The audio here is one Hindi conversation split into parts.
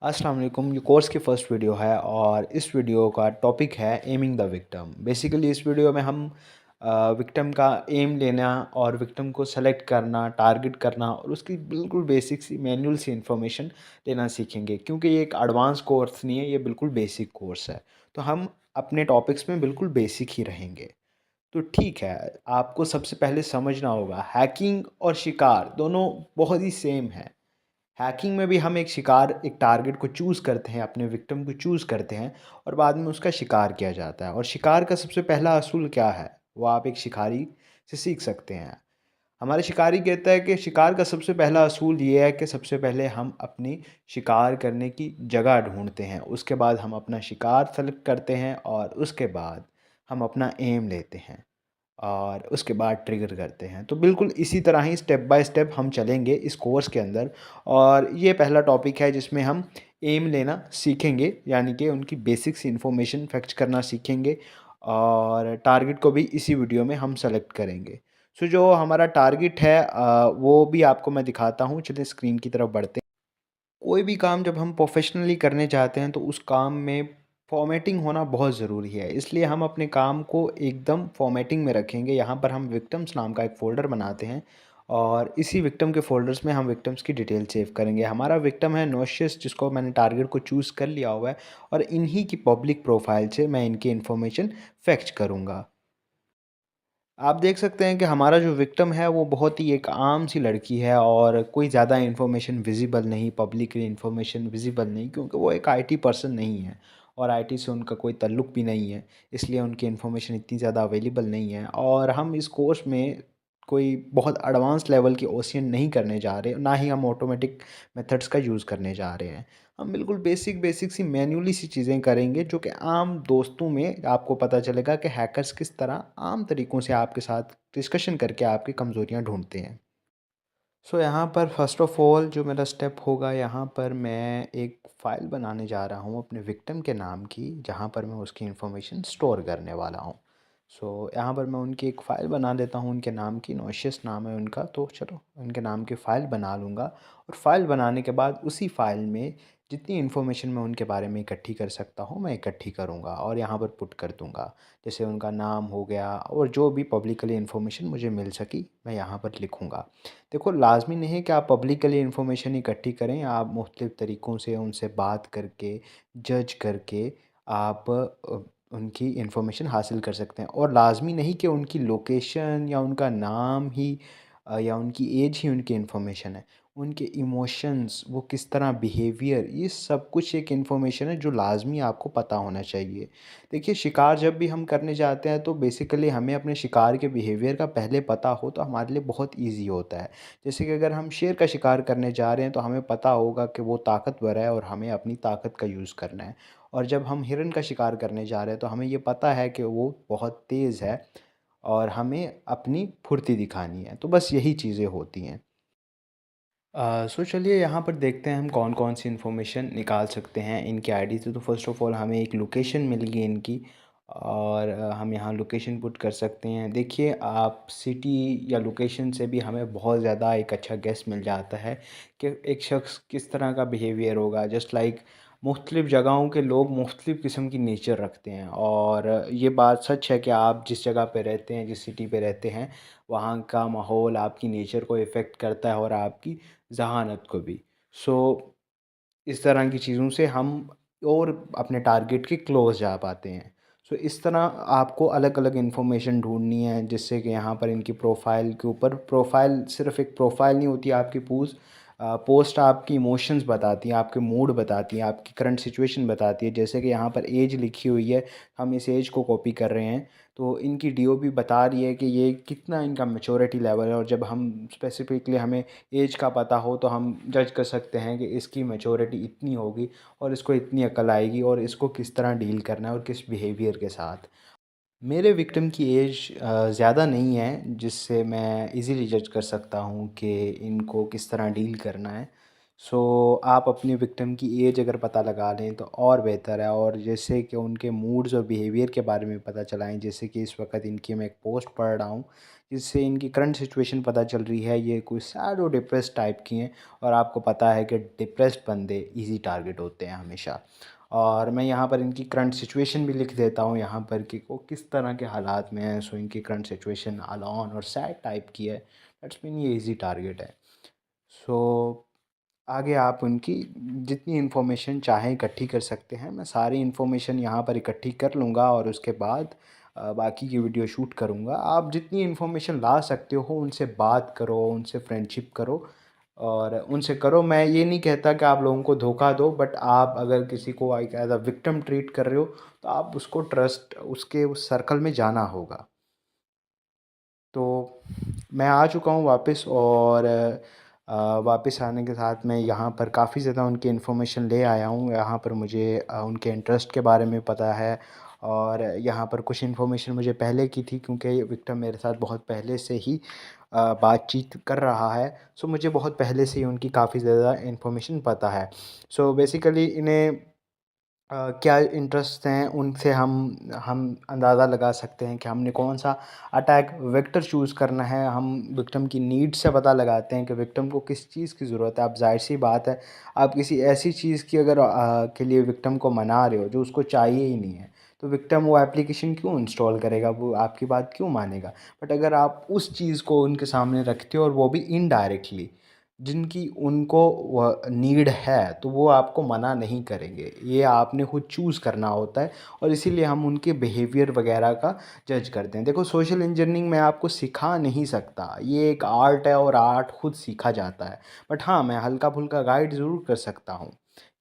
अस्सलाम वालेकुम। ये कोर्स की फ़र्स्ट वीडियो है और इस वीडियो का टॉपिक है एमिंग द विक्टिम। बेसिकली इस वीडियो में हम विक्टिम का एम लेना और विक्टिम को सेलेक्ट करना, टारगेट करना और उसकी बिल्कुल बेसिक सी मैनुअल सी इन्फॉर्मेशन लेना सीखेंगे, क्योंकि ये एक एडवांस कोर्स नहीं है, ये बिल्कुल बेसिक कोर्स है। तो हम अपने टॉपिक्स में बिल्कुल बेसिक ही रहेंगे। तो ठीक है, आपको सबसे पहले समझना होगा हैकिंग और शिकार दोनों बहुत ही सेम है। हैकिंग में भी हम एक शिकार, एक टारगेट को चूज़ करते हैं, अपने विक्टिम को चूज़ करते हैं और बाद में उसका शिकार किया जाता है। और शिकार का सबसे पहला असूल क्या है? वो आप एक शिकारी से सीख सकते हैं। हमारे शिकारी कहता है कि शिकार का सबसे पहला असूल ये है कि सबसे पहले हम अपनी शिकार करने की जगह ढूँढते हैं। उसके बाद हम अपना शिकार सेलेक्ट करते हैं और उसके बाद हम अपना एम लेते हैं। और उसके बाद ट्रिगर करते हैं। तो बिल्कुल इसी तरह ही स्टेप बाय स्टेप हम चलेंगे इस कोर्स के अंदर। और ये पहला टॉपिक है जिसमें हम एम लेना सीखेंगे, यानी कि उनकी बेसिक्स इन्फॉर्मेशन फैक्ट करना सीखेंगे और टारगेट को भी इसी वीडियो में हम सेलेक्ट करेंगे। सो जो हमारा टारगेट है वो भी आपको मैं दिखाता हूँ। चलिए स्क्रीन की तरफ बढ़ते हैं। कोई भी काम जब हम प्रोफेशनली करने चाहते हैं तो उस काम में फॉर्मेटिंग होना बहुत ज़रूरी है, इसलिए हम अपने काम को एकदम फॉर्मेटिंग में रखेंगे। यहाँ पर हम विक्टिम्स नाम का एक फ़ोल्डर बनाते हैं और इसी विक्टिम के फ़ोल्डर्स में हम विक्टिम्स की डिटेल सेव करेंगे। हमारा विक्टिम है नोशियस, जिसको मैंने टारगेट को चूज़ कर लिया हुआ है और इन्हीं की पब्लिक प्रोफाइल से मैं इनकी इन्फॉर्मेशन फेच करूँगा। आप देख सकते हैं कि हमारा जो विक्टिम है वो बहुत ही एक आम सी लड़की है और कोई ज़्यादा इन्फॉर्मेशन विजिबल नहीं, पब्लिकली इन्फॉर्मेशन विजिबल नहीं, क्योंकि वो एक आईटी पर्सन नहीं है और आईटी से उनका कोई ताल्लुक भी नहीं है, इसलिए उनकी इन्फॉर्मेशन इतनी ज़्यादा अवेलेबल नहीं है। और हम इस कोर्स में कोई बहुत एडवांस लेवल की ओसियन नहीं करने जा रहे, ना ही हम ऑटोमेटिक मेथड्स का यूज़ करने जा रहे हैं। हम बिल्कुल बेसिक बेसिक सी मैन्युअली सी चीज़ें करेंगे, जो कि आम दोस्तों में आपको पता चलेगा कि हैकर्स किस तरह आम तरीक़ों से आपके साथ डिस्कशन करके आपकी कमज़ोरियाँ ढूँढते हैं। सो यहाँ पर फ़र्स्ट ऑफ़ ऑल जो मेरा स्टेप होगा, यहाँ पर मैं एक फ़ाइल बनाने जा रहा हूँ अपने विक्टिम के नाम की, जहाँ पर मैं उसकी इन्फॉर्मेशन स्टोर करने वाला हूँ। सो यहाँ पर मैं उनकी एक फ़ाइल बना लेता हूँ उनके नाम की, नोशियस नाम है उनका, तो चलो उनके नाम की फ़ाइल बना लूँगा। और फ़ाइल बनाने के बाद उसी फ़ाइल में जितनी इन्फॉर्मेशन मैं उनके बारे में इकट्ठी कर सकता हूँ, मैं इकट्ठी करूँगा और यहाँ पर पुट कर दूँगा। जैसे उनका नाम हो गया और जो भी पब्लिकली इन्फॉर्मेशन मुझे मिल सकी, मैं यहाँ पर लिखूँगा। देखो, लाज़मी नहीं है कि आप पब्लिकली इन्फॉर्मेशन इकट्ठी करें, आप मुख्तलिफ़ तरीक़ों से उनसे बात करके, जज करके आप उनकी इन्फॉर्मेशन हासिल कर सकते हैं। और लाज़मी नहीं कि उनकी लोकेशन या उनका नाम ही या उनकी एज ही उनकी इन्फॉर्मेशन है। उनके इमोशंस, वो किस तरह बिहेवियर, ये सब कुछ एक इन्फॉर्मेशन है जो लाज़मी आपको पता होना चाहिए। देखिए, शिकार जब भी हम करने जाते हैं तो बेसिकली हमें अपने शिकार के बिहेवियर का पहले पता हो तो हमारे लिए बहुत ईज़ी होता है। जैसे कि अगर हम शेर का शिकार करने जा रहे हैं तो हमें पता होगा कि वो ताकतवर है और हमें अपनी ताकत का यूज़ करना है। और जब हम हिरन का शिकार करने जा रहे हैं तो हमें ये पता है कि वो बहुत तेज़ है और हमें अपनी फुर्ती दिखानी है। तो बस यही चीज़ें होती हैं। सो चलिए यहाँ पर देखते हैं हम कौन-कौन सी इन्फॉर्मेशन निकाल सकते हैं इनकी आईडी से। तो फ़र्स्ट ऑफ़ ऑल हमें एक लोकेशन मिल गई इनकी और हम यहाँ लोकेशन पुट कर सकते हैं। देखिए, आप सिटी या लोकेशन से भी हमें बहुत ज़्यादा एक अच्छा गेस मिल जाता है कि एक शख्स किस तरह का बिहेवियर होगा। जस्ट लाइक मुख्तलिफ़ जगहों के लोग मुख्तलिफ़ किस्म की नेचर रखते हैं और ये बात सच है कि आप जिस जगह पे रहते हैं, जिस सिटी पे रहते हैं, वहाँ का माहौल आपकी नेचर को इफ़ेक्ट करता है और आपकी ज़हानत को भी। सो इस तरह की चीज़ों से हम और अपने टारगेट के क्लोज़ जा पाते हैं। सो इस तरह आपको अलग-अलग इन्फॉर्मेशन ढूँढनी है, जिससे कि यहाँ पर इनकी प्रोफ़ाइल के ऊपर, प्रोफ़ाइल सिर्फ़ एक प्रोफ़ाइल नहीं होती, आपकी पोस्ट आपकी इमोशंस बताती हैं, आपके मूड बताती हैं, आपकी करंट सिचुएशन बताती है। जैसे कि यहाँ पर ऐज लिखी हुई है, हम इस ऐज को कॉपी कर रहे हैं, तो इनकी डीओबी बता रही है कि ये कितना इनका मैच्योरिटी लेवल है। और जब हम स्पेसिफ़िकली हमें ऐज का पता हो तो हम जज कर सकते हैं कि इसकी मैच्योरिटी इतनी होगी और इसको इतनी अक्ल आएगी और इसको किस तरह डील करना है और किस बिहेवियर के साथ। मेरे विक्टिम की एज ज़्यादा नहीं है, जिससे मैं इजीली जज कर सकता हूँ कि इनको किस तरह डील करना है। सो आप अपनी विक्टिम की एज अगर पता लगा लें तो और बेहतर है। और जैसे कि उनके मूड्स और बिहेवियर के बारे में पता चलाएं, जैसे कि इस वक्त इनकी मैं एक पोस्ट पढ़ रहा हूँ जिससे इनकी करंट सिचुएशन पता चल रही है। ये कोई सैड और डिप्रेस्ड टाइप की हैं और आपको पता है कि डिप्रेस्ड बंदे ईज़ी टारगेट होते हैं हमेशा। और मैं यहाँ पर इनकी करंट सिचुएशन भी लिख देता हूँ यहाँ पर कि वो किस तरह के हालात में हैं। सो इनकी करंट सिचुएशन अलोन और सैड टाइप की है, दैट्स मीन ये ईज़ी टारगेट है। सो आगे आप उनकी जितनी इन्फॉर्मेशन चाहें इकट्ठी कर सकते हैं। मैं सारी इन्फॉर्मेशन यहाँ पर इकट्ठी कर लूँगा और उसके बाद बाकी की वीडियो शूट करूँगा। आप जितनी इन्फॉर्मेशन ला सकते हो उनसे बात करो, उनसे फ्रेंडशिप करो और उनसे करो। मैं ये नहीं कहता कि आप लोगों को धोखा दो, बट आप अगर किसी को एक एज़ अ विक्टिम ट्रीट कर रहे हो तो आप उसको ट्रस्ट उसके उस सर्कल में जाना होगा। तो मैं आ चुका हूँ वापस और वापस आने के साथ मैं यहाँ पर काफ़ी ज़्यादा उनकी इन्फॉर्मेशन ले आया हूँ। यहाँ पर मुझे उनके इंटरेस्ट के बारे में पता है और यहाँ पर कुछ इन्फॉर्मेशन मुझे पहले की थी क्योंकि विक्टिम मेरे साथ बहुत पहले से ही बातचीत कर रहा है। सो मुझे बहुत पहले से ही उनकी काफ़ी ज़्यादा इन्फॉर्मेशन पता है। सो बेसिकली इन्हें क्या इंटरेस्ट हैं उनसे हम अंदाज़ा लगा सकते हैं कि हमने कौन-सा अटैक वेक्टर चूज़ करना है। हम विक्टिम की नीड से पता लगाते हैं कि विक्टिम को किस चीज़ की ज़रूरत है। अब ज़ाहिर-सी बात है, आप किसी ऐसी चीज़ की अगर के लिए विक्टिम को मना रहे हो जो उसको चाहिए ही नहीं है, तो विक्टिम वो एप्लीकेशन क्यों इंस्टॉल करेगा? वो आपकी बात क्यों मानेगा? बट अगर आप उस चीज़ को उनके सामने रखते हो और वो भी इनडायरेक्टली, जिनकी उनको नीड है, तो वो आपको मना नहीं करेंगे। ये आपने खुद चूज़ करना होता है और इसीलिए हम उनके बिहेवियर वगैरह का जज करते हैं। देखो, सोशल इंजीनियरिंग मैं आपको सिखा नहीं सकता, ये एक आर्ट है और आर्ट खुद सीखा जाता है। बट हाँ, मैं हल्का-फुल्का गाइड ज़रूर कर सकता हूँ।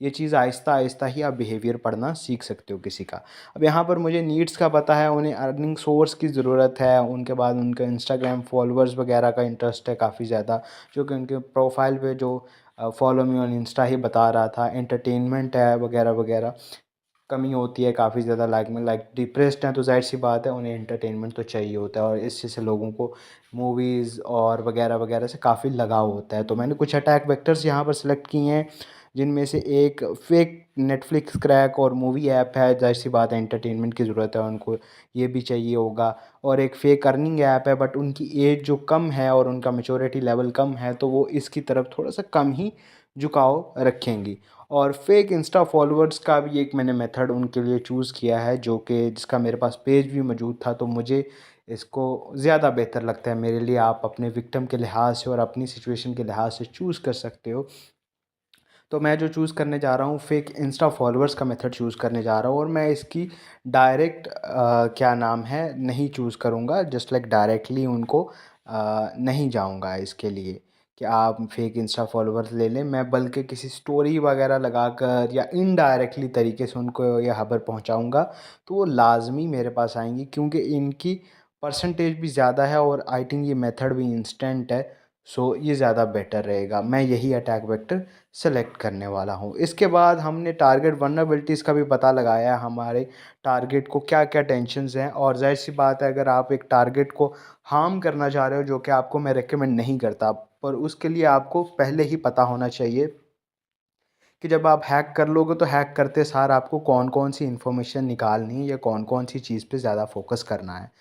ये चीज़ आहिस्ता-आहिस्ता ही आप बिहेवियर पढ़ना सीख सकते हो किसी का। अब यहाँ पर मुझे नीड्स का पता है, उन्हें अर्निंग सोर्स की ज़रूरत है, उनके बाद उनका इंस्टाग्राम फॉलोअर्स वगैरह का इंटरेस्ट है काफ़ी ज़्यादा, जो कि उनके प्रोफाइल पे जो फॉलो मी ऑन इंस्टा ही बता रहा था। एंटरटेनमेंट है वगैरह-वगैरह, कमी होती है काफ़ी ज़्यादा लाइक में, लाइक डिप्रेस्ड हैं तो ज़ाहिर-सी बात है उन्हें एंटरटेनमेंट तो चाहिए होता है और इस चीज़ से लोगों को मूवीज़ और वगैरह-वगैरह से काफ़ी लगाव होता है। तो मैंने कुछ अटैक वेक्टर्स यहाँ पर सिलेक्ट किए हैं, जिनमें से एक फ़ेक नेटफ्लिक्स क्रैक और मूवी ऐप है। ज़ाहिर-सी बात है एंटरटेनमेंट की ज़रूरत है उनको, ये भी चाहिए होगा। और एक फ़ेक अर्निंग ऐप है, बट उनकी एज जो कम है और उनका मैच्योरिटी लेवल कम है, तो वो इसकी तरफ थोड़ा-सा कम ही झुकाव रखेंगी। और फेक इंस्टा फॉलोअर्स का भी एक मैंने मेथड उनके लिए चूज़ किया है, जो कि जिसका मेरे पास पेज भी मौजूद था, तो मुझे इसको ज़्यादा बेहतर लगता है मेरे लिए। आप अपने विक्टिम के लिहाज से और अपनी सिचुएशन के लिहाज से चूज़ कर सकते हो। तो मैं जो चूज़ करने जा रहा हूँ, फेक इंस्टा फॉलोअर्स का मेथड चूज़ करने जा रहा हूँ और मैं इसकी डायरेक्ट क्या नाम है, नहीं चूज़ करूँगा। जस्ट लाइक डायरेक्टली उनको नहीं जाऊँगा इसके लिए कि आप फेक इंस्टा फॉलोअर्स ले लें। मैं बल्कि किसी स्टोरी वगैरह लगाकर या इनडायरेक्टली तरीके से उनको ये खबर पहुँचाऊँगा, तो वो लाज़मी मेरे पास आएँगी क्योंकि इनकी परसेंटेज भी ज़्यादा है और आई थिंक ये मेथड भी इंस्टेंट है। सो ये ज़्यादा बेटर रहेगा। मैं यही अटैक वेक्टर सेलेक्ट करने वाला हूँ। इसके बाद हमने टारगेट वल्नरेबिलिटीज़ का भी पता लगाया है, हमारे टारगेट को क्या-क्या टेंशन्स हैं। और ज़ाहिर-सी बात है, अगर आप एक टारगेट को हार्म करना चाह रहे हो, जो कि आपको मैं रिकमेंड नहीं करता, पर उसके लिए आपको पहले ही पता होना चाहिए कि जब आप हैक कर लोगे तो हैक करते सार आपको कौन-कौन सी इन्फॉर्मेशन निकालनी है या कौन-कौन सी चीज़ पे ज़्यादा फ़ोकस करना है।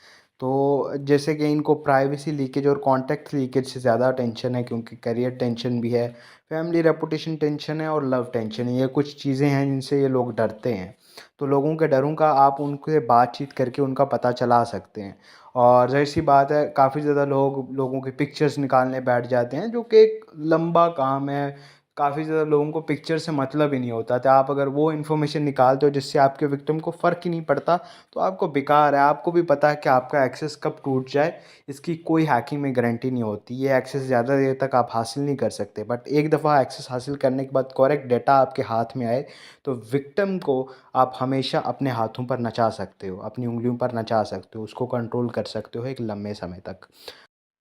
तो जैसे कि इनको प्राइवेसी लीकेज और कॉन्टैक्ट लीकेज से ज़्यादा टेंशन है, क्योंकि करियर टेंशन भी है, फैमिली रेपुटेशन टेंशन है और लव टेंशन है। ये कुछ चीज़ें हैं जिनसे ये लोग डरते हैं। तो लोगों के डरों का आप उनसे बातचीत करके उनका पता चला सकते हैं। और ज़ाहिर-सी बात है, काफ़ी ज़्यादा लोग लोगों की पिक्चर्स निकालने बैठ जाते हैं, जो कि एक लंबा काम है। काफ़ी ज़्यादा लोगों को पिक्चर से मतलब ही नहीं होता। तो आप अगर वो इन्फॉर्मेशन निकालते हो जिससे आपके विक्टिम को फ़र्क ही नहीं पड़ता, तो आपको बेकार है। आपको भी पता है कि आपका एक्सेस कब टूट जाए, इसकी कोई हैकिंग में गारंटी नहीं होती। ये एक्सेस ज़्यादा देर तक आप हासिल नहीं कर सकते। बट एक दफ़ा एक्सेस हासिल करने के बाद करेक्ट डेटा आपके हाथ में आए, तो विक्टिम को आप हमेशा अपने हाथों पर नचा सकते हो, अपनी उँगलियों पर नचा सकते हो, उसको कंट्रोल कर सकते हो एक लंबे समय तक।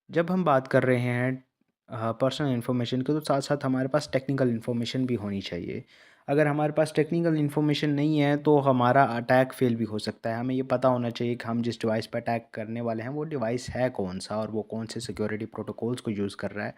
जब हम बात कर रहे हैं पर्सनल इन्फॉर्मेशन की, तो साथ-साथ हमारे पास टेक्निकल इन्फॉर्मेशन भी होनी चाहिए। अगर हमारे पास टेक्निकल इन्फॉर्मेशन नहीं है, तो हमारा अटैक फ़ेल भी हो सकता है। हमें ये पता होना चाहिए कि हम जिस डिवाइस पे अटैक करने वाले हैं, वो डिवाइस है कौन-सा और वो कौन से सिक्योरिटी प्रोटोकॉल्स को यूज़ कर रहा है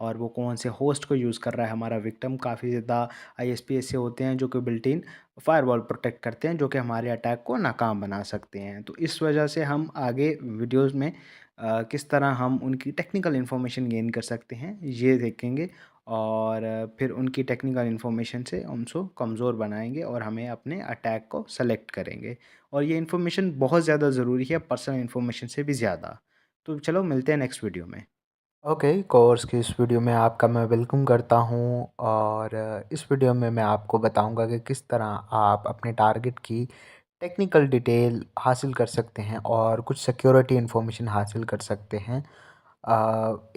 और वो कौन से होस्ट को यूज़ कर रहा है। हमारा विक्टिम काफ़ी ज़्यादा आईएसपी ऐसे होते हैं जो कि बिल्ट इन फायरवॉल प्रोटेक्ट करते हैं, जो कि हमारे अटैक को नाकाम बना सकते हैं। तो इस वजह से हम आगे वीडियोज़ में किस तरह हम उनकी टेक्निकल इन्फॉर्मेशन गेन कर सकते हैं ये देखेंगे और फिर उनकी टेक्निकल इन्फॉर्मेशन से उनको कमज़ोर बनाएंगे और हमें अपने अटैक को सेलेक्ट करेंगे। और ये इन्फॉर्मेशन बहुत ज़्यादा ज़रूरी है पर्सनल इन्फॉर्मेशन से भी ज़्यादा। तो चलो मिलते हैं नेक्स्ट वीडियो में। ओके, कोर्स की इस वीडियो में आपका मैं वेलकम करता हूँ और इस वीडियो में मैं आपको बताऊँगा कि किस तरह आप अपने टारगेट की टेक्निकल डिटेल हासिल कर सकते हैं और कुछ सिक्योरिटी इन्फॉर्मेशन हासिल कर सकते हैं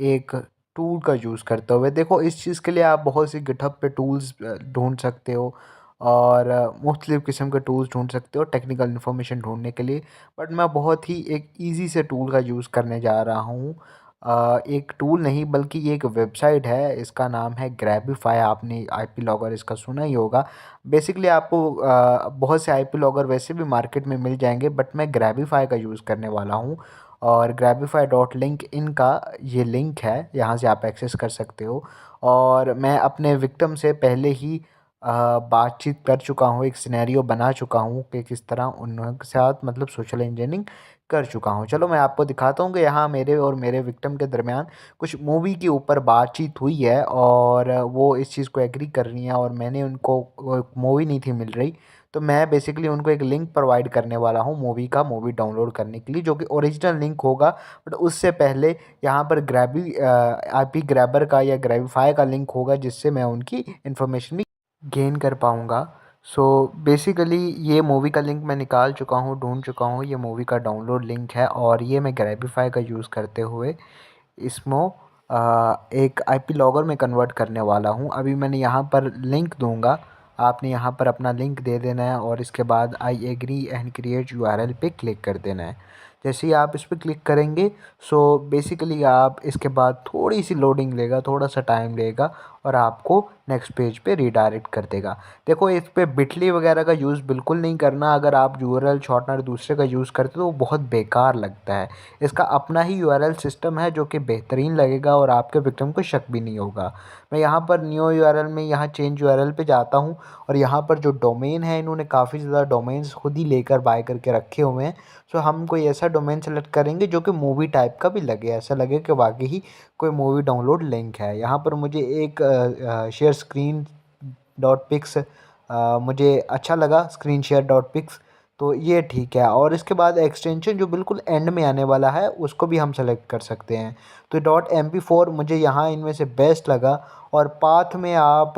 एक टूल का यूज़ करते हुए। देखो, इस चीज़ के लिए आप बहुत सी गिटहब पे टूल्स ढूँढ सकते हो और मुख्तलिफ़ किस्म के टूल्स ढूँढ सकते हो टेक्निकल इन्फॉर्मेशन ढूँढने के लिए। बट मैं बहुत ही एक ईज़ी से टूल का यूज़ करने जा रहा हूँ। एक टूल नहीं बल्कि ये एक वेबसाइट है, इसका नाम है ग्रैबिफ़ाई। आपने आईपी लॉगर इसका सुना ही होगा। बेसिकली आपको बहुत से आईपी लॉगर वैसे भी मार्केट में मिल जाएँगे, बट मैं ग्रैबिफ़ाई का यूज़ करने वाला हूँ और ग्रैबिफ़ाई डॉट लिंक इन का ये लिंक है, यहाँ से आप एक्सेस कर सकते हो। और मैं अपने विक्टिम से पहले ही बातचीत कर चुका हूँ, एक सिनेरियो बना चुका हूँ कि किस तरह उनके साथ मतलब सोशल इंजीनियरिंग कर चुका हूँ। चलो मैं आपको दिखाता हूँ कि यहाँ मेरे और मेरे विक्टिम के दरमियान कुछ मूवी के ऊपर बातचीत हुई है और वो इस चीज़ को एग्री कर रही हैं और मैंने उनको वो मूवी नहीं थी मिल रही, तो मैं बेसिकली उनको एक लिंक प्रोवाइड करने वाला हूँ मूवी डाउनलोड करने के लिए, जो कि ओरिजिनल लिंक होगा। बट उससे पहले यहाँ पर आईपी ग्रैबर का या ग्रैबिफ़ाई का लिंक होगा, जिससे मैं उनकी इन्फॉर्मेशन भी गेन कर पाऊँगा। सो बेसिकली ये मूवी का लिंक मैं निकाल चुका हूँ, ढूँढ चुका हूँ। ये मूवी का डाउनलोड लिंक है और ये मैं ग्रैबिफ़ाई का यूज़ करते हुए इसको एक आईपी लॉगर में कन्वर्ट करने वाला हूँ। अभी मैंने यहाँ पर लिंक दूँगा, आपने यहाँ पर अपना लिंक दे देना है और इसके बाद I agree and create URL पे क्लिक कर देना है। जैसे ही आप इस पे क्लिक करेंगे, सो बेसिकली आप इसके बाद थोड़ी सी लोडिंग लेगा, थोड़ा सा टाइम लेगा और आपको नेक्स्ट पेज पे रीडायरेक्ट कर देगा। देखो, इस पे बिटली वगैरह का यूज़ बिल्कुल नहीं करना। अगर आप यूआरएल शॉर्टनर दूसरे का यूज़ करते हो तो वो बहुत बेकार लगता है। इसका अपना ही यूआरएल सिस्टम है जो कि बेहतरीन लगेगा और आपके विक्टिम को शक भी नहीं होगा। मैं यहाँ पर न्यू यूआरएल में यहाँ चेंज यूआरएल पे जाता हूँ और यहाँ पर जो डोमेन है, इन्होंने काफ़ी ज़्यादा डोमेन्स खुद ही लेकर बाय करके रखे हुए हैं। सो हम कोई ऐसा डोमेन सेलेक्ट करेंगे जो कि मूवी टाइप का भी लगे, ऐसा लगे कि वाकई ही कोई मूवी डाउनलोड लिंक है। यहाँ पर मुझे एक शेयर स्क्रीन डॉट पिक्स मुझे अच्छा लगा, स्क्रीन शेयर डॉट पिक्स, तो ये ठीक है। और इसके बाद एक्सटेंशन जो बिल्कुल एंड में आने वाला है उसको भी हम सेलेक्ट कर सकते हैं। तो डॉट MP4 मुझे यहाँ इनमें से बेस्ट लगा। और पाथ में आप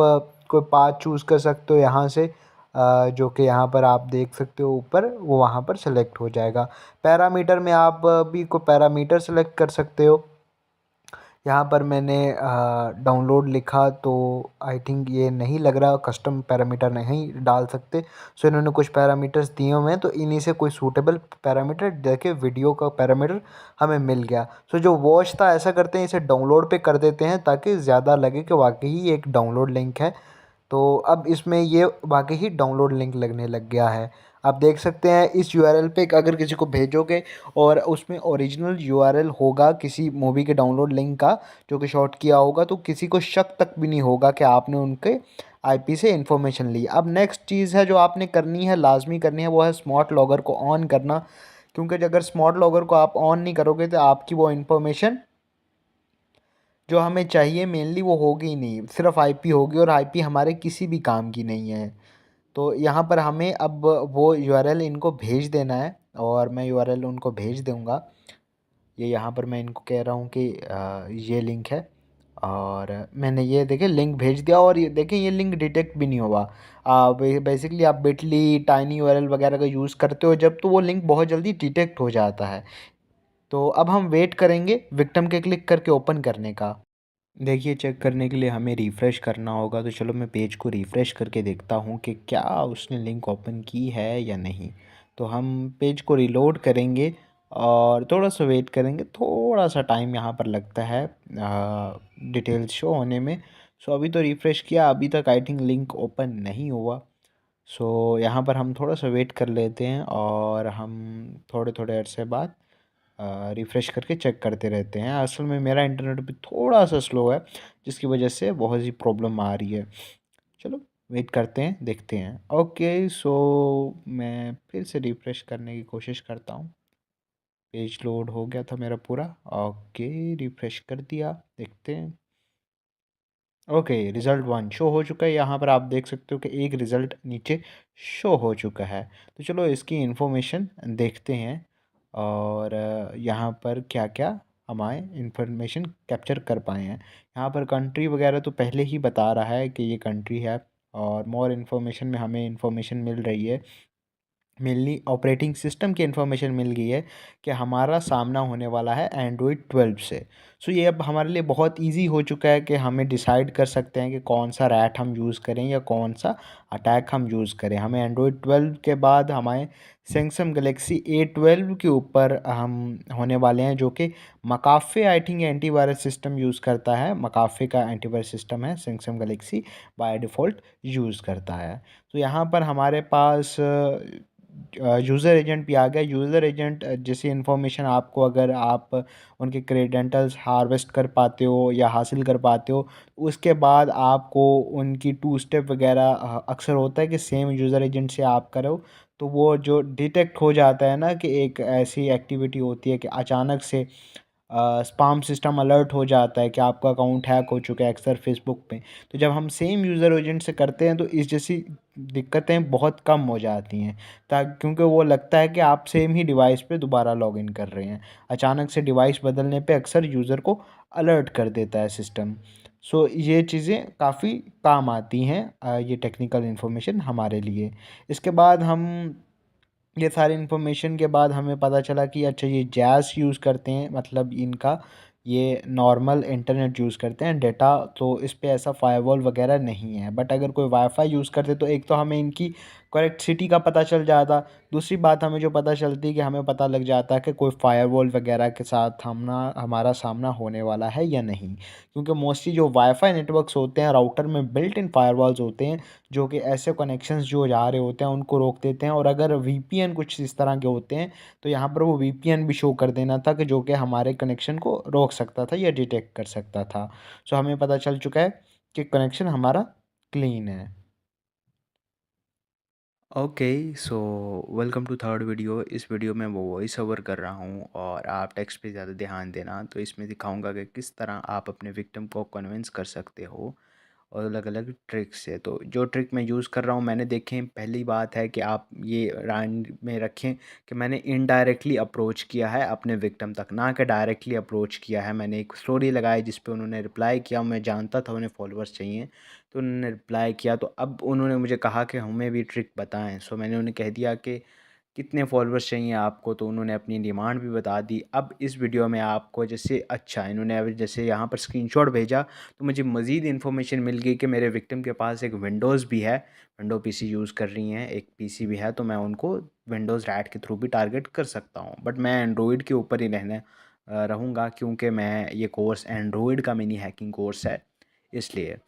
कोई पाथ चूज़ कर सकते हो यहाँ से, जो कि यहाँ पर आप देख सकते हो ऊपर, वो वहाँ पर सेलेक्ट हो जाएगा। पैरामीटर में आप भी कोई पैरामीटर सेलेक्ट कर सकते हो। यहाँ पर मैंने डाउनलोड लिखा तो आई थिंक ये नहीं लग रहा, कस्टम पैरामीटर नहीं डाल सकते। सो इन्होंने कुछ पैरामीटर्स दिए हुए हैं, तो इन्हीं से कोई सूटेबल पैरामीटर देखिए, वीडियो का पैरामीटर हमें मिल गया। सो जो वॉच था, ऐसा करते हैं इसे डाउनलोड पे कर देते हैं ताकि ज़्यादा लगे कि वाकई ही एक डाउनलोड लिंक है। तो अब इसमें ये वाकई ही डाउनलोड लिंक लगने लग गया है। आप देख सकते हैं इस यूआरएल पे अगर किसी को भेजोगे और उसमें ओरिजिनल यूआरएल होगा किसी मूवी के डाउनलोड लिंक का जो कि शॉर्ट किया होगा, तो किसी को शक तक भी नहीं होगा कि आपने उनके आईपी से इन्फॉर्मेशन ली। अब नेक्स्ट चीज़ है जो आपने करनी है, लाजमी करनी है, वो है स्मार्ट लॉगर को ऑन करना। क्योंकि अगर स्मार्ट लॉगर को आप ऑन नहीं करोगे तो आपकी वो इन्फॉर्मेशन जो हमें चाहिए मेनली वो होगी ही नहीं, सिर्फ आईपी होगी और आईपी हमारे किसी भी काम की नहीं है। तो यहाँ पर हमें अब वो यूआरएल इनको भेज देना है और मैं यूआरएल उनको भेज दूँगा। ये यहाँ पर मैं इनको कह रहा हूँ कि ये लिंक है और मैंने ये देखिए लिंक भेज दिया और ये देखिए ये लिंक डिटेक्ट भी नहीं हुआ। बेसिकली आप बिटली टाइनी यूआरएल वगैरह का यूज़ करते हो जब, तो वो लिंक बहुत जल्दी डिटेक्ट हो जाता है। तो अब हम वेट करेंगे विक्टिम के क्लिक करके ओपन करने का। देखिए, चेक करने के लिए हमें रिफ़्रेश करना होगा, तो चलो मैं पेज को रिफ़्रेश करके देखता हूँ कि क्या उसने लिंक ओपन की है या नहीं। तो हम पेज को रीलोड करेंगे और थोड़ा सा वेट करेंगे, थोड़ा सा टाइम यहाँ पर लगता है डिटेल्स शो होने में। सो अभी तो रिफ़्रेश किया, अभी तक आई थिंक लिंक ओपन नहीं हुआ। सो यहाँ पर हम थोड़ा सा वेट कर लेते हैं और हम थोड़े थोड़े अरसे बाद रिफ़्रेश करके चेक करते रहते हैं। असल में मेरा इंटरनेट भी थोड़ा सा स्लो है जिसकी वजह से बहुत सी प्रॉब्लम आ रही है। चलो वेट करते हैं, देखते हैं। ओके, सो मैं फिर से रिफ़्रेश करने की कोशिश करता हूँ। पेज लोड हो गया था मेरा पूरा। ओके, रिफ्रेश कर दिया, देखते हैं। ओके, रिज़ल्ट 1 शो हो चुका है। यहाँ पर आप देख सकते हो कि एक रिज़ल्ट नीचे शो हो चुका है। तो चलो इसकी इन्फॉर्मेशन देखते हैं और यहाँ पर क्या-क्या हमारे इन्फॉर्मेशन कैप्चर कर पाए हैं। यहाँ पर कंट्री वगैरह तो पहले ही बता रहा है कि ये कंट्री है, और मोर इन्फॉर्मेशन में हमें इन्फॉर्मेशन मिल रही है, मेनली ऑपरेटिंग सिस्टम की इन्फॉर्मेशन मिल गई है कि हमारा सामना होने वाला है एंड्रॉयड 12 से। सो ये अब हमारे लिए बहुत इजी हो चुका है कि हमें डिसाइड कर सकते हैं कि कौन सा रैट हम यूज़ करें या कौन सा अटैक हम यूज़ करें। हमें एंड्रॉयड 12 के बाद हमारे सैमसंग गलेक्सी A12 के ऊपर हम होने वाले हैं, जो कि McAfee I think antivirus system use करता है। मकाफ़े का एंटीवायरस सिस्टम है, Samsung Galaxy by default use करता है। तो यहाँ पर हमारे पास यूज़र एजेंट भी आ गया। यूज़र एजेंट जैसे इन्फॉर्मेशन आपको, अगर आप उनके क्रेडेंटल्स हार्वेस्ट कर पाते हो या हासिल कर पाते हो, उसके बाद आपको उनकी टू स्टेप वगैरह अक्सर होता है कि सेम यूज़र एजेंट से आप करो, तो वो जो डिटेक्ट हो जाता है ना कि एक ऐसी एक्टिविटी होती है कि अचानक से स्पाम सिस्टम अलर्ट हो जाता है कि आपका अकाउंट हैक हो चुका है अक्सर फेसबुक पे। तो जब हम सेम यूज़र एजेंट से करते हैं तो इस जैसी दिक्कतें बहुत कम हो जाती हैं, क्योंकि वो लगता है कि आप सेम ही डिवाइस पे दोबारा लॉगिन कर रहे हैं। अचानक से डिवाइस बदलने पे अक्सर यूज़र को अलर्ट कर देता है सिस्टम। सो ये चीज़ें काफ़ी काम आती हैं, ये टेक्निकल इन्फॉर्मेशन हमारे लिए। इसके बाद हम ये सारी इन्फॉर्मेशन के बाद हमें पता चला कि अच्छा ये जैज़ यूज़ करते हैं, मतलब इनका ये नॉर्मल इंटरनेट यूज़ करते हैं डेटा, तो इस पे ऐसा फ़ायरवॉल वगैरह नहीं है। बट अगर कोई वाईफ़ाई यूज़ करते तो एक तो हमें इनकी करेक्ट सिटी का पता चल जाता। दूसरी बात हमें जो पता चलती है कि हमें पता लग जाता है कि कोई फ़ायरवॉल वगैरह के साथ हमारा सामना होने वाला है या नहीं। क्योंकि मोस्टली जो वाईफ़ाई नेटवर्क्स होते हैं राउटर में बिल्ट इन फ़ायरवॉल्स होते हैं, जो कि ऐसे कनेक्शंस जो जा रहे होते हैं उनको रोक देते हैं। और अगर वीपीएन कुछ इस तरह के होते हैं तो यहाँ पर वो वीपीएन भी शो कर देना था कि जो कि हमारे कनेक्शन को रोक सकता था या डिटेक्ट कर सकता था। सो हमें पता चल चुका है कि कनेक्शन हमारा क्लीन है। Okay, so welcome to third video. इस वीडियो में वो वॉइस ओवर कर रहा हूँ और आप टेक्स्ट पे ज़्यादा ध्यान देना। तो इसमें दिखाऊंगा कि किस तरह आप अपने विक्टिम को कन्विंस कर सकते हो और अलग अलग ट्रिक्स से। तो जो ट्रिक मैं यूज़ कर रहा हूँ मैंने देखें, पहली बात है कि आप ये राइंड में रखें कि मैंने इनडायरेक्टली अप्रोच किया है अपने विक्टिम तक, ना कि डायरेक्टली अप्रोच किया है। मैंने एक स्टोरी लगाई जिस पे उन्होंने रिप्लाई किया, मैं जानता था उन्हें फॉलोअर्स चाहिए, तो उन्होंने रिप्लाई किया। तो अब उन्होंने मुझे कहा कि हमें भी ट्रिक बताएं। सो मैंने उन्हें कह दिया कि कितने फॉलोअर्स चाहिए आपको, तो उन्होंने अपनी डिमांड भी बता दी। अब इस वीडियो में आपको जैसे अच्छा इन्होंने अब जैसे यहाँ पर स्क्रीनशॉट भेजा, तो मुझे मज़ीद इन्फॉर्मेशन मिल गई कि मेरे विक्टिम के पास एक विंडोज़ भी है, विंडो पीसी यूज़ कर रही हैं, एक पीसी भी है, तो मैं उनको विंडोज़ रैट के थ्रू भी टारगेट कर सकता हूँ। बट मैं एंड्रॉयड के ऊपर ही रहूँगा, क्योंकि मैं ये कोर्स एंड्रॉयड का मिनी हैकिंग कोर्स है, इसलिए।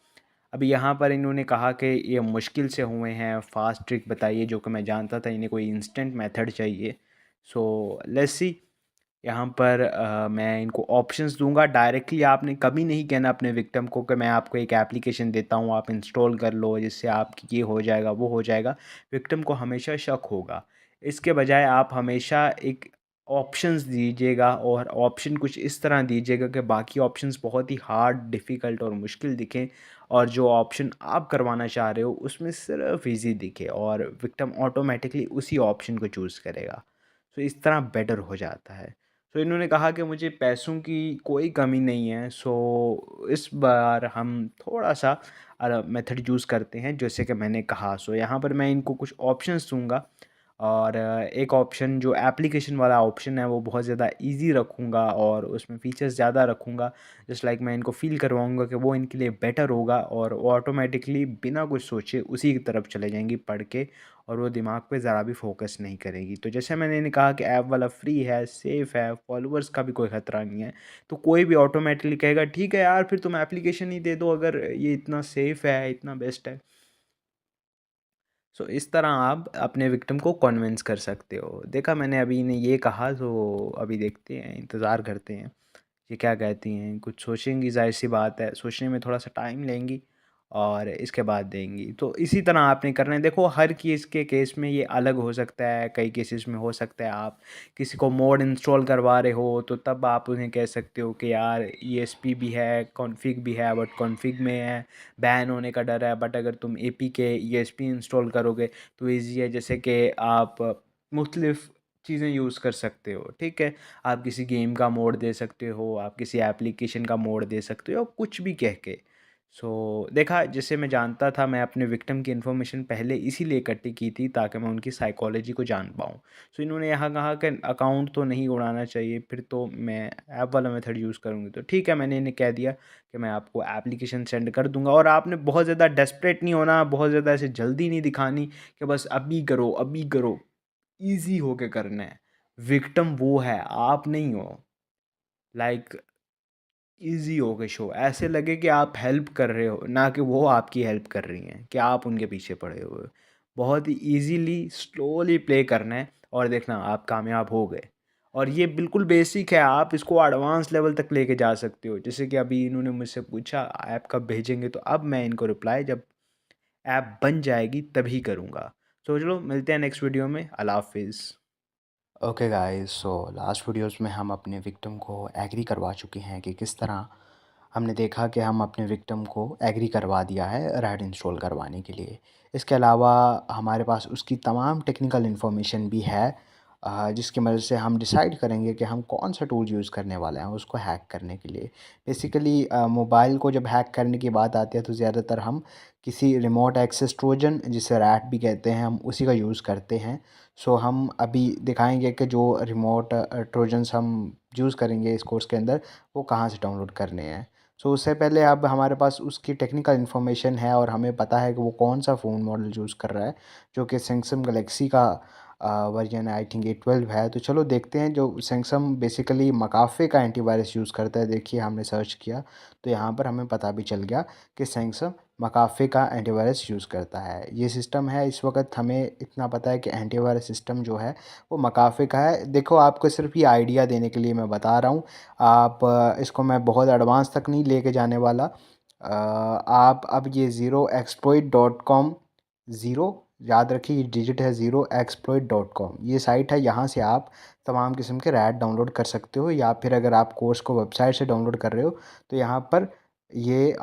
अभी यहाँ पर इन्होंने कहा कि ये मुश्किल से हुए हैं, फास्ट ट्रिक बताइए, जो कि मैं जानता था इन्हें कोई इंस्टेंट मेथड चाहिए। So let's see. यहाँ पर मैं इनको ऑप्शंस दूंगा। डायरेक्टली आपने कभी नहीं कहना अपने विक्टिम को कि मैं आपको एक एप्लीकेशन देता हूँ आप इंस्टॉल कर लो जिससे आपकी ये हो जाएगा वो हो जाएगा। विक्टिम को हमेशा शक होगा। इसके बजाय आप हमेशा एक ऑप्शंस दीजिएगा, और ऑप्शन कुछ इस तरह दीजिएगा कि बाकी ऑप्शंस बहुत ही हार्ड, डिफ़िकल्ट और मुश्किल दिखें, और जो ऑप्शन आप करवाना चाह रहे हो उसमें सिर्फ ईजी दिखे, और विक्टिम ऑटोमेटिकली उसी ऑप्शन को चूज़ करेगा। तो इस तरह बेटर हो जाता है। तो इन्होंने कहा कि मुझे पैसों की कोई कमी नहीं है, सो इस बार हम थोड़ा सा मेथड यूज़ करते हैं जैसे कि मैंने कहा। सो यहाँ पर मैं इनको कुछ ऑप्शंस दूंगा, और एक ऑप्शन जो एप्लीकेशन वाला ऑप्शन है वो बहुत ज़्यादा इजी रखूँगा और उसमें फ़ीचर्स ज़्यादा रखूँगा। जस्ट लाइक मैं इनको फ़ील करवाऊँगा कि वो इनके लिए बेटर होगा, और वो ऑटोमेटिकली बिना कुछ सोचे उसी की तरफ चले जाएंगी पढ़ के, और वो दिमाग पे ज़रा भी फोकस नहीं करेगी। तो जैसे मैंने इन्हें कहा कि ऐप वाला फ्री है, सेफ़ है, फॉलोअर्स का भी कोई ख़तरा नहीं है, तो कोई भी ऑटोमेटिकली कहेगा ठीक है यार फिर तुम एप्लीकेशन ही दे दो, अगर ये इतना सेफ़ है, इतना बेस्ट है। सो इस तरह आप अपने विक्टिम को कन्विंस कर सकते हो। देखा मैंने अभी इन्हें ये कहा, तो अभी देखते हैं, इंतज़ार करते हैं ये क्या कहती हैं। कुछ सोचेंगी, ज़ाहिर सी बात है, सोचने में थोड़ा सा टाइम लेंगी, और इसके बाद देंगी। तो इसी तरह आपने करना है। देखो हर केस के केस में ये अलग हो सकता है, कई केसेस में हो सकता है आप किसी को मोड इंस्टॉल करवा रहे हो तो तब आप उन्हें कह सकते हो कि यार ESP भी है, कॉन्फ़िग भी है, बट कॉन्फ़िग में है बैन होने का डर है, बट अगर तुम APK ESP इंस्टॉल करोगे तो ईज़ी है, जैसे कि आप मुख्तलिफ़ चीज़ें यूज़ कर सकते हो, ठीक है। आप किसी गेम का मोड दे सकते हो, आप किसी एप्लीकेशन का मोड दे सकते हो, कुछ भी कह के। देखा, जिससे मैं जानता था, मैं अपने विक्टिम की इन्फॉर्मेशन पहले इसीलिए इकट्ठी की थी ताकि मैं उनकी साइकोलॉजी को जान पाऊँ। इन्होंने यहाँ कहा कि अकाउंट तो नहीं उड़ाना चाहिए, फिर तो मैं ऐप वाला मेथड यूज़ करूँगी। तो ठीक है, मैंने इन्हें कह दिया कि मैं आपको एप्लीकेशन सेंड कर दूँगा, और आपने बहुत ज़्यादा डेस्परेट नहीं होना, बहुत ज़्यादा ऐसे जल्दी नहीं दिखानी कि बस अभी करो, अभी करो। ईज़ी होके करना है। विक्टिम वो है, आप नहीं हो। लाइक ईज़ी हो के शो, ऐसे लगे कि आप हेल्प कर रहे हो, ना कि वो आपकी हेल्प कर रही हैं, कि आप उनके पीछे पड़े हुए हो। बहुत ही ईज़िली स्लोली प्ले करना है और देखना आप कामयाब हो गए। और ये बिल्कुल बेसिक है, आप इसको एडवांस लेवल तक लेके जा सकते हो। जैसे कि अभी इन्होंने मुझसे पूछा ऐप कब भेजेंगे, तो अब मैं इनको रिप्लाई जब ऐप बन जाएगी तभी करूँगा। तो चलो मिलते हैं नेक्स्ट वीडियो में। अल्लाह हाफ़िज़। Okay guys, so last videos में हम अपने विक्टिम को एग्री करवा चुके हैं कि किस तरह हमने देखा कि हम अपने विक्टिम को एग्री करवा दिया है रैड इंस्टॉल करवाने के लिए। इसके अलावा हमारे पास उसकी तमाम टेक्निकल इन्फॉर्मेशन भी है, जिसकी मदद से हम डिसाइड करेंगे कि हम कौन सा टूल यूज़ करने वाले हैं उसको हैक करने के लिए। बेसिकली मोबाइल को जब हैक करने की बात आती है तो ज़्यादातर हम किसी रिमोट एक्सेस ट्रोजन, जिसे रैट भी कहते हैं, हम उसी का यूज़ करते हैं। हम अभी दिखाएंगे कि जो रिमोट ट्रोजन्स हम यूज़ करेंगे इस कोर्स के अंदर, वो कहाँ से डाउनलोड करने हैं। उससे पहले अब हमारे पास उसकी टेक्निकल इन्फॉर्मेशन है और हमें पता है कि वो कौन सा फ़ोन मॉडल यूज़ कर रहा है, जो कि सैमसंग गलेक्सी का वर्जन आई थिंक A12 है। तो चलो देखते हैं। जो सैमसंग बेसिकली मकाफ़े का एंटीवायरस यूज़ करता है, देखिए हमने सर्च किया तो यहाँ पर हमें पता भी चल गया कि सैमसंग मकाफ़े का एंटीवायरस यूज़ करता है। ये सिस्टम है, इस वक्त हमें इतना पता है कि एंटीवायरस सिस्टम जो है वो मकाफ़े का है। देखो आपको सिर्फ ये आइडिया देने के लिए मैं बता रहा हूँ, आप इसको मैं बहुत एडवांस तक नहीं लेके जाने वाला। आप अब ये zeroexploit.com, ज़ीरो याद रखिए, ये डिजिट है zeroexploit.com, ये साइट है। यहाँ से आप तमाम किस्म के रैट डाउनलोड कर सकते हो, या फिर अगर आप कोर्स को वेबसाइट से डाउनलोड कर रहे हो तो यहाँ पर ये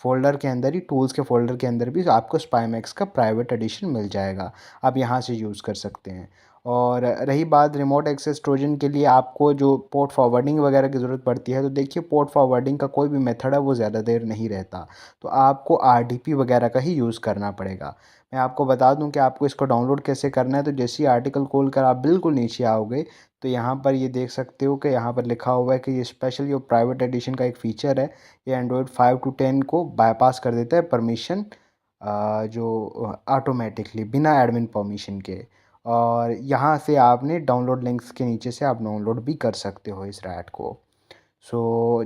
फ़ोल्डर के अंदर ही, टूल्स के फ़ोल्डर के अंदर भी आपको स्पाईमैक्स का प्राइवेट एडिशन मिल जाएगा। आप यहाँ से यूज़ कर सकते हैं। और रही बात रिमोट एक्सेस ट्रोजन के लिए आपको जो पोर्ट फॉरवर्डिंग वगैरह की ज़रूरत पड़ती है, तो देखिए पोर्ट फॉरवर्डिंग का कोई भी मेथड है वो ज़्यादा देर नहीं रहता, तो आपको RDP वगैरह का ही यूज़ करना पड़ेगा। मैं आपको बता दूं कि आपको इसको डाउनलोड कैसे करना है। तो जैसे ही आर्टिकल खोल कर आप बिल्कुल नीचे आओगे तो यहाँ पर ये देख सकते हो कि यहाँ पर लिखा हुआ है कि ये स्पेशल जो प्राइवेट एडिशन का एक फ़ीचर है, ये एंड्रॉयड 5 to 10 को बाईपास कर देता है परमिशन, जो ऑटोमेटिकली बिना एडमिन परमिशन के। और यहाँ से आपने डाउनलोड लिंक्स के नीचे से आप डाउनलोड भी कर सकते हो इस रैट को।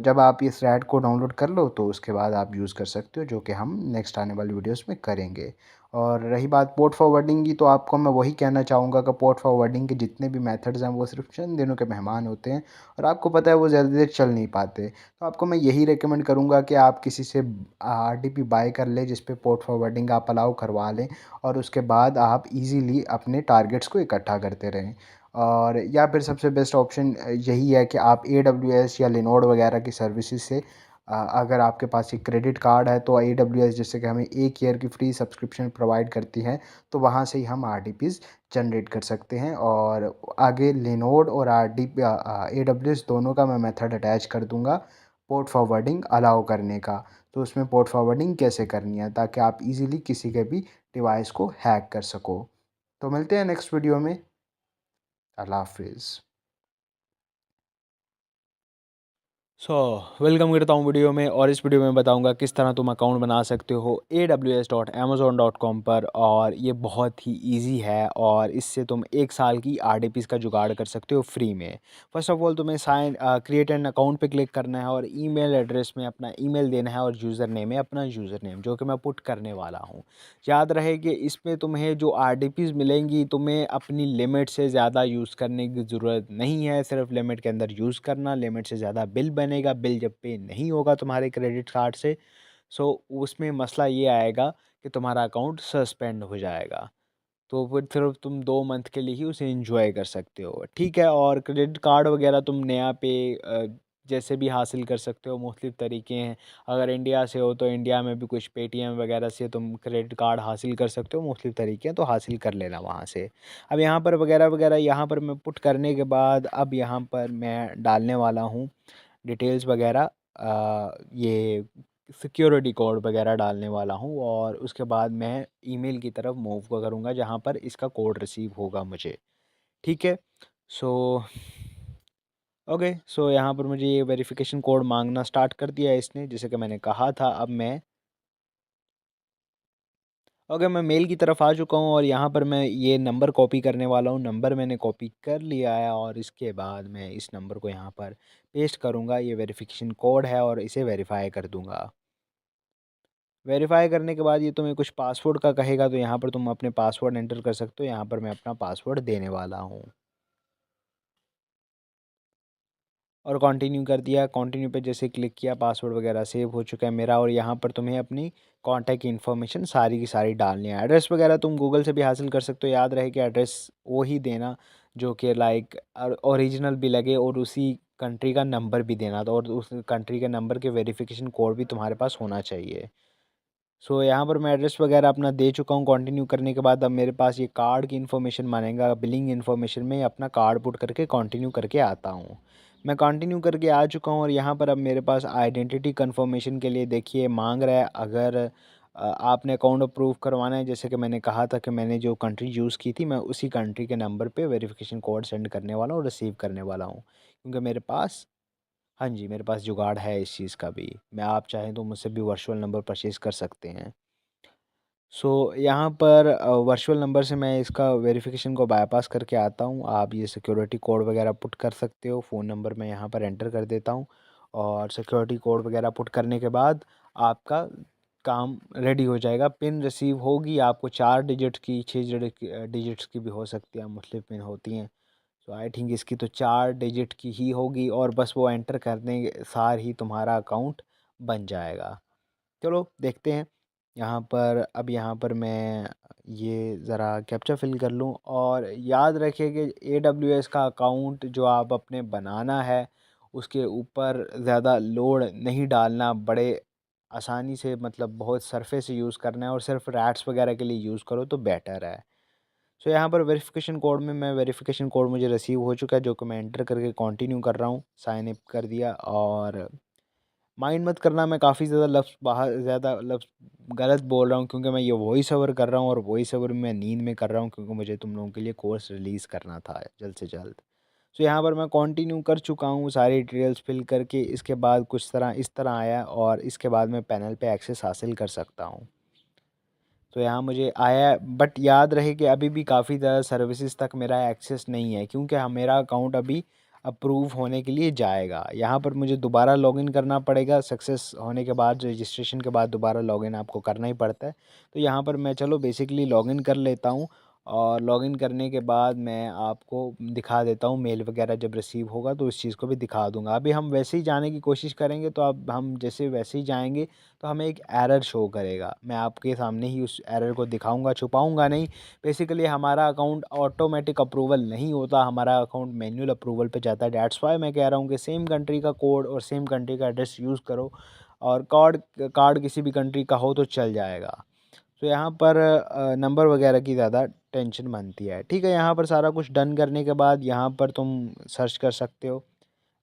जब आप इस रैट को डाउनलोड कर लो तो उसके बाद आप यूज़ कर सकते हो, जो कि हम नेक्स्ट आने वाली वीडियोस में करेंगे। और रही बात पोर्ट फॉरवर्डिंग की, तो आपको मैं वही कहना चाहूँगा कि पोर्ट फॉरवर्डिंग के जितने भी मेथड्स हैं वो सिर्फ चंद दिनों के मेहमान होते हैं, और आपको पता है वो ज़्यादा देर चल नहीं पाते। तो आपको मैं यही रिकमेंड करूँगा कि आप किसी से RDP बाय कर लें जिस पे पोर्ट फॉरवर्डिंग आप अलाउ करवा लें, और उसके बाद आप इजीली अपने टारगेट्स को इकट्ठा करते रहें। और या फिर सबसे बेस्ट ऑप्शन यही है कि आप AWS या लिनोड वगैरह की सर्विसेज से, अगर आपके पास एक क्रेडिट कार्ड है तो AWS जैसे कि हमें 1 ईयर की फ्री सब्सक्रिप्शन प्रोवाइड करती है, तो वहाँ से ही हम RDPs जनरेट कर सकते हैं। और आगे लिनोड और AWS दोनों का मैं मेथड अटैच कर दूंगा पोर्ट फॉरवर्डिंग अलाउ करने का। तो उसमें पोर्ट फॉरवर्डिंग कैसे करनी है ताकि आप इजीली किसी के भी डिवाइस को हैक कर सको। तो मिलते हैं नेक्स्ट वीडियो में। अल्लाह हाफिज़। वेलकम करता हूँ वीडियो में, और इस वीडियो में बताऊंगा किस तरह तुम अकाउंट बना सकते हो aws.amazon.com पर। और ये बहुत ही इजी है, और इससे तुम 1 साल की RDPs का जुगाड़ कर सकते हो फ्री में। फर्स्ट ऑफ ऑल तुम्हें साइन क्रिएट एन अकाउंट पे क्लिक करना है, और ईमेल एड्रेस में अपना ईमेल देना है, और यूज़र नेम में अपना यूज़र नेम, जो कि मैं पुट करने वाला हूँ। याद रहे कि इसमें तुम्हें जो RDPs मिलेंगी, तुम्हें अपनी लिमिट से ज़्यादा यूज़ करने की ज़रूरत नहीं है। सिर्फ लिमिट के अंदर यूज़ करना, लिमिट से ज़्यादा बिल बनेगा। बिल जब पे नहीं होगा तुम्हारे क्रेडिट कार्ड से, सो उसमें मसला ये आएगा कि तुम्हारा अकाउंट सस्पेंड हो जाएगा। तो फिर सिर्फ तुम 2 मंथ के लिए ही उसे एंजॉय कर सकते हो, ठीक है। और क्रेडिट कार्ड वगैरह तुम नया पे जैसे भी हासिल कर सकते हो, मुख्तलिफ तरीके हैं। अगर इंडिया से हो तो इंडिया में भी कुछ पेटीएम वगैरह से तुम क्रेडिट कार्ड हासिल कर सकते हो, मुख्तलिफ तरीके हैं, तो हासिल कर लेना वहाँ से। अब यहाँ पर वगैरह वगैरह यहाँ पर मैं पुट करने के बाद अब यहाँ पर मैं डालने वाला हूँ डिटेल्स वगैरह, ये सिक्योरिटी कोड वगैरह डालने वाला हूँ और उसके बाद मैं ईमेल की तरफ मूव करूँगा जहाँ पर इसका कोड रिसीव होगा मुझे, ठीक है। सो ओके, सो यहाँ पर मुझे ये वेरिफिकेशन कोड मांगना स्टार्ट कर दिया है इसने, जैसे कि मैंने कहा था। अब मैं ओके, मैं मेल की तरफ आ चुका हूँ और यहाँ पर मैं ये नंबर कॉपी करने वाला हूँ। नंबर मैंने कॉपी कर लिया है और इसके बाद मैं इस नंबर को यहाँ पर पेस्ट करूँगा। ये वेरिफिकेशन कोड है और इसे वेरीफाई कर दूँगा। वेरीफाई करने के बाद ये तुम्हें कुछ पासवर्ड का कहेगा, तो यहाँ पर तुम अपने पासवर्ड एंटर कर सकते हो। यहाँ पर मैं अपना पासवर्ड देने वाला हूँ और कंटिन्यू कर दिया। कंटिन्यू पे जैसे क्लिक किया, पासवर्ड वगैरह सेव हो चुका है मेरा। और यहाँ पर तुम्हें अपनी कॉन्टैक्ट इन्फॉर्मेशन सारी की सारी डालनी है। एड्रेस वगैरह तुम गूगल से भी हासिल कर सकते हो। याद रहे कि एड्रेस वो ही देना जो कि लाइक ओरिजिनल भी लगे और उसी कंट्री का नंबर भी देना, तो और उस कंट्री के नंबर के वेरिफिकेशन कोड भी तुम्हारे पास होना चाहिए। सो यहाँ पर मैं एड्रेस वगैरह अपना दे चुका हूँ। कंटिन्यू करने के बाद अब मेरे पास ये कार्ड की इन्फॉर्मेशन मांगेगा। बिलिंग इन्फॉर्मेशन में अपना कार्ड पुट करके कंटिन्यू करके आता हूँ। मैं कंटिन्यू करके आ चुका हूँ और यहाँ पर अब मेरे पास आइडेंटिटी कन्फर्मेशन के लिए देखिए मांग रहा है। अगर आपने अकाउंट अप्रूव करवाना है, जैसे कि मैंने कहा था कि मैंने जो कंट्री यूज़ की थी, मैं उसी कंट्री के नंबर पे वेरिफिकेशन कोड सेंड करने वाला हूँ और रिसीव करने वाला हूँ, क्योंकि मेरे पास, हाँ जी, मेरे पास जुगाड़ है इस चीज़ का भी। मैं, आप चाहें तो मुझसे भी वर्चुअल नंबर परचेज़ कर सकते हैं। सो यहाँ पर वर्चुअल नंबर से मैं इसका वेरिफिकेशन को बाईपास करके आता हूँ। आप ये सिक्योरिटी कोड वगैरह पुट कर सकते हो। फ़ोन नंबर मैं यहाँ पर एंटर कर देता हूँ और सिक्योरिटी कोड वगैरह पुट करने के बाद आपका काम रेडी हो जाएगा। पिन रिसीव होगी आपको 4 डिजिट की, 6 डिजिट्स की भी हो सकती है, मुख्तलिफ पिन होती हैं। सो आई थिंक इसकी तो 4 डिजिट की ही होगी और बस वो एंटर करने के सार ही तुम्हारा अकाउंट बन जाएगा। चलो देखते हैं। यहाँ पर अब यहाँ पर मैं ये ज़रा कैप्चा फिल कर लूँ और याद रखिए कि AWS का अकाउंट जो आप अपने बनाना है उसके ऊपर ज़्यादा लोड नहीं डालना, बड़े आसानी से, मतलब बहुत सरफेस से यूज़ करना है और सिर्फ रैट्स वगैरह के लिए यूज़ करो तो बेटर है। सो यहाँ पर वेरिफिकेशन कोड में मैं, वेरिफिकेशन कोड मुझे रिसीव हो चुका है जो कि मैं एंटर करके कंटिन्यू कर रहा हूँ। साइन अप कर दिया और माइंड मत करना, मैं काफ़ी ज़्यादा लफ्ज़ बाहर, ज़्यादा लफ्ज़ गलत बोल रहा हूँ क्योंकि मैं ये वॉइस ओवर कर रहा हूँ और वॉइस ओवर मैं नींद में कर रहा हूँ क्योंकि मुझे तुम लोगों के लिए कोर्स रिलीज़ करना था जल्द से जल्द। सो यहाँ पर मैं कंटिन्यू कर चुका हूँ सारी डिटेल्स फिल करके। इसके बाद कुछ तरह इस तरह आया और इसके बाद मैं पैनल पे एक्सेस हासिल कर सकता हूँ। तो यहाँ मुझे आया है, बट याद रहे कि अभी भी काफ़ी ज़्यादा सर्विसेज तक मेरा एक्सेस नहीं है क्योंकि मेरा अकाउंट अभी अप्रूव होने के लिए जाएगा। यहाँ पर मुझे दोबारा लॉगिन करना पड़ेगा। सक्सेस होने के बाद, रजिस्ट्रेशन के बाद दोबारा लॉगिन आपको करना ही पड़ता है। तो यहाँ पर मैं, चलो बेसिकली लॉगिन कर लेता हूँ और लॉगिन करने के बाद मैं आपको दिखा देता हूँ। मेल वगैरह जब रिसीव होगा तो उस चीज़ को भी दिखा दूँगा। अभी हम वैसे ही जाने की कोशिश करेंगे, तो अब हम जैसे वैसे ही जाएँगे तो हमें एक एरर शो करेगा। मैं आपके सामने ही उस एरर को दिखाऊंगा, छुपाऊंगा नहीं। बेसिकली हमारा अकाउंट ऑटोमेटिक अप्रूवल नहीं होता, हमारा अकाउंट मैन्युअल अप्रूवल पे जाता है। डेट्स वाई मैं कह रहा हूँ कि सेम कंट्री का कोड और सेम कंट्री का एड्रेस यूज़ करो और कार्ड कार्ड किसी भी कंट्री का हो तो चल जाएगा। तो यहाँ पर नंबर वगैरह की ज़्यादा टेंशन बनती है, ठीक है। यहाँ पर सारा कुछ डन करने के बाद यहाँ पर तुम सर्च कर सकते हो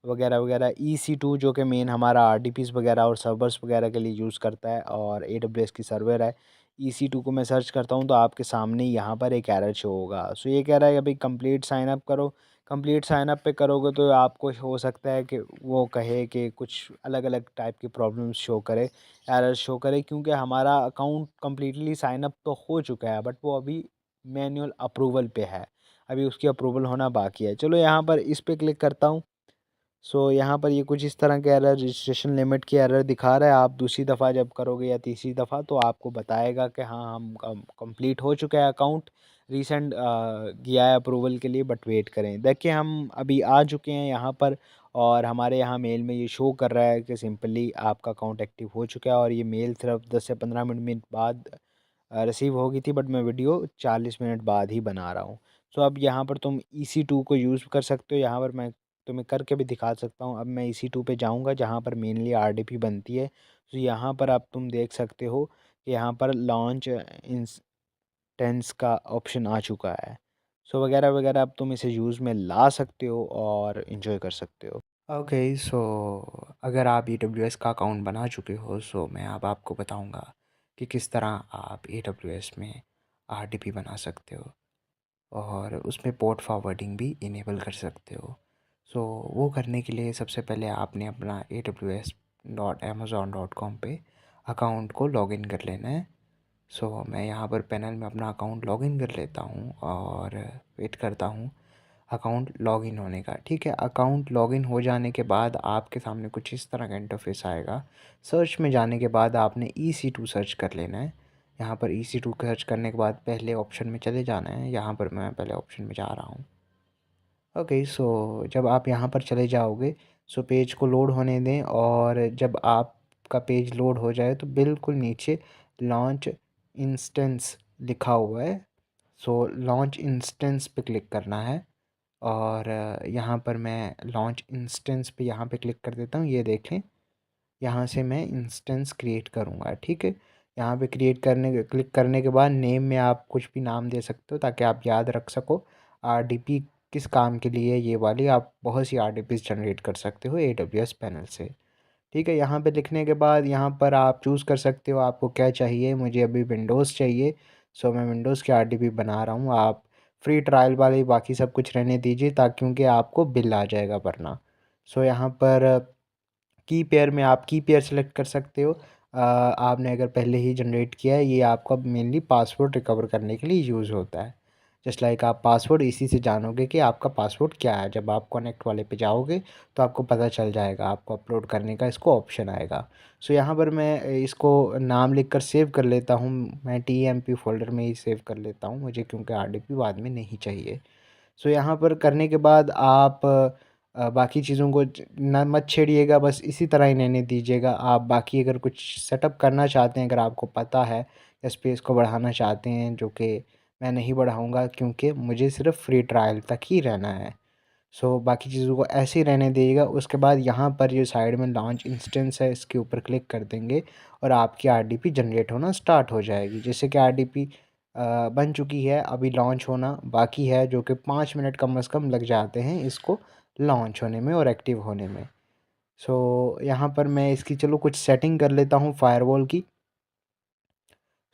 वगैरह वगैरह। EC2 जो कि मेन हमारा RDPs वगैरह और सर्वर्स वगैरह के लिए यूज़ करता है और AWS की सर्वर है। EC2 को मैं सर्च करता हूँ तो आपके सामने ही यहाँ पर एक एरर शो होगा। सो ये कह रहा है अभी कंप्लीट साइन अप करो। कंप्लीट साइन अप पे करोगे तो आपको हो सकता है कि वो कहे कि कुछ अलग अलग टाइप की प्रॉब्लम्स शो करे, एरर शो करे, क्योंकि हमारा अकाउंट कम्प्लीटली साइन अप तो हो चुका है बट वो अभी मैनुअल अप्रूवल पे है, अभी उसकी अप्रूवल होना बाकी है। चलो यहाँ पर इस पे क्लिक करता हूँ। सो यहाँ पर ये कुछ इस तरह के एरर, रजिस्ट्रेशन लिमिट की एरर दिखा रहा है। आप दूसरी दफ़ा जब करोगे या तीसरी दफ़ा तो आपको बताएगा कि हाँ, हम कंप्लीट हो चुका है अकाउंट, रीसेंट किया है अप्रूवल के लिए, बट वेट करें। देखिए हम अभी आ चुके हैं यहाँ पर और हमारे यहाँ मेल में ये शो कर रहा है कि सिंपली आपका अकाउंट एक्टिव हो चुका है, और ये मेल सिर्फ 10 से 15 मिनट बाद रिसीव होगी थी, बट मैं वीडियो 40 मिनट बाद ही बना रहा हूँ। सो अब यहाँ पर तुम EC2 को यूज़ कर सकते हो। यहाँ पर मैं तुम्हें करके भी दिखा सकता हूँ। अब मैं EC2 पे जाऊँगा जहाँ पर मेनली RDP बनती है। तो यहाँ पर अब तुम देख सकते हो कि यहाँ पर लॉन्च इंस्टेंस का ऑप्शन आ चुका है। सो वगैरह वगैरह अब तुम इसे यूज़ में ला सकते हो और इन्जॉय कर सकते हो। ओके, सो अगर आप AWS का अकाउंट बना चुके हो, सो मैं अब आपको बताऊंगा कि किस तरह आप AWS में RDP बना सकते हो और उसमें पोर्ट फॉरवर्डिंग भी इनेबल कर सकते हो। सो वो करने के लिए सबसे पहले आपने अपना aws.amazon.com पे अकाउंट को लॉगिन कर लेना है। सो मैं यहाँ पर पैनल में अपना अकाउंट लॉगिन कर लेता हूँ और वेट करता हूँ अकाउंट लॉगिन होने का। ठीक है, अकाउंट लॉगिन हो जाने के बाद आपके सामने कुछ इस तरह का इंटरफेस आएगा। सर्च में जाने के बाद आपने EC2 सर्च कर लेना है। यहाँ पर EC2 सर्च करने के बाद पहले ऑप्शन में चले जाना है। यहाँ पर मैं पहले ऑप्शन में जा रहा हूँ। ओके, सो जब आप यहाँ पर चले जाओगे, सो पेज को लोड होने दें, और जब आपका पेज लोड हो जाए तो बिल्कुल नीचे लॉन्च इंस्टेंस लिखा हुआ है। सो लॉन्च इंस्टेंस पे क्लिक करना है, और यहाँ पर मैं लॉन्च इंस्टेंस पे यहाँ पे क्लिक कर देता हूँ। ये देखें, यहाँ से मैं इंस्टेंस क्रिएट करूँगा। ठीक है, यहाँ पे क्लिक करने के बाद नेम में आप कुछ भी नाम दे सकते हो ताकि आप याद रख सको RDP किस काम के लिए है। ये वाली आप बहुत सी RDPs जनरेट कर सकते हो AWS पैनल से। ठीक है, यहाँ पे लिखने के बाद यहाँ पर आप चूज़ कर सकते हो आपको क्या चाहिए। मुझे अभी विंडोज़ चाहिए, सो मैं विंडोज़ की RDP बना रहा हूँ। आप फ्री ट्रायल वाले बाकी सब कुछ रहने दीजिए ताकि क्योंकि आपको बिल आ जाएगा वरना। सो यहाँ पर की पेयर में आप की पेयर सेलेक्ट कर सकते हो। आपने अगर पहले ही जनरेट किया है, ये आपका मेनली पासवर्ड रिकवर करने के लिए यूज़ होता है। जस्ट लाइक आप पासवर्ड इसी से जानोगे कि आपका पासवर्ड क्या है। जब आप कनेक्ट वाले पे जाओगे तो आपको पता चल जाएगा, आपको अपलोड करने का इसको ऑप्शन आएगा। सो यहाँ पर मैं इसको नाम लिखकर सेव कर लेता हूँ। मैं TMP फ़ोल्डर में ही सेव कर लेता हूँ मुझे, क्योंकि RDP बाद में नहीं चाहिए। सो यहाँ पर करने के बाद आप बाकी चीज़ों को ना मत छेड़िएगा, बस इसी तरह ही रहने दीजिएगा। आप बाकी अगर कुछ सेटअप करना चाहते हैं, अगर आपको पता है, या स्पेस को बढ़ाना चाहते हैं, जो कि मैं नहीं बढ़ाऊँगा क्योंकि मुझे सिर्फ फ्री ट्रायल तक ही रहना है। सो बाकी चीज़ों को ऐसे ही रहने दीजिएगा। उसके बाद यहाँ पर जो साइड में लॉन्च इंस्टेंस है, इसके ऊपर क्लिक कर देंगे और आपकी RDP जनरेट होना स्टार्ट हो जाएगी। जैसे कि RDP बन चुकी है, अभी लॉन्च होना बाकी है, जो कि 5 मिनट कम से कम लग जाते हैं इसको लॉन्च होने में और एक्टिव होने में। सो यहाँ पर मैं इसकी चलो कुछ सेटिंग कर लेता हूँ फ़ायरवॉल की।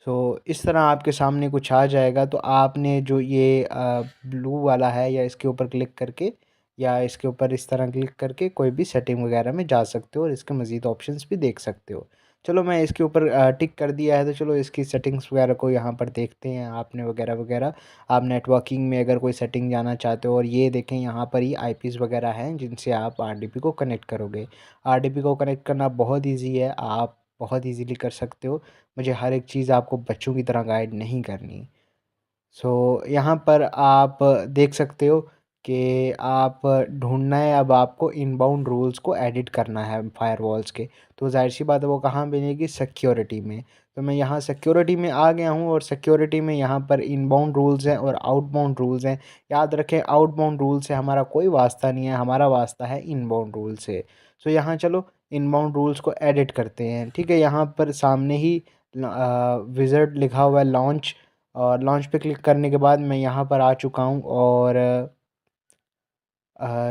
सो इस तरह आपके सामने कुछ आ जाएगा। तो आपने जो ये ब्लू वाला है, या इसके ऊपर क्लिक करके, या इसके ऊपर इस तरह क्लिक करके कोई भी सेटिंग वगैरह में जा सकते हो और इसके मज़ीद ऑप्शंस भी देख सकते हो। चलो मैं इसके ऊपर टिक कर दिया है, तो चलो इसकी सेटिंग्स वगैरह को यहाँ पर देखते हैं आपने वगैरह वगैरह। आप नेटवर्किंग में अगर कोई सेटिंग जाना चाहते हो, और ये देखें यहाँ पर ही IPs वगैरह हैं जिनसे आप RDP को कनेक्ट करोगे। RDP को कनेक्ट करना बहुत ईजी है, आप बहुत ईजीली कर सकते हो। मुझे हर एक चीज़ आपको बच्चों की तरह गाइड नहीं करनी। सो यहाँ पर आप देख सकते हो कि आप ढूँढना है, अब आपको इनबाउंड रूल्स को एडिट करना है फ़ायरवॉल्स के। तो ज़ाहिर-सी बात है वो कहाँ मिलेगी, सिक्योरिटी में। तो मैं यहाँ सिक्योरिटी में आ गया हूँ, और सिक्योरिटी में यहाँ पर इनबाउंड रूल्स हैं और आउटबाउंड रूल्स हैं। याद रखें, आउटबाउंड रूल से हमारा कोई वास्ता नहीं है, हमारा वास्ता है इनबाउंड रूल से। सो यहाँ चलो इनबाउंड रूल्स को एडिट करते हैं। ठीक है, यहाँ पर सामने ही विज़ार्ड लिखा हुआ है लॉन्च, और लॉन्च पे क्लिक करने के बाद मैं यहाँ पर आ चुका हूँ, और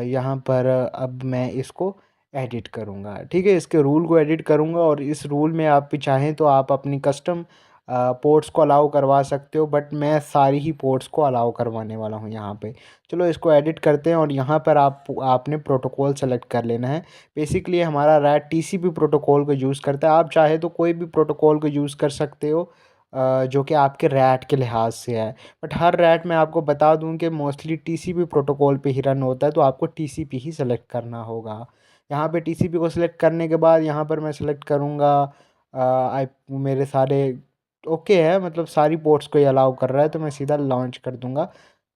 यहाँ पर अब मैं इसको एडिट करूँगा। ठीक है, इसके रूल को एडिट करूँगा, और इस रूल में आप भी चाहें तो आप अपनी कस्टम पोर्ट्स को अलाउ करवा सकते हो, बट मैं सारी ही पोर्ट्स को अलाउ करवाने वाला हूँ यहाँ पे। चलो इसको एडिट करते हैं, और यहाँ पर आपने प्रोटोकॉल सेलेक्ट कर लेना है। बेसिकली हमारा रैट TCP प्रोटोकॉल को यूज़ करता है। आप चाहे तो कोई भी प्रोटोकॉल को यूज़ कर सकते हो जो कि आपके रैट के लिहाज से है। बट हर रैट मैं आपको बता दूं कि मोस्टली TCP प्रोटोकॉल पे ही रन होता है, तो आपको TCP ही सेलेक्ट करना होगा। यहाँ पे TCP को सिलेक्ट करने के बाद यहाँ पर मैं सिलेक्ट करूँगा आई मेरे सारे ओके है, मतलब सारी पोर्ट्स को ये अलाउ कर रहा है, तो मैं सीधा लॉन्च कर दूंगा।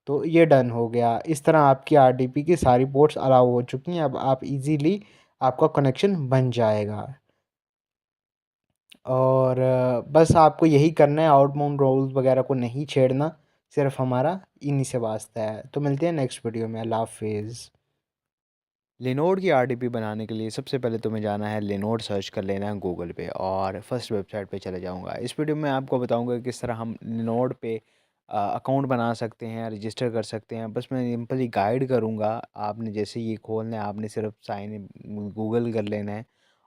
तो ये डन हो गया। इस तरह आपकी आरडीपी की सारी पोर्ट्स अलाउ हो चुकी हैं। अब आप इजीली आपका कनेक्शन बन जाएगा। और बस आपको यही करना है, आउटबाउंड रोल्स वगैरह को नहीं छेड़ना, सिर्फ हमारा इन्हीं से वास्ता है। तो मिलते हैं नेक्स्ट वीडियो में। अल्लाह हाफिज़। लिनोड की आरडीपी बनाने के लिए सबसे पहले तुम्हें जाना है, लिनोड सर्च कर लेना है गूगल पे और फर्स्ट वेबसाइट पे चले जाऊंगा। इस वीडियो में आपको बताऊंगा कि किस तरह हम लिनोड पे अकाउंट बना सकते हैं, रजिस्टर कर सकते हैं। बस मैं सिंपली गाइड करूंगा। आपने जैसे ये खोलना है, आपने सिर्फ साइन इन गूगल कर लेना है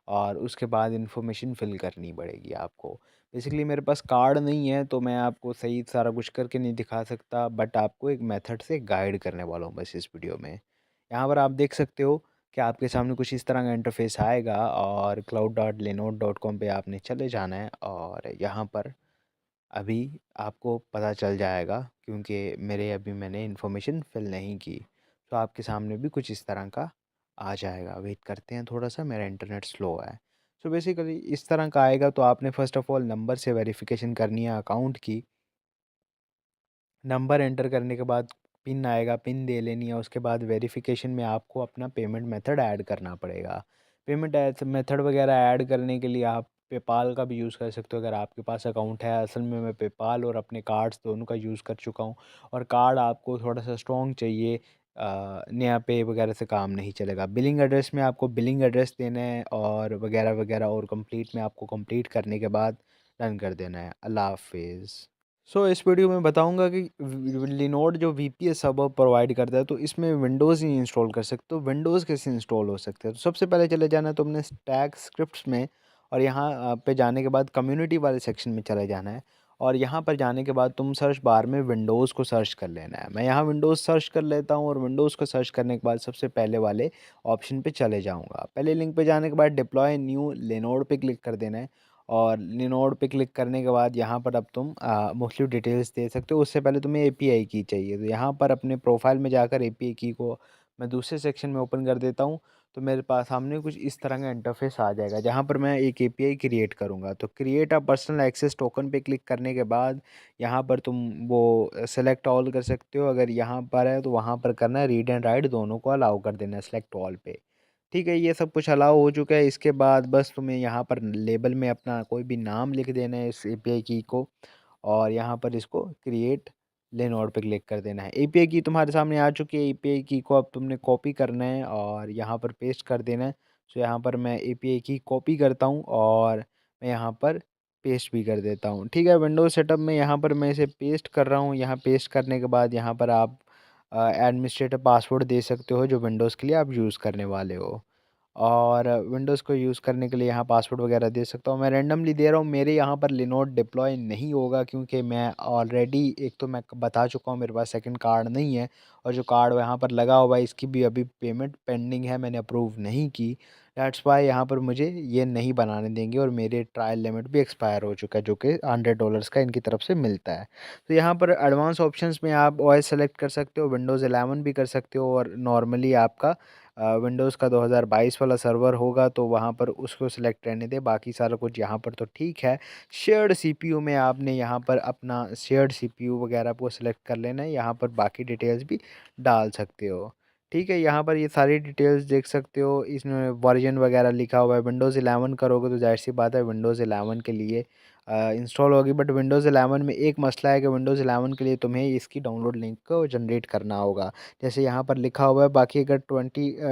और उसके बाद इन्फॉर्मेशन फिल करनी पड़ेगी आपको। बेसिकली मेरे पास कार्ड नहीं है तो मैं आपको सही सारा कुछ करके नहीं दिखा सकता, बट आपको एक मेथड से गाइड करने वाला हूँ बस इस वीडियो में। यहाँ पर आप देख सकते हो कि आपके सामने कुछ इस तरह का इंटरफेस आएगा और cloud.linode.com पे आपने चले जाना है और यहाँ पर अभी आपको पता चल जाएगा, क्योंकि मैंने इन्फॉर्मेशन फिल नहीं की। तो आपके सामने भी कुछ इस तरह का आ जाएगा। वेट करते हैं थोड़ा सा, मेरा इंटरनेट स्लो है। सो बेसिकली इस तरह का आएगा। तो आपने फ़र्स्ट ऑफ़ ऑल नंबर से वेरिफिकेशन करनी है अकाउंट की। नंबर एंटर करने के बाद पिन आएगा, पिन दे लेनी है। उसके बाद वेरिफिकेशन में आपको अपना पेमेंट मेथड ऐड करना पड़ेगा। पेमेंट मेथड वगैरह ऐड करने के लिए आप पेपाल का भी यूज़ कर सकते हो अगर आपके पास अकाउंट है। असल में मैं पेपाल और अपने कार्ड्स दोनों का यूज़ कर चुका हूँ। और कार्ड आपको थोड़ा सा स्ट्रॉन्ग चाहिए, नया पे वगैरह से काम नहीं चलेगा। बिलिंग एड्रेस में आपको बिलिंग एड्रेस देना है और वगैरह वगैरह, और कंप्लीट में आपको कंप्लीट करने के बाद डन कर देना है। अल्लाह हाफिज़। इस वीडियो में बताऊंगा कि लिनोड जो वीपीएस सर्वर प्रोवाइड करता है, तो इसमें विंडोज़ ही इंस्टॉल कर सकते हो। विंडोज़ कैसे इंस्टॉल हो सकते हैं? तो सबसे पहले चले जाना है तुमने स्टैक स्क्रिप्ट्स में, और यहाँ पे जाने के बाद कम्युनिटी वाले सेक्शन में चले जाना है। और यहाँ पर जाने के बाद तुम सर्च बार में विंडोज़ को सर्च कर लेना है। मैं यहाँ विंडोज़ सर्च कर लेता हूँ और विंडोज़ को सर्च करने के बाद सबसे पहले वाले ऑप्शन पे चले जाऊँगा। पहले लिंक पे जाने के बाद डिप्लॉय न्यू लिनोड पे क्लिक कर देना है। और लिनोड पे क्लिक करने के बाद यहाँ पर अब तुम मुख्तलिफ डिटेल्स दे सकते हो। उससे पहले तुम्हें एपीआई की चाहिए, तो यहाँ पर अपने प्रोफाइल में जाकर एपीआई की को मैं दूसरे सेक्शन में ओपन कर देता हूँ। तो मेरे पास सामने कुछ इस तरह का इंटरफेस आ जाएगा, जहाँ पर मैं एक एपीआई क्रिएट करूँगा। तो create a personal access token पे क्लिक करने के बाद यहाँ पर तुम वो सेलेक्ट ऑल कर सकते हो। अगर यहाँ पर है तो वहाँ पर करना है, रीड एंड राइट दोनों को अलाउ कर देना है सेलेक्ट ऑल पे। ठीक है, ये सब कुछ अलाउ हो चुका है। इसके बाद बस तुम्हें यहाँ पर लेबल में अपना कोई भी नाम लिख देना है इस एपीआई की को, और यहाँ पर इसको क्रिएट लेनोड पे क्लिक कर देना है। एपीआई की तुम्हारे सामने आ चुकी है। एपीआई की को अब तुमने कॉपी करना है और यहाँ पर पेस्ट कर देना है। सो यहाँ पर मैं एपीआई की कॉपी करता हूँ और मैं यहाँ पर पेस्ट भी कर देता हूँ। ठीक है, विंडोज सेटअप में यहाँ पर मैं इसे पेस्ट कर रहा हूँ। यहाँ पेस्ट करने के बाद यहाँ पर आप एडमिनिस्ट्रेटर पासवर्ड दे सकते हो जो विंडोज़ के लिए आप यूज़ करने वाले हो। और विंडोज़ को यूज़ करने के लिए यहाँ पासवर्ड वगैरह दे सकता हूँ। मैं रैंडमली दे रहा हूँ। मेरे यहाँ पर लिनोड डिप्लॉय नहीं होगा, क्योंकि मैं ऑलरेडी, एक तो मैं बता चुका हूँ मेरे पास सेकंड कार्ड नहीं है, और जो कार्ड यहाँ पर लगा हुआ है इसकी भी अभी पेमेंट पेंडिंग है, मैंने अप्रूव नहीं की। दैट्स वाई यहाँ पर मुझे ये नहीं बनाने देंगे, और मेरे ट्रायल लिमिट भी एक्सपायर हो चुका है जो कि $100 का इनकी तरफ से मिलता है। तो यहाँ पर एडवांस ऑप्शंस में आप ओएस सेलेक्ट कर सकते हो, विंडोज़ 11 भी कर सकते हो, और नॉर्मली आपका विंडोज़ का 2022 वाला सर्वर होगा तो वहाँ पर उसको सिलेक्ट रहने दें। बाकी सारा कुछ यहाँ पर तो ठीक है। शेयर्ड सीपीयू में आपने यहाँ पर अपना शेयर्ड सीपीयू वगैरह को सिलेक्ट कर लेना है। यहाँ पर बाकी डिटेल्स भी डाल सकते हो। ठीक है, यहाँ पर ये सारी डिटेल्स देख सकते हो। इसमें वर्जन वगैरह लिखा हुआ है। विंडोज़ 11 करोगे तो ज़ाहिर सी बात है विंडोज़ 11 के लिए इंस्टॉल होगी। बट विंडोज़ 11 में एक मसला है कि विंडोज़ 11 के लिए तुम्हें इसकी डाउनलोड लिंक को जनरेट करना होगा, जैसे यहाँ पर लिखा हुआ है। बाकी अगर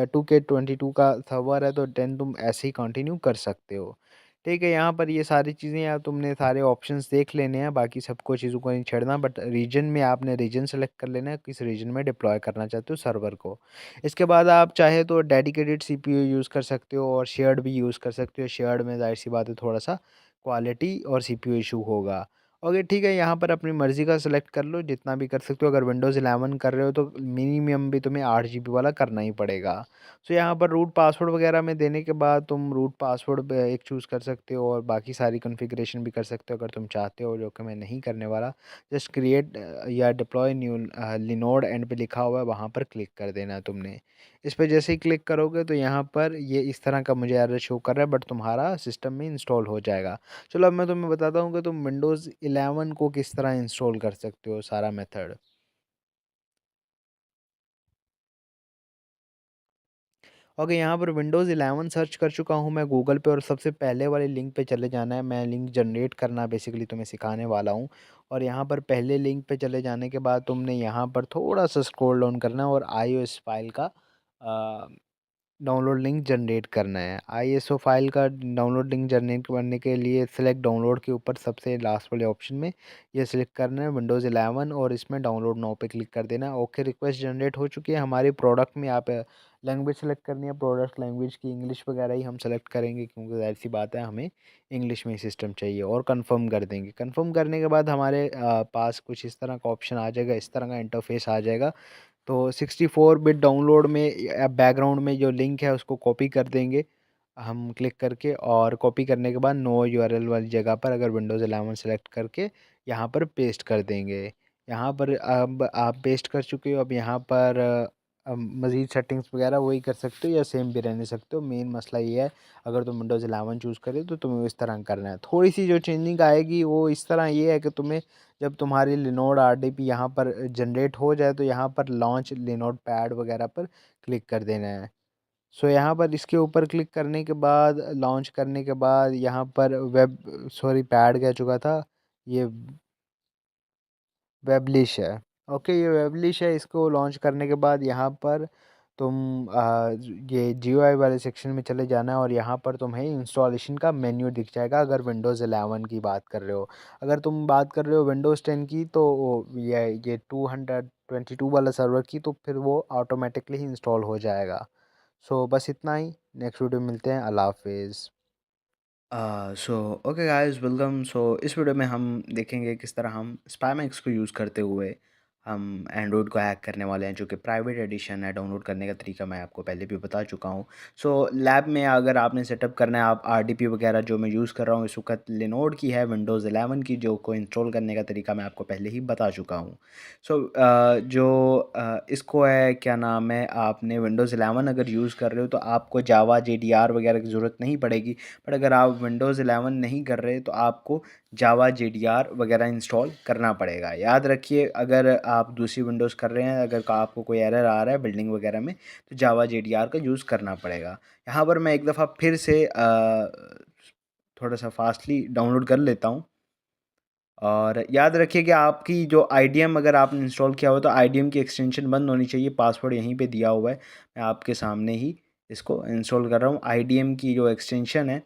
2K22 का सर्वर है तो 10 तुम ऐसे ही कंटिन्यू कर सकते हो। ठीक है, यहाँ पर ये सारी चीज़ें यार तुमने सारे ऑप्शंस देख लेने हैं, बाकी सबको चीज़ों को नहीं छेड़ना। बट रीजन में आपने रीजन सेलेक्ट कर लेना है, किस रीजन में डिप्लॉय करना चाहते हो सर्वर को। इसके बाद आप चाहे तो डेडिकेटेड सीपीयू यूज़ कर सकते हो और शेयर्ड भी यूज़ कर सकते हो। शेयर्ड में ज़ाहिर सी बात है थोड़ा सा क्वालिटी और सीपीयू इशू होगा। ओके, ठीक है, यहाँ पर अपनी मर्ज़ी का सिलेक्ट कर लो, जितना भी कर सकते हो। अगर विंडोज़ 11 कर रहे हो तो मिनिमम भी तुम्हें 8 जीबी वाला करना ही पड़ेगा। सो यहाँ पर रूट पासवर्ड वगैरह में देने के बाद तुम रूट पासवर्ड एक चूज़ कर सकते हो और बाकी सारी कॉन्फ़िगरेशन भी कर सकते हो अगर तुम चाहते हो, जो कि मैं नहीं करने वाला। जस्ट क्रिएट या डिप्लॉय न्यू लिनोड एंड पे लिखा हुआ है, वहाँ पर क्लिक कर देना है तुमने। इस पे जैसे ही क्लिक करोगे तो यहाँ पर ये इस तरह का मुझे एरर शो कर रहा है, बट तुम्हारा सिस्टम में इंस्टॉल हो जाएगा। चलो अब मैं तुम्हें बताता हूँ कि तुम विंडोज़ 11 को किस तरह इंस्टॉल कर सकते हो, सारा मेथड। ओके, यहाँ पर विंडोज़ 11 सर्च कर चुका हूँ मैं गूगल पे और सबसे पहले वाले लिंक पे चले जाना है। मैं लिंक जनरेट करना बेसिकली तुम्हें सिखाने वाला हूँ। और यहाँ पर पहले लिंक पे चले जाने के बाद तुमने यहाँ पर थोड़ा सा स्क्रॉल डाउन करना है और आईओएस फाइल का डाउनलोड लिंक जनरेट करना है। आईएसओ फाइल का डाउनलोड लिंक जनरेट करने के लिए सिलेक्ट डाउनलोड के ऊपर सबसे लास्ट वाले ऑप्शन में ये सिलेक्ट करना है विंडोज़ 11 और इसमें डाउनलोड नाउ पे क्लिक कर देना है। ओके, रिक्वेस्ट जनरेट हो चुकी है। हमारे प्रोडक्ट में आप लैंग्वेज सेलेक्ट करनी है, प्रोडक्ट लैंग्वेज की इंग्लिश वगैरह ही हम सेलेक्ट करेंगे क्योंकि ज़ाहिर सी बात है हमें इंग्लिश में ही सिस्टम चाहिए। और कंफर्म कर देंगे। कंफर्म करने के बाद हमारे पास कुछ इस तरह का ऑप्शन आ जाएगा, इस तरह का इंटरफेस आ जाएगा। तो 64 बिट डाउनलोड में बैकग्राउंड में जो लिंक है उसको कॉपी कर देंगे हम क्लिक करके, और कॉपी करने के बाद नो यूआरएल वाली जगह पर अगर विंडोज़ 11 सेलेक्ट करके यहाँ पर पेस्ट कर देंगे। यहाँ पर अब आप पेस्ट कर चुके हो। अब यहाँ पर मज़ीद सेटिंग्स वगैरह वही कर सकते हो या सेम भी रहने सकते हो। मेन मसला ये है, अगर तुम विंडोज़ 11 चूज़ करें तो तुम्हें इस तरह करना है। थोड़ी सी जो चेंजिंग आएगी वो इस तरह ये है कि तुम्हें जब तुम्हारी लिनोड आरडीपी यहाँ पर जनरेट हो जाए तो यहाँ पर लॉन्च लिनोड पैड वगैरह पर क्लिक कर देना है। सो यहाँ पर इसके ऊपर क्लिक करने के बाद लॉन्च करने के बाद यहाँ पर पैड कह चुका था, ये वेबलिश है। ओके, ये वेबलिश है। इसको लॉन्च करने के बाद यहाँ पर तुम ये जीयूआई वाले सेक्शन में चले जाना है और यहाँ पर तुम्हें इंस्टॉलेशन का मेन्यू दिख जाएगा अगर विंडोज़ 11 की बात कर रहे हो। अगर तुम बात कर रहे हो विंडोज़ 10 की तो ये 222 वाला सर्वर की, तो फिर वो ऑटोमेटिकली ही इंस्टॉल हो जाएगा। सो बस इतना ही। नेक्स्ट वीडियो में मिलते हैं। अल्लाह हाफिज़। So okay guys, welcome. So इस वीडियो में हम देखेंगे किस तरह हम स्पैमएक्स को यूज़ करते हुए हम एंड्रॉयड को हैक करने वाले हैं, जो कि प्राइवेट एडिशन है। डाउनलोड करने का तरीका मैं आपको पहले भी बता चुका हूँ। सो लैब में अगर आपने सेटअप करना है, आप आरडीपी वगैरह जो मैं यूज़ कर रहा हूँ इस वक्त लिनोड की है, विंडोज़ 11 की, जो को इंस्टॉल करने का तरीका मैं आपको पहले ही बता चुका हूँ। सो इसको है क्या नाम है, आपने विंडोज़ 11 अगर यूज़ कर रहे हो तो आपको जावा जेडीआर वगैरह की ज़रूरत नहीं पड़ेगी। बट अगर आप विंडोज़ 11 नहीं कर रहे तो आपको जावा जेडीआर वगैरह इंस्टॉल करना पड़ेगा। याद रखिए, अगर आप दूसरी विंडोज़ कर रहे हैं, अगर आपको कोई एरर आ रहा है बिल्डिंग वगैरह में, तो जावा जेडीआर का यूज़ करना पड़ेगा। यहाँ पर मैं एक दफ़ा फिर से थोड़ा सा फास्टली डाउनलोड कर लेता हूँ। और याद रखिए कि आपकी जो आईडीएम अगर आपने इंस्टॉल किया हो तो आईडीएम की एक्सटेंशन बंद होनी चाहिए। पासवर्ड यहीं पे दिया हुआ है, मैं आपके सामने ही इसको इंस्टॉल कर रहा हूँ। आईडीएम की जो एक्सटेंशन है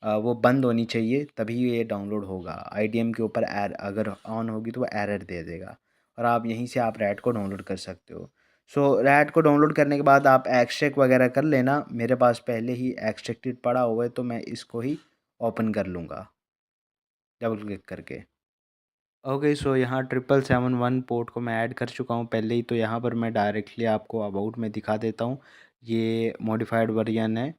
वो बंद होनी चाहिए, तभी ये डाउनलोड होगा। आईडीएम के ऊपर एर अगर ऑन होगी तो वो एरर दे देगा। और आप यहीं से आप रैट को डाउनलोड कर सकते हो। सो रैट को डाउनलोड करने के बाद आप एक्सट्रैक्ट वगैरह कर लेना। मेरे पास पहले ही एक्सट्रैक्टेड पड़ा हुआ है तो मैं इसको ही ओपन कर लूँगा डबल क्लिक करके। ओके, सो यहाँ 7771 पोर्ट को मैं ऐड कर चुका हूँ पहले ही। तो यहाँ पर मैं डायरेक्टली आपको अबाउट में दिखा देता हूँ। ये मॉडिफाइड वर्जन है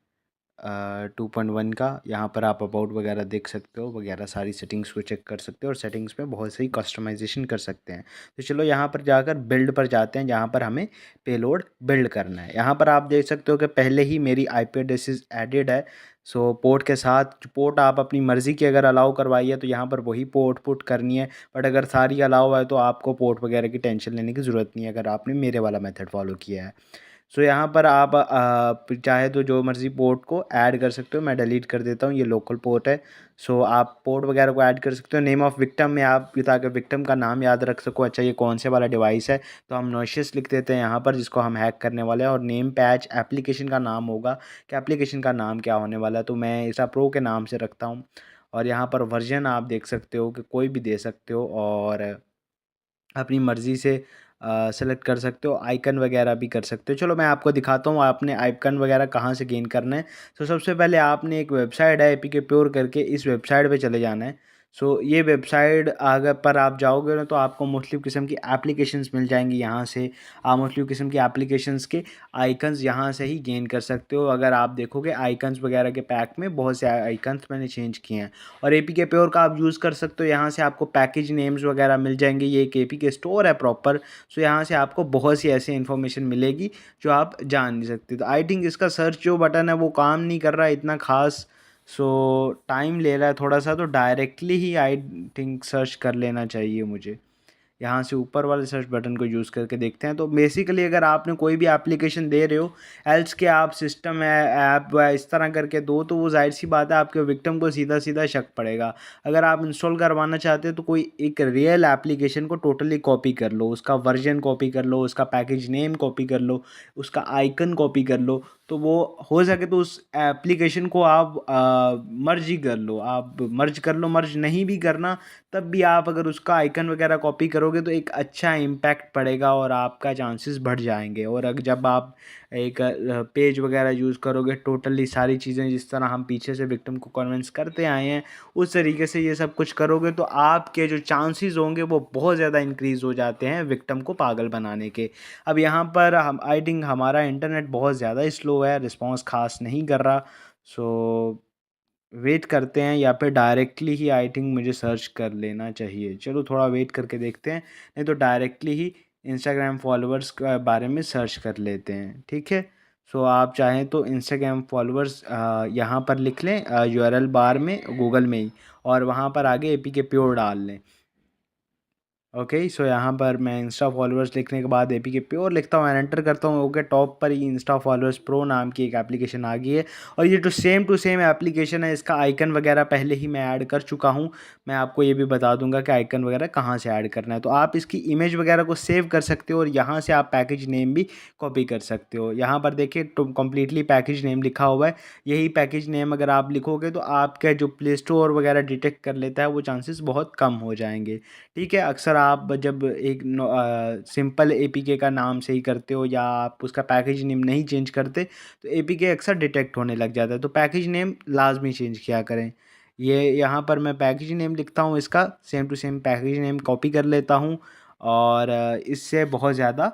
2.1 का। यहाँ पर आप अबाउट वगैरह देख सकते हो, वगैरह सारी सेटिंग्स को चेक कर सकते हो और सेटिंग्स में बहुत सही कस्टमाइजेशन कर सकते हैं। तो चलो यहाँ पर जाकर बिल्ड पर जाते हैं, जहाँ पर हमें पेलोड बिल्ड करना है। यहाँ पर आप देख सकते हो कि पहले ही मेरी आईपी एड्रेस एडेड है। सो पोर्ट के साथ पोर्ट आप अपनी मर्ज़ी की अगर अलाउ करवाइए तो यहाँ पर वही पोर्ट पुट करनी है। बट अगर सारी अलाउ है तो आपको पोर्ट वगैरह की टेंशन लेने की ज़रूरत नहीं है, अगर आपने मेरे वाला मेथड फॉलो किया है। सो यहाँ पर आप चाहे तो जो मर्ज़ी पोर्ट को ऐड कर सकते हो। मैं डिलीट कर देता हूँ, ये लोकल पोर्ट है। सो आप पोर्ट वगैरह को ऐड कर सकते हो। नेम ऑफ़ विक्टिम में आप, ताकि विक्टिम का नाम याद रख सको, अच्छा ये कौन से वाला डिवाइस है, तो हम नोशियस लिख देते हैं यहाँ पर, जिसको हम हैक करने वाले हैं। और नेम पैच एप्लीकेशन का नाम होगा कि एप्लीकेशन का नाम क्या होने वाला है, तो मैं इसा प्रो के नाम से रखता हूँ। और यहाँ पर वर्जन आप देख सकते हो कि कोई भी दे सकते हो और अपनी मर्ज़ी से सेलेक्ट कर सकते हो। आइकन वगैरह भी कर सकते हो। चलो मैं आपको दिखाता हूँ आपने आइकन वगैरह कहाँ से गेन करना है। तो सबसे पहले आपने एक वेबसाइट है एपीके प्योर करके, इस वेबसाइट पे चले जाना है। सो ये वेबसाइट अगर पर आप जाओगे ना तो आपको मुख्तलिफ़ किस्म की एप्लीकेशंस मिल जाएँगी यहाँ से। आप मुख्तलिफ़ किस्म की एप्लीकेशंस के आइकन्स यहाँ से ही गेन कर सकते हो। अगर आप देखोगे आइकन्स वगैरह के पैक में बहुत से आइकन्स मैंने चेंज किए हैं। और एपीके प्योर का आप यूज़ कर सकते हो। यहाँ से आपको पैकेज नेम्स वगैरह मिल जाएँगे। ये एक एपीके स्टोर है प्रॉपर। सो यहाँ से आपको बहुत सी ऐसी इन्फॉर्मेशन मिलेगी जो आप जान नहीं सकते। तो आई थिंक इसका सर्च जो बटन है वो काम नहीं कर रहा है इतना ख़ास। सो टाइम ले रहा है थोड़ा-सा, तो directly he I think search कर लेना चाहिए मुझे। यहाँ से ऊपर वाले सर्च बटन को यूज़ करके देखते हैं। तो बेसिकली अगर आपने कोई भी एप्लीकेशन दे रहे हो, एल्स के आप सिस्टम है, ऐप है, इस तरह करके दो, तो वो ज़ाहिर-सी बात है आपके विक्टिम को सीधा-सीधा शक पड़ेगा। अगर आप इंस्टॉल करवाना चाहते हो तो कोई एक रियल एप्लीकेशन को टोटली कॉपी कर लो, उसका वर्ज़न कॉपी कर लो, उसका पैकेज नेम कॉपी कर लो, उसका आइकन कॉपी कर लो, तो वो हो सके तो उस एप्लीकेशन को आप मर्ज ही कर लो। आप मर्ज कर लो, मर्ज नहीं भी करना तब भी आप अगर उसका आइकन वगैरह कॉपी करोगे तो एक अच्छा इम्पैक्ट पड़ेगा और आपका चांसेस बढ़ जाएंगे। और अगर जब आप एक पेज वगैरह यूज़ करोगे टोटली सारी चीज़ें जिस तरह हम पीछे से विक्टिम को कन्विंस करते आए हैं उस तरीके से ये सब कुछ करोगे तो आपके जो चांसेस होंगे वो बहुत ज़्यादा इंक्रीज़ हो जाते हैं विक्टिम को पागल बनाने के। अब यहाँ पर हम आई थिंक हमारा इंटरनेट बहुत ज़्यादा स्लो है, रिस्पॉन्स खास नहीं कर रहा। सो वेट करते हैं या फिर डायरेक्टली ही आई थिंक मुझे सर्च कर लेना चाहिए। चलो थोड़ा वेट करके देखते हैं, नहीं तो डायरेक्टली ही इंस्टाग्राम फॉलोअर्स के बारे में सर्च कर लेते हैं, ठीक है। सो आप चाहें तो इंस्टाग्राम फॉलोअर्स यहाँ पर लिख लें यूआरएल बार में गूगल में ही, और वहाँ पर आगे एपीके प्योर डाल लें। ओके, सो यहाँ पर मैं इंस्टा फॉलोअर्स लिखने के बाद एपीके प्योर लिखता हूँ, एंटर करता हूँ। ओके, टॉप पर ही इंस्टा फॉलोअर्स प्रो नाम की एक एप्लीकेशन आ गई है और ये टू सेम एप्लीकेशन है। इसका आइकन वगैरह पहले ही मैं ऐड कर चुका हूँ। मैं आपको ये भी बता दूंगा कि आइकन वगैरह कहाँ से ऐड करना है। तो आप इसकी इमेज वगैरह को सेव कर सकते हो और यहाँ से आप पैकेज नेम भी कॉपी कर सकते हो। यहाँ पर देखिए तो कम्प्लीटली पैकेज नेम लिखा हुआ है। यही पैकेज नेम अगर आप लिखोगे तो आपका जो प्ले स्टोर वगैरह डिटेक्ट कर लेता है वो चांसेस बहुत कम हो जाएंगे। ठीक है, अक्सर आप जब एक सिंपल एपीके का नाम से ही करते हो या आप उसका पैकेज नेम नहीं चेंज करते तो एपीके अक्सर डिटेक्ट होने लग जाता है। तो पैकेज नेम लाजमी चेंज किया करें। ये यहाँ पर मैं पैकेज नेम लिखता हूँ, इसका same to same package name copy कर लेता हूँ और इससे बहुत ज़्यादा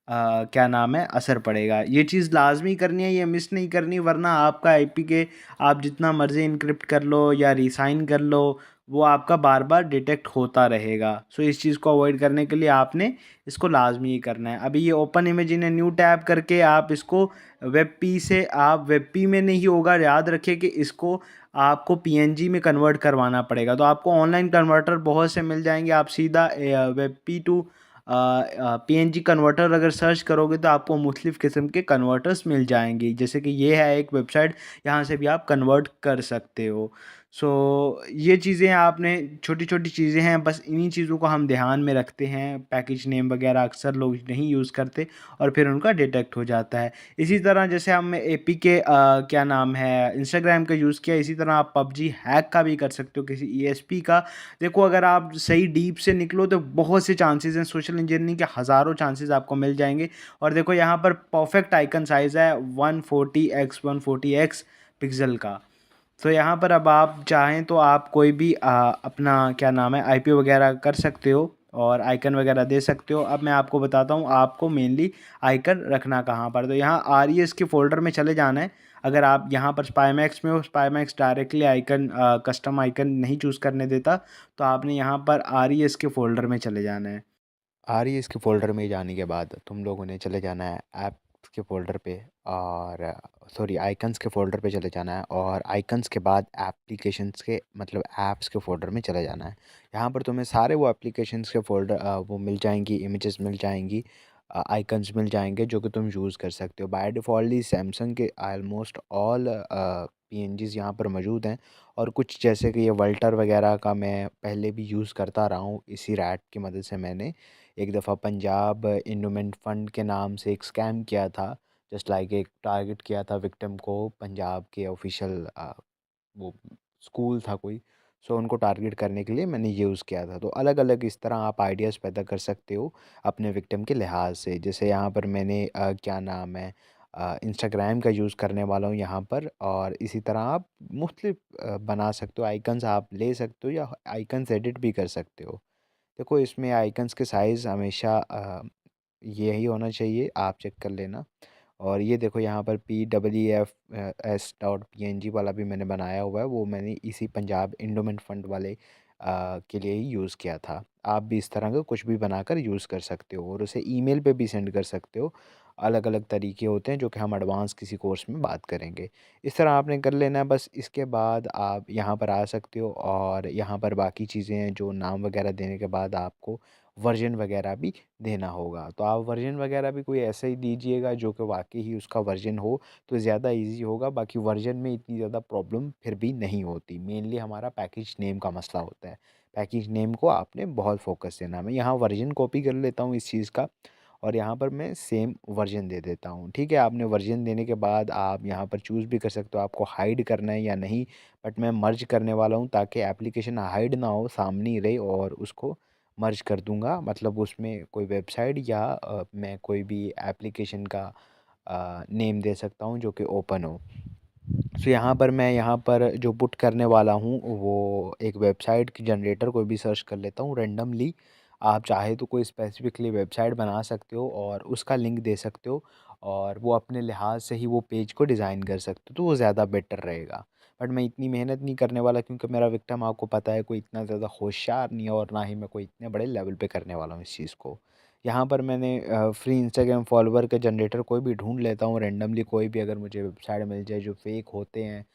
क्या नाम है असर पड़ेगा। ये चीज़ लाज़मी करनी है, ये मिस नहीं करनी, वरना आपका एपीके आप जितना मर्ज़ी इनक्रिप्ट कर लो या रिसाइन कर लो वो आपका बार बार डिटेक्ट होता रहेगा। सो इस चीज़ को अवॉइड करने के लिए आपने इसको लाजमी ही करना है। अभी ये open image in a new tab करके आप इसको वेब पी से, आप वेब पी में नहीं होगा, याद रखिए कि इसको आपको पीएनजी में कन्वर्ट करवाना पड़ेगा। तो आपको ऑनलाइन कन्वर्टर बहुत से मिल जाएंगे, आप सीधा WebP to PNG converter अगर सर्च करोगे तो आपको मुख्तलिफ़ किस्म के कन्वर्टर्स मिल जाएंगे। जैसे कि ये है एक वेबसाइट, यहाँ से भी आप कन्वर्ट कर सकते हो। सो ये चीज़ें आपने, छोटी छोटी चीज़ें हैं, बस इन्हीं चीज़ों को हम ध्यान में रखते हैं। पैकेज नेम वगैरह अक्सर लोग नहीं यूज़ करते और फिर उनका डिटेक्ट हो जाता है। इसी तरह जैसे हम एपीके क्या नाम है इंस्टाग्राम का यूज़ किया, इसी तरह आप पबजी हैक का भी कर सकते हो किसी ईएसपी का। देखो अगर आप सही डीप से निकलो तो बहुत से चांसेस हैं, सोशल इंजीनियरिंग के हज़ारों चांसेस आपको मिल जाएंगे। और देखो यहाँ पर परफेक्ट आइकन साइज़ है 140x140x पिक्सल का। तो यहाँ पर अब आप चाहें तो आप कोई भी अपना क्या नाम है आईपी वगैरह कर सकते हो और आइकन वगैरह दे सकते हो। अब मैं आपको बताता हूँ आपको मेनली आइकन रखना कहाँ पर। तो यहाँ आरईएस के फ़ोल्डर में चले जाना है। अगर आप यहाँ पर स्पाईमैक्स में हो, स्पाईमैक्स डायरेक्टली आइकन कस्टम आइकन नहीं चूज़ करने देता, तो आपने यहाँ पर आरईएस के फ़ोल्डर में चले जाना है। आरईएस के फ़ोल्डर में जाने के बाद तुम लोगों ने चले जाना है ऐप्स के फ़ोल्डर पे, और सॉरी आइकन्स के फ़ोल्डर पे चले जाना है, और आइकन्स के बाद एप्लीकेशंस के मतलब ऐप्स के फ़ोल्डर में चले जाना है। यहाँ पर तुम्हें सारे वो एप्लीकेशंस के फ़ोल्डर वो मिल जाएंगी, इमेजेस मिल जाएंगी, आइकन्स मिल जाएंगे जो कि तुम यूज़ कर सकते हो। बाय डिफ़ॉल्ट ही सैमसंग के ऑलमोस्ट ऑल पीएनजीज़ यहाँ पर मौजूद हैं। और कुछ जैसे कि ये वल्टर वगैरह का मैं पहले भी यूज़ करता रहा हूँ, इसी रैट की मदद से मैंने एक दफ़ा पंजाब इंडोमेंट फ़ंड के नाम से एक स्कैम किया था। जस्ट लाइक एक टारगेट किया था विक्टिम को, पंजाब के ऑफिशियल वो स्कूल था कोई, सो उनको टारगेट करने के लिए मैंने यूज़ किया था। तो अलग अलग इस तरह आप आइडियाज़ पैदा कर सकते हो अपने विक्टिम के लिहाज से। जैसे यहाँ पर मैंने क्या नाम है इंस्टाग्राम का यूज़ करने वाला हूँ यहाँ पर। और इसी तरह आप मुख्तलिफ बना सकते हो, आइकन्स आप ले सकते हो या आइकन्स एडिट भी कर सकते हो। देखो इसमें आइकन्स के साइज़ हमेशा यही होना चाहिए, आप चेक कर लेना। और ये देखो यहाँ पर PWF S.PNG वाला भी मैंने बनाया हुआ है, वो मैंने इसी पंजाब इंडोमेंट फंड वाले के लिए ही यूज़ किया था। आप भी इस तरह का कुछ भी बनाकर यूज़ कर सकते हो और उसे ईमेल पे भी सेंड कर सकते हो। अलग अलग तरीके होते हैं जो कि हम एडवांस किसी कोर्स में बात करेंगे। इस तरह आपने कर लेना है बस। इसके बाद आप यहाँ पर आ सकते हो और यहाँ पर बाकी चीज़ें हैं जो नाम वगैरह देने के बाद आपको वर्जन वगैरह भी देना होगा। तो आप वर्जन वगैरह भी कोई ऐसा ही दीजिएगा जो कि वाक़ई ही उसका वर्जन हो, तो ज़्यादा ईज़ी होगा। बाकी वर्जन में इतनी ज़्यादा प्रॉब्लम फिर भी नहीं होती। मेनली हमारा पैकेज नेम का मसला होता है। पैकेज नेम को आपने बहुत फ़ोकस देना है। मैं यहाँ वर्जन कॉपी कर लेता हूँ इस चीज़ का और यहाँ पर मैं सेम वर्जन दे देता हूँ। ठीक है, आपने वर्जन देने के बाद आप यहाँ पर चूज़ भी कर सकते हो आपको हाइड करना है या नहीं। बट मैं मर्ज करने वाला हूँ ताकि एप्लीकेशन हाइड ना हो, सामने ही रहे और उसको मर्ज कर दूँगा। मतलब उसमें कोई वेबसाइट या मैं कोई भी एप्लीकेशन का नेम दे सकता हूँ जो कि ओपन हो। सो यहाँ पर मैं यहाँ पर जो पुट करने वाला हूँ वो एक वेबसाइट की जनरेटर कोई भी सर्च कर लेता हूँ रैंडमली। आप चाहे तो कोई स्पेसिफिकली वेबसाइट बना सकते हो और उसका लिंक दे सकते हो और वो अपने लिहाज से ही वो पेज को डिज़ाइन कर सकते हो, तो वो ज़्यादा बेटर रहेगा। बट मैं इतनी मेहनत नहीं करने वाला क्योंकि मेरा विक्टिम आपको पता है कोई इतना ज़्यादा होशियार नहीं है और ना ही मैं कोई इतने बड़े लेवल पे करने वाला हूँ इस चीज़ को। यहाँ पर मैंने फ्री इंस्टाग्राम फॉलोवर के जनरेटर कोई भी ढूँढ लेता हूँ रैंडमली, कोई भी अगर मुझे वेबसाइट मिल जाए जो फ़ेक होते हैं,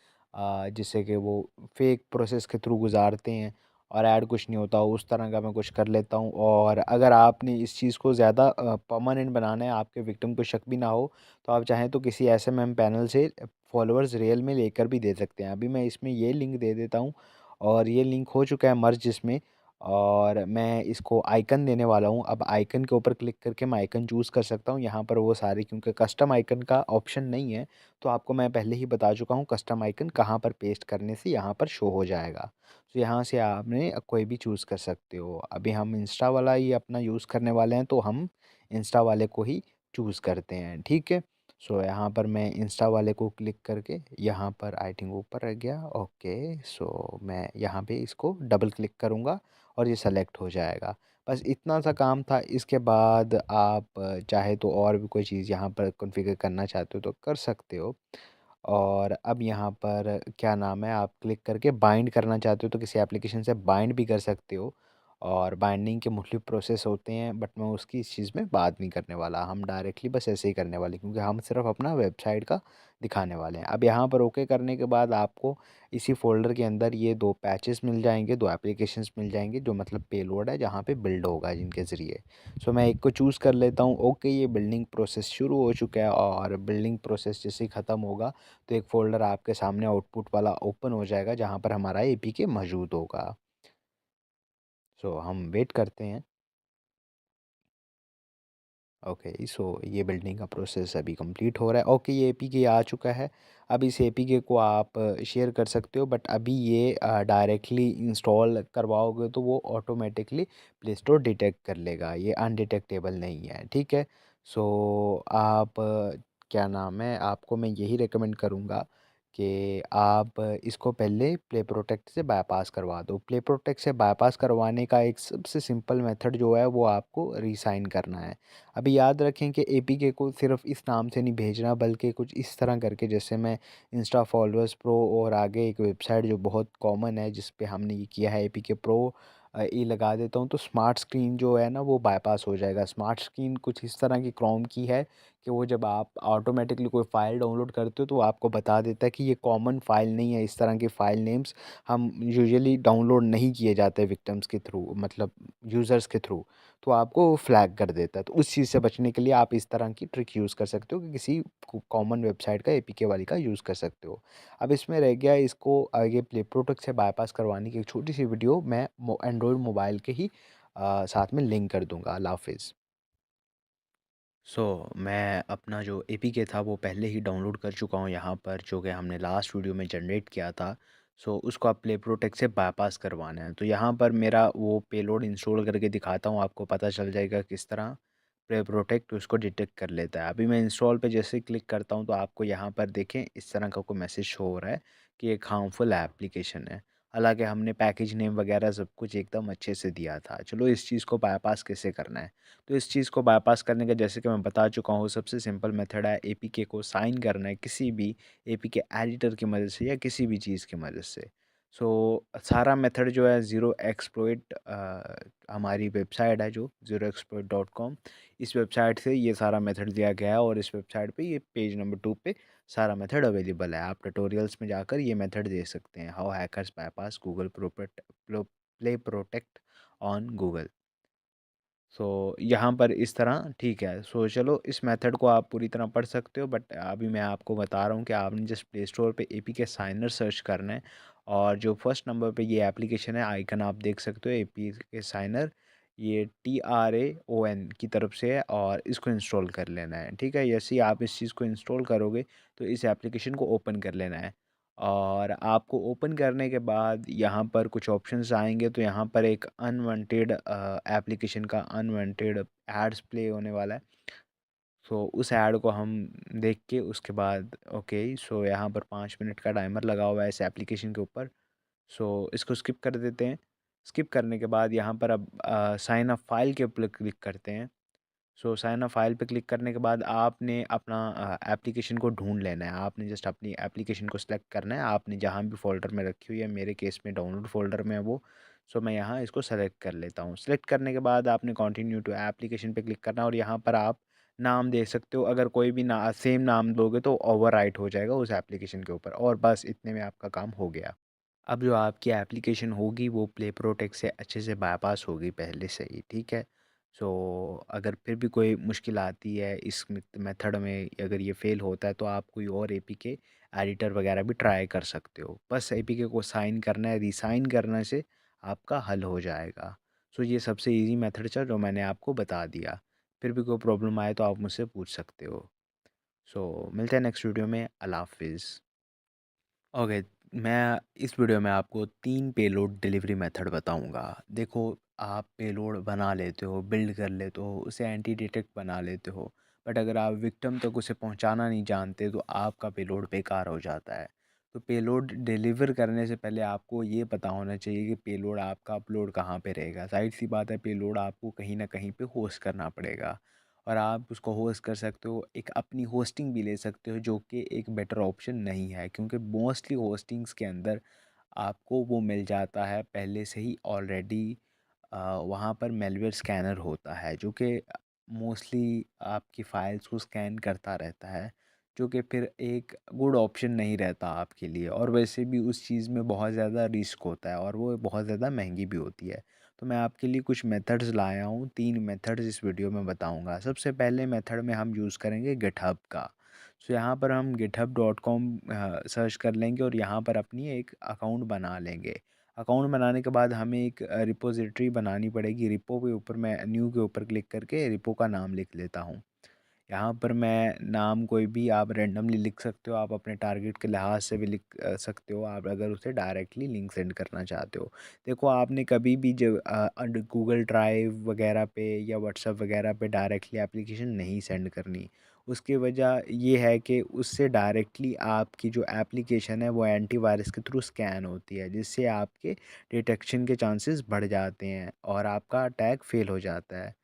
जिससे कि वो फ़ेक प्रोसेस के थ्रू गुज़ारते हैं और ऐड कुछ नहीं होता, उस तरह का मैं कुछ कर लेता हूँ। और अगर आपने इस चीज़ को ज़्यादा परमानेंट बनाना है, आपके विक्टिम को शक भी ना हो, तो आप चाहें तो किसी एसएमएम पैनल से फॉलोअर्स रियल में लेकर भी दे सकते हैं। अभी मैं इसमें ये लिंक दे देता हूँ और ये लिंक हो चुका है मर्ज इसमें। और मैं इसको आइकन देने वाला हूँ। अब आइकन के ऊपर क्लिक करके मैं आइकन चूज़ कर सकता हूँ। यहाँ पर वो सारे, क्योंकि कस्टम आइकन का ऑप्शन नहीं है, तो आपको मैं पहले ही बता चुका हूँ कस्टम आइकन कहाँ पर पेस्ट करने से यहाँ पर शो हो जाएगा। तो यहाँ से आपने कोई भी चूज़ कर सकते हो। अभी हम इंस्टा वाला ही अपना यूज़ करने वाले हैं, तो हम इंस्टा वाले को ही चूज़ करते हैं, ठीक है। सो यहाँ पर मैं इंस्टा वाले को क्लिक करके यहाँ पर आई थिंक ऊपर रह गया, ओके। सो मैं यहाँ पे इसको डबल क्लिक करूँगा और ये सेलेक्ट हो जाएगा। बस इतना सा काम था। इसके बाद आप चाहे तो और भी कोई चीज़ यहाँ पर कॉन्फ़िगर करना चाहते हो तो कर सकते हो। और अब यहाँ पर क्या नाम है, आप क्लिक करके बाइंड करना चाहते हो तो किसी एप्लीकेशन से बाइंड भी कर सकते हो। और बाइंडिंग के मुख्तलिफ प्रोसेस होते हैं, बट मैं उसकी इस चीज़ में बात नहीं करने वाला। हम डायरेक्टली बस ऐसे ही करने वाले क्योंकि हम सिर्फ अपना वेबसाइट का दिखाने वाले हैं। अब यहाँ पर ओके करने के बाद आपको इसी फ़ोल्डर के अंदर ये 2 पैचेस मिल जाएँगे, 2 एप्लीकेशंस मिल जाएँगे जो मतलब पेलोड है जहाँ पे बिल्ड होगा जिनके ज़रिए। सो मैं एक को चूज़ कर लेता हूँ। ओके, ये बिल्डिंग प्रोसेस शुरू हो चुका है और बिल्डिंग प्रोसेस जैसे ही ख़त्म होगा तो एक फ़ोल्डर आपके सामने आउटपुट वाला ओपन हो जाएगा जहाँ पर हमारा एपीके मौजूद होगा। सो हम वेट करते हैं। ओके, सो ये बिल्डिंग का प्रोसेस अभी कंप्लीट हो रहा है। ओके, ये एपीके आ चुका है। अब इस एपीके को आप शेयर कर सकते हो, बट अभी ये डायरेक्टली इंस्टॉल करवाओगे तो वो ऑटोमेटिकली प्ले स्टोर डिटेक्ट कर लेगा, ये अनडिटेक्टेबल नहीं है, ठीक है। सो आप क्या नाम है, आपको मैं यही रिकमेंड करूँगा कि आप इसको पहले प्ले प्रोटेक्ट से बायपास करवा दो। प्ले प्रोटेक्ट से बायपास करवाने का एक सबसे सिंपल मेथड जो है वो आपको रीसाइन करना है। अभी याद रखें कि एपीके को सिर्फ इस नाम से नहीं भेजना, बल्कि कुछ इस तरह करके, जैसे मैं इंस्टा फॉलोअर्स प्रो और आगे एक वेबसाइट जो बहुत कॉमन है जिस पे हमने ये किया है एपीके प्रो, ये लगा देता हूँ तो स्मार्ट स्क्रीन जो है ना वो बायपास हो जाएगा। स्मार्ट स्क्रीन कुछ इस तरह की क्रोम की है कि वो जब आप ऑटोमेटिकली कोई फ़ाइल डाउनलोड करते हो तो वो आपको बता देता है कि ये कॉमन फ़ाइल नहीं है। इस तरह की फ़ाइल नेम्स हम यूजुअली डाउनलोड नहीं किए जाते विक्टिम्स के थ्रू, मतलब यूज़र्स के थ्रू, तो आपको वो फ्लैग कर देता है। तो उस चीज़ से बचने के लिए आप इस तरह की ट्रिक यूज़ कर सकते हो कि किसी कॉमन वेबसाइट का एपीके वाली का यूज़ कर सकते हो। अब इसमें रह गया इसको आगे प्ले प्रोटेक्ट से बायपास करवाने की एक छोटी सी वीडियो मैं एंड्रॉयड मोबाइल के ही साथ में लिंक कर दूंगा। अल्लाह हाफिज़। सो मैं अपना जो एपीके था वो पहले ही डाउनलोड कर चुका हूँ यहाँ पर, जो कि हमने लास्ट वीडियो में जनरेट किया था। सो उसको आप प्ले प्रोटेक्ट से बायपास करवाना है, तो यहाँ पर मेरा वो पेलोड इंस्टॉल करके दिखाता हूँ, आपको पता चल जाएगा किस तरह। प्ले प्रोटेक्ट उसको डिटेक्ट कर लेता है। अभी मैं इंस्टॉल पे जैसे क्लिक करता हूँ तो आपको यहाँ पर देखें इस तरह का कोई मैसेज शो हो रहा है कि एक हार्मफुल एप्लीकेशन है। हालाँकि हमने पैकेज नेम वगैरह सब कुछ एकदम अच्छे से दिया था। चलो इस चीज़ को बायपास कैसे करना है? तो इस चीज़ को बायपास करने का जैसे कि मैं बता चुका हूँ, सबसे सिंपल मेथड है एपीके को साइन करना है किसी भी एपीके एडिटर की मदद से या किसी भी चीज़ की मदद से। सो सारा मेथड जो है ज़ीरो एक्सप्लॉइट हमारी वेबसाइट है जो zeroexploit.com, इस वेबसाइट से ये सारा मेथड दिया गया है और इस वेबसाइट पे ये पेज नंबर 2 पे सारा मेथड अवेलेबल है। आप ट्यूटोरियल्स में जाकर ये मेथड दे सकते हैं, how hackers bypass Google Play Protect on Google. So यहाँ पर इस तरह ठीक है। सो चलो इस मेथड को आप पूरी तरह पढ़ सकते हो, बट अभी मैं आपको बता रहा हूँ कि आपने जस्ट प्ले स्टोर पे एपीके साइनर सर्च करना है और जो फर्स्ट नंबर पे ये एप्लीकेशन है, आइकन आप देख सकते हो एपीके साइनर, ये TRAON की तरफ से है और इसको इंस्टॉल कर लेना है। ठीक है, जैसे ही आप इस चीज़ को इंस्टॉल करोगे तो इस एप्लीकेशन को ओपन कर लेना है और आपको ओपन करने के बाद यहाँ पर कुछ ऑप्शंस आएंगे। तो यहाँ पर एक अनवांटेड एप्लीकेशन का अनवांटेड एड्स प्ले होने वाला है। सो उस ऐड को हम देख के उसके बाद ओके, सो यहाँ पर 5 मिनट का टाइमर लगा हुआ है इस एप्लीकेशन के ऊपर। सो इसको स्किप कर देते हैं। स्किप करने के बाद यहाँ पर अब साइन अप फाइल के ऊपर क्लिक करते हैं। सो साइन अप फाइल पे क्लिक करने के बाद आपने अपना एप्लीकेशन को ढूंढ लेना है। आपने जस्ट अपनी एप्लीकेशन को सिलेक्ट करना है, आपने जहाँ भी फ़ोल्डर में रखी हुई है, मेरे केस में डाउनलोड फ़ोल्डर में है वो। सो मैं यहाँ इसको सेलेक्ट कर लेता हूँ। सेलेक्ट करने के बाद आपने कंटिन्यू टू एप्लीकेशन पे क्लिक करना है और यहाँ पर आप नाम दे सकते हो। अगर कोई भी ना सेम नाम दोगे तो ओवरराइट हो जाएगा उस एप्लीकेशन के ऊपर और बस इतने में आपका काम हो गया। अब जो आपकी एप्लीकेशन होगी वो प्ले प्रोटेक्ट से अच्छे से बायपास होगी पहले से ही, ठीक है। सो अगर फिर भी कोई मुश्किल आती है इस मेथड में, अगर ये फ़ेल होता है तो आप कोई और एपीके एडिटर वगैरह भी ट्राई कर सकते हो। बस एपीके को साइन करना है, रीसाइन करने से आपका हल हो जाएगा। सो ये सबसे इजी मेथड था जो मैंने आपको बता दिया। फिर भी कोई प्रॉब्लम आए तो आप मुझसे पूछ सकते हो। सो मिलते हैं नेक्स्ट वीडियो में। अल्लाह हाफिज़। ओके, मैं इस वीडियो में आपको 3 पेलोड डिलीवरी मेथड बताऊंगा। देखो, आप पेलोड बना लेते हो, बिल्ड कर लेते हो, उसे एंटी डिटेक्ट बना लेते हो, बट अगर आप विक्टिम तक उसे पहुंचाना नहीं जानते तो आपका पेलोड बेकार हो जाता है। तो पेलोड डिलीवर करने से पहले आपको ये पता होना चाहिए कि पेलोड आपका अपलोड कहाँ पे रहेगा। जाहिर सी बात है, पेलोड आपको कहीं ना कहीं पे होस्ट करना पड़ेगा और आप उसको होस्ट कर सकते हो। एक अपनी होस्टिंग भी ले सकते हो जो कि एक बेटर ऑप्शन नहीं है, क्योंकि मोस्टली होस्टिंग्स के अंदर आपको वो मिल जाता है पहले से ही ऑलरेडी। वहाँ पर मेलवेयर स्कैनर होता है जो कि मोस्टली आपकी फ़ाइल्स को स्कैन करता रहता है, जो कि फिर एक गुड ऑप्शन नहीं रहता आपके लिए और वैसे भी उस चीज़ में बहुत ज़्यादा रिस्क होता है और वो बहुत ज़्यादा महंगी भी होती है। तो मैं आपके लिए कुछ मेथड्स लाया हूँ, 3 मेथड्स इस वीडियो में बताऊँगा। सबसे पहले मेथड में हम यूज़ करेंगे गिटहब का। सो यहाँ पर हम github.com सर्च कर लेंगे और यहाँ पर अपनी एक अकाउंट बना लेंगे। अकाउंट बनाने के बाद हमें एक रिपोज़िटरी बनानी पड़ेगी। रिपो के ऊपर मैं न्यू के ऊपर क्लिक करके रिपो का नाम लिख लेता हूँ। यहाँ पर मैं नाम कोई भी आप रैंडमली लिख सकते हो, आप अपने टारगेट के लिहाज से भी लिख सकते हो, आप अगर उसे डायरेक्टली लिंक सेंड करना चाहते हो। देखो, आपने कभी भी जब गूगल ड्राइव वगैरह पे या व्हाट्सएप वगैरह पे डायरेक्टली एप्लीकेशन नहीं सेंड करनी। उसकी वजह ये है कि उससे डायरेक्टली आपकी जो एप्लीकेशन है वो एंटीवायरस के थ्रू स्कैन होती है, जिससे आपके डिटेक्शन के चांसेस बढ़ जाते हैं और आपका अटैक फेल हो जाता है।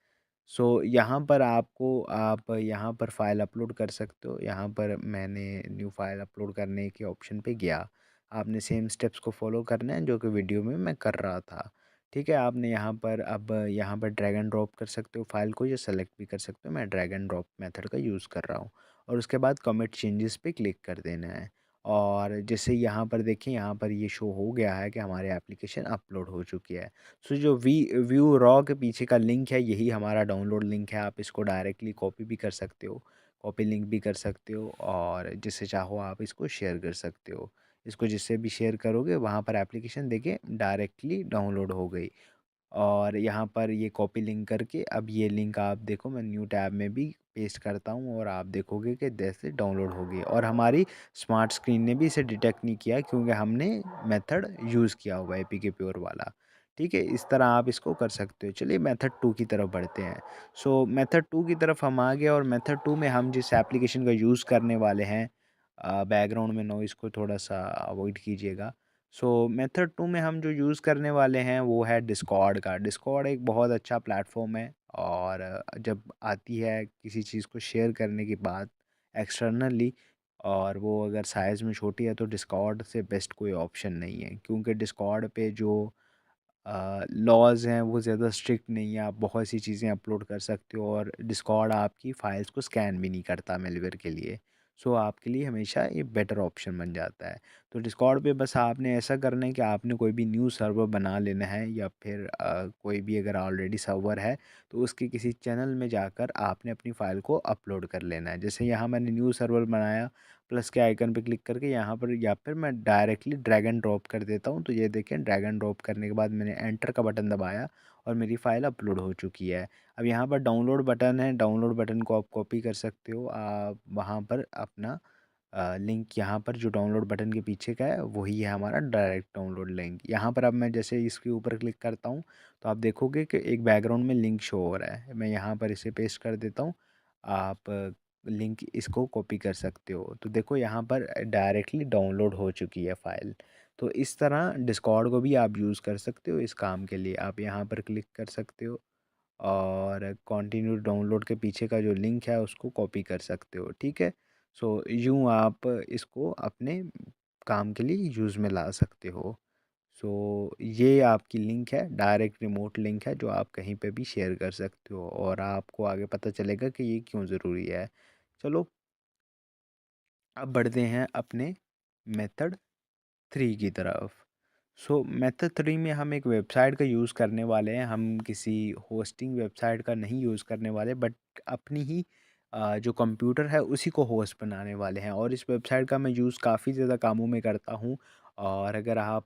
सो यहाँ पर आप यहाँ पर फ़ाइल अपलोड कर सकते हो। यहाँ पर मैंने न्यू फ़ाइल अपलोड करने के ऑप्शन पे गया। आपने सेम स्टेप्स को फॉलो करना है जो कि वीडियो में मैं कर रहा था। ठीक है, आपने यहाँ पर अब यहाँ पर ड्रैग एंड ड्रॉप कर सकते हो फ़ाइल को या सेलेक्ट भी कर सकते हो। मैं ड्रैग एंड ड्रॉप मेथड का यूज़ कर रहा हूँ और उसके बाद कमिट चेंजेस पे क्लिक कर देना है। और जैसे यहाँ पर देखें, यहाँ पर ये शो हो गया है कि हमारी एप्लीकेशन अपलोड हो चुकी है। सो जो व्यू रॉ के पीछे का लिंक है यही हमारा डाउनलोड लिंक है। आप इसको डायरेक्टली कॉपी भी कर सकते हो, कॉपी लिंक भी कर सकते हो और जिससे चाहो आप इसको शेयर कर सकते हो। इसको जिससे भी शेयर करोगे वहाँ पर एप्लीकेशन देखिए डायरेक्टली डाउनलोड हो गई। और यहाँ पर ये कॉपी लिंक करके अब ये लिंक आप देखो, मैं न्यू टैब में भी पेस्ट करता हूँ और आप देखोगे कि जैसे डाउनलोड हो गई और हमारी स्मार्ट स्क्रीन ने भी इसे डिटेक्ट नहीं किया क्योंकि हमने मेथड यूज़ किया हुआ है एपीके प्योर वाला। ठीक है, इस तरह आप इसको कर सकते हो। चलिए मेथड 2 की तरफ बढ़ते हैं। सो मेथड 2 की तरफ हम आ गए और मेथड 2 में हम जिस एप्लीकेशन का यूज़ करने वाले हैं, बैकग्राउंड में नॉइज़ को थोड़ा-सा अवॉइड कीजिएगा। सो मेथड 2 में हम जो यूज़ करने वाले हैं वो है डिस्कॉर्ड का। डिस्कॉर्ड एक बहुत अच्छा प्लेटफ़ॉर्म है और जब आती है किसी चीज़ को शेयर करने की बात एक्सटर्नली, और वो अगर साइज़ में छोटी है, तो डिस्कॉर्ड से बेस्ट कोई ऑप्शन नहीं है, क्योंकि डिस्कॉर्ड पे जो लॉज़ हैं वो ज़्यादा स्ट्रिक्ट नहीं है। आप बहुत सी चीज़ें अपलोड कर सकते हो और डिस्कॉर्ड आपकी फ़ाइल्स को स्कैन भी नहीं करता मेलवेयर के लिए। सो आपके लिए हमेशा ये बेटर ऑप्शन बन जाता है। तो डिस्कॉर्ड पे बस आपने ऐसा करना है कि आपने कोई भी न्यू सर्वर बना लेना है, या फिर कोई भी अगर ऑलरेडी सर्वर है तो उसके किसी चैनल में जाकर आपने अपनी फ़ाइल को अपलोड कर लेना है। जैसे यहाँ मैंने न्यू सर्वर बनाया, प्लस के आइकन पे क्लिक करके यहाँ पर, या फिर मैं डायरेक्टली ड्रैग एंड ड्रॉप कर देता हूँ। तो ये देखें, ड्रैग एंड ड्रॉप करने के बाद मैंने एंटर का बटन दबाया और मेरी फ़ाइल अपलोड हो चुकी है। अब यहाँ पर डाउनलोड बटन है, डाउनलोड बटन को आप कॉपी कर सकते हो। आप वहाँ पर अपना लिंक, यहाँ पर जो डाउनलोड बटन के पीछे का है वही है हमारा डायरेक्ट डाउनलोड लिंक। यहाँ पर अब मैं जैसे इसके ऊपर क्लिक करता हूँ तो आप देखोगे कि एक बैकग्राउंड में लिंक शो हो रहा है। मैं यहाँ पर इसे पेस्ट कर देता हूँ। आप लिंक इसको कॉपी कर सकते हो। तो देखो यहाँ पर डायरेक्टली डाउनलोड हो चुकी है फ़ाइल। तो इस तरह डिस्कॉर्ड को भी आप यूज़ कर सकते हो इस काम के लिए। आप यहाँ पर क्लिक कर सकते हो और कंटिन्यू डाउनलोड के पीछे का जो लिंक है उसको कॉपी कर सकते हो, ठीक है। सो यूँ आप इसको अपने काम के लिए यूज़ में ला सकते हो। सो ये आपकी लिंक है, डायरेक्ट रिमोट लिंक है, जो आप कहीं पे भी शेयर कर सकते हो और आपको आगे पता चलेगा कि ये क्यों ज़रूरी है। चलो, अब बढ़ते हैं अपने मेथड 3 की तरफ। सो मेथड 3 में हम एक वेबसाइट का यूज़ करने वाले हैं। हम किसी होस्टिंग वेबसाइट का नहीं यूज़ करने वाले, बट अपनी ही जो कंप्यूटर है उसी को होस्ट बनाने वाले हैं। और इस वेबसाइट का मैं यूज़ काफ़ी ज़्यादा कामों में करता हूँ। और अगर आप